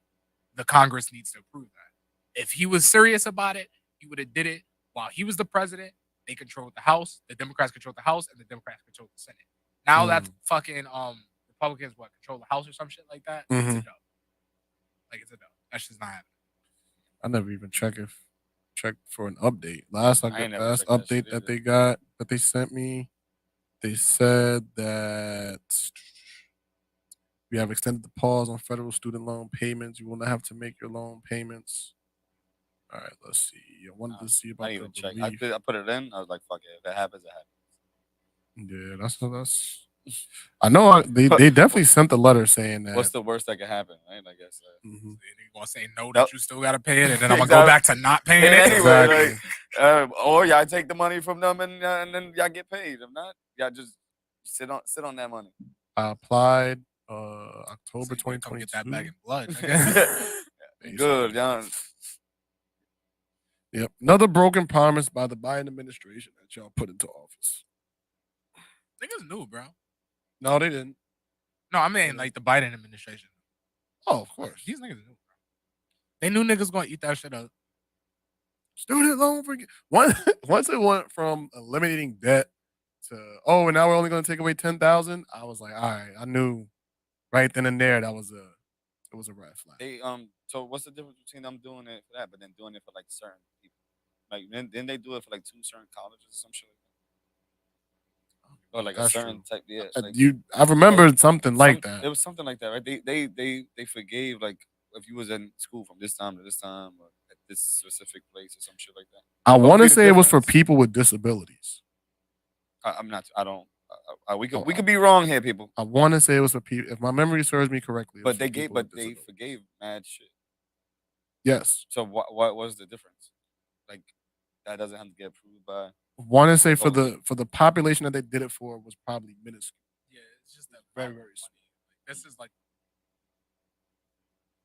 The Congress needs to approve that. If he was serious about it, he would have did it while he was the president. They controlled the House. The Democrats controlled the House, and the Democrats controlled the Senate. Now that fucking Republicans control the House or some shit like that, it's a dub. Like it's a dub. That's just not happening. I never even checked for an update. Last update that they sent me, they said that we have extended the pause on federal student loan payments. You will not have to make your loan payments. All right, let's see. I wanted to see about the check. relief. I put it in. I was like, fuck it. If it happens, it happens. Yeah, that's. I know they definitely sent the letter saying that. What's the worst that could happen, right? I guess. You gonna say no that you still gotta pay it, and then I'm gonna go back to not paying it. Anyway, or y'all take the money from them and then y'all get paid. If not, y'all just sit on that money. I applied October 2022. Get that back in blood. Good, y'all. Yep, another broken promise by the Biden administration that y'all put into office. Niggas knew, bro. No, they didn't. No, I mean like the Biden administration. Oh, of course. These niggas knew, bro. They knew niggas gonna eat that shit up. Student loan once it went from eliminating debt to and now we're only gonna take away 10,000. I was like, all right, I knew right then and there it was a red flag. They so what's the difference between them doing it for that, but then doing it for like certain people? Like then they do it for like two certain colleges or some shit like that. Or like That's a certain true. type, yeah. Like, I remembered something like that. It was something like that, right? They forgave like if you was in school from this time to this time or at this specific place or some shit like that. I want to say it was for people with disabilities. I'm not. I don't. we could be wrong here, people. I want to say it was for people. If my memory serves me correctly, but they forgave mad shit. Yes. So what was the difference? Like that doesn't have to get approved by. Want to say for the population that they did it for was probably minuscule. Yeah, it's just that very very small. Like, this is like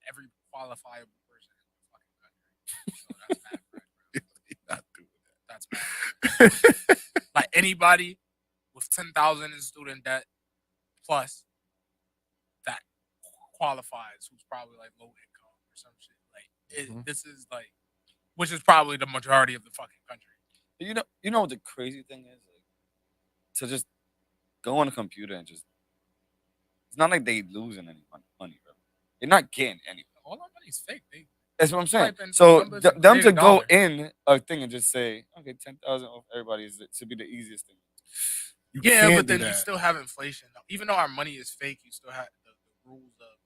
every qualifiable person in the fucking country. So that's mad bread, bro. Not doing That's mad. Like anybody with 10,000 in student debt plus that qualifies, who's probably like low income or some shit. Like this is like, which is probably the majority of the fucking country. You know what the crazy thing is? Like, to just go on a computer and just, it's not like they losing any money, bro. They're not getting anything. All our money's fake. That's what I'm saying. So them to go in a thing and just say, okay, 10,000 off everybody should be the easiest thing. Yeah, but then you still have inflation. Even though our money is fake, you still have the rules of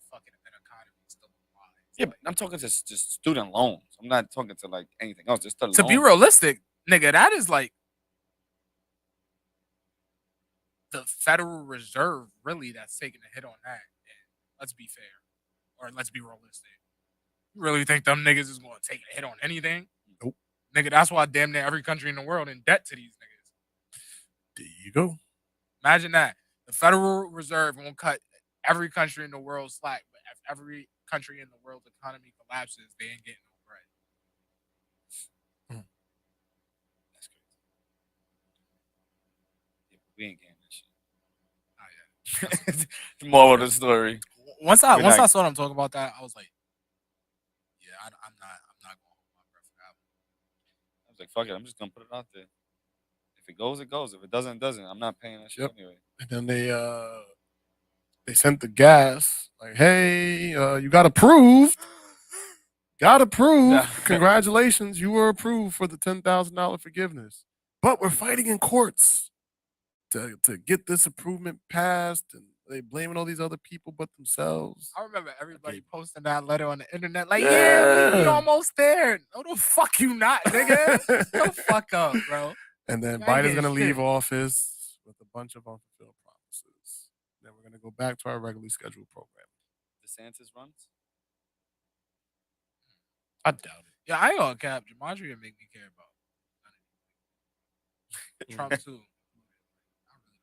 fucking an economy still apply. Yeah, but I'm talking to just student loans. I'm not talking to like anything else. Just to be realistic, nigga, that is like the Federal Reserve really that's taking a hit on that. And let's be fair, or let's be realistic. You really think them niggas is going to take a hit on anything? Nope. Nigga, that's why damn near every country in the world in debt to these niggas. There you go. Imagine that. The Federal Reserve won't cut every country in the world slack, but if every country in the world's economy collapses, they ain't getting no bread. That's crazy. Yeah, we ain't getting that shit. Oh, yeah. Moral of the story. Once I saw them talk about that, I was like, yeah, I'm not going to hold my breath for that one. I was like, fuck it, I'm just gonna put it out there. If it goes, it goes. If it doesn't, it doesn't. I'm not paying that shit anyway. And then they sent the gas like, hey, you got approved. Got approved. Congratulations, you were approved for the $10,000 forgiveness. But we're fighting in courts to get this improvement passed, and they blaming all these other people but themselves. I remember everybody posting that letter on the internet like, yeah, we almost there. No, the fuck you not, nigga. Go fuck up, bro. And then Biden's going to leave office with a bunch of unfulfilled promises. Then we're going to go back to our regularly scheduled program. DeSantis runs? I doubt it. Yeah, I ain't gonna cap. Gematria make me care about Trump too. I really don't fuck with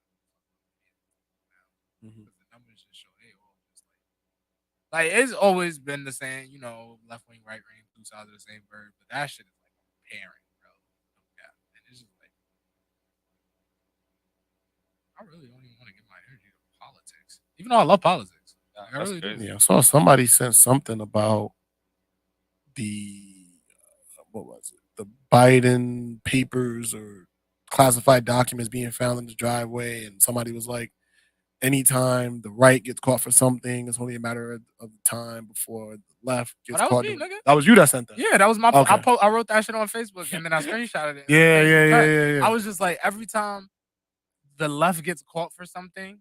him now. The numbers just show they all just like it's always been the same, you know, left wing, right wing, two sides of the same bird. But that shit is like parent, bro. Yeah, and it's just like I really don't even want to give my energy to politics, even though I love politics. I really do. Yeah, I saw somebody sent something about the what was it? The Biden papers or classified documents being found in the driveway, and somebody was like, anytime the right gets caught for something, it's only a matter of time before the left gets caught. That was you that sent that. Yeah, that was my. Okay. I wrote that shit on Facebook and then I screenshotted it. Yeah. I was just like, every time the left gets caught for something,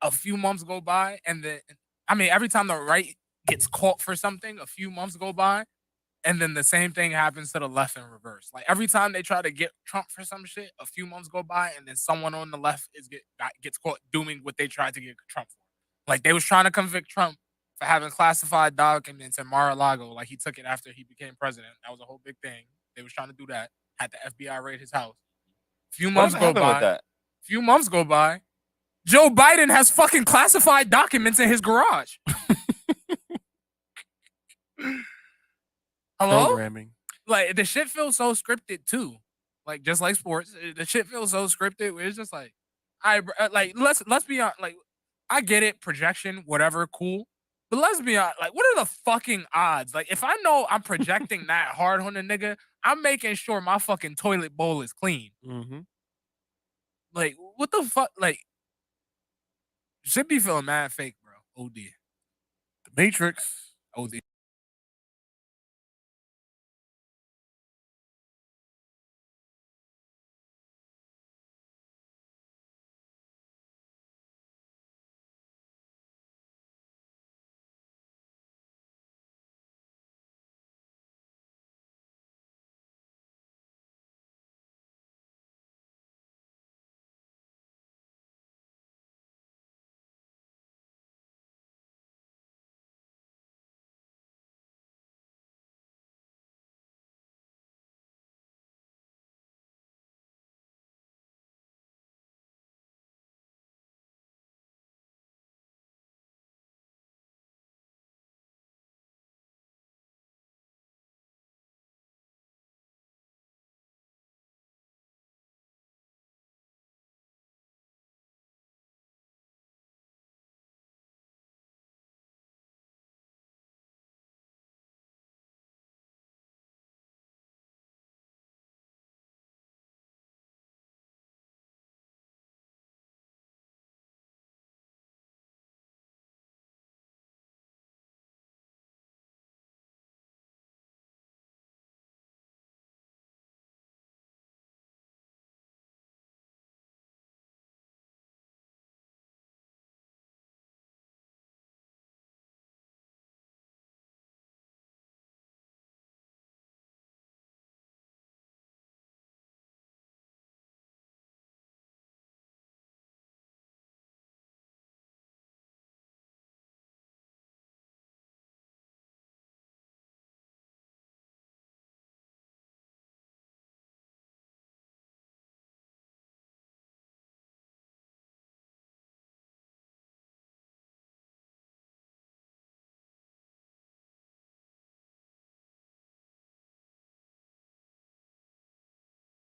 a few months go by, and then every time the right gets caught for something, a few months go by, and then the same thing happens to the left in reverse. Like every time they try to get Trump for some shit, a few months go by, and then someone on the left gets caught doing what they tried to get Trump for. Like they was trying to convict Trump for having classified documents in Mar-a-Lago. Like he took it after he became president. That was a whole big thing. They was trying to do that. Had the FBI raid his house. Few months go by. Joe Biden has fucking classified documents in his garage. Hello? Programming. Like the shit feels so scripted too. Like just like sports, the shit feels so scripted. Where it's just like, let's be honest. Like I get it, projection, whatever, cool. But let's be honest. Like, what are the fucking odds? Like, if I know I'm projecting that hard on a nigga, I'm making sure my fucking toilet bowl is clean. Mm-hmm. Like, what the fuck? Like, should be feeling mad fake, bro. OD. The Matrix. OD.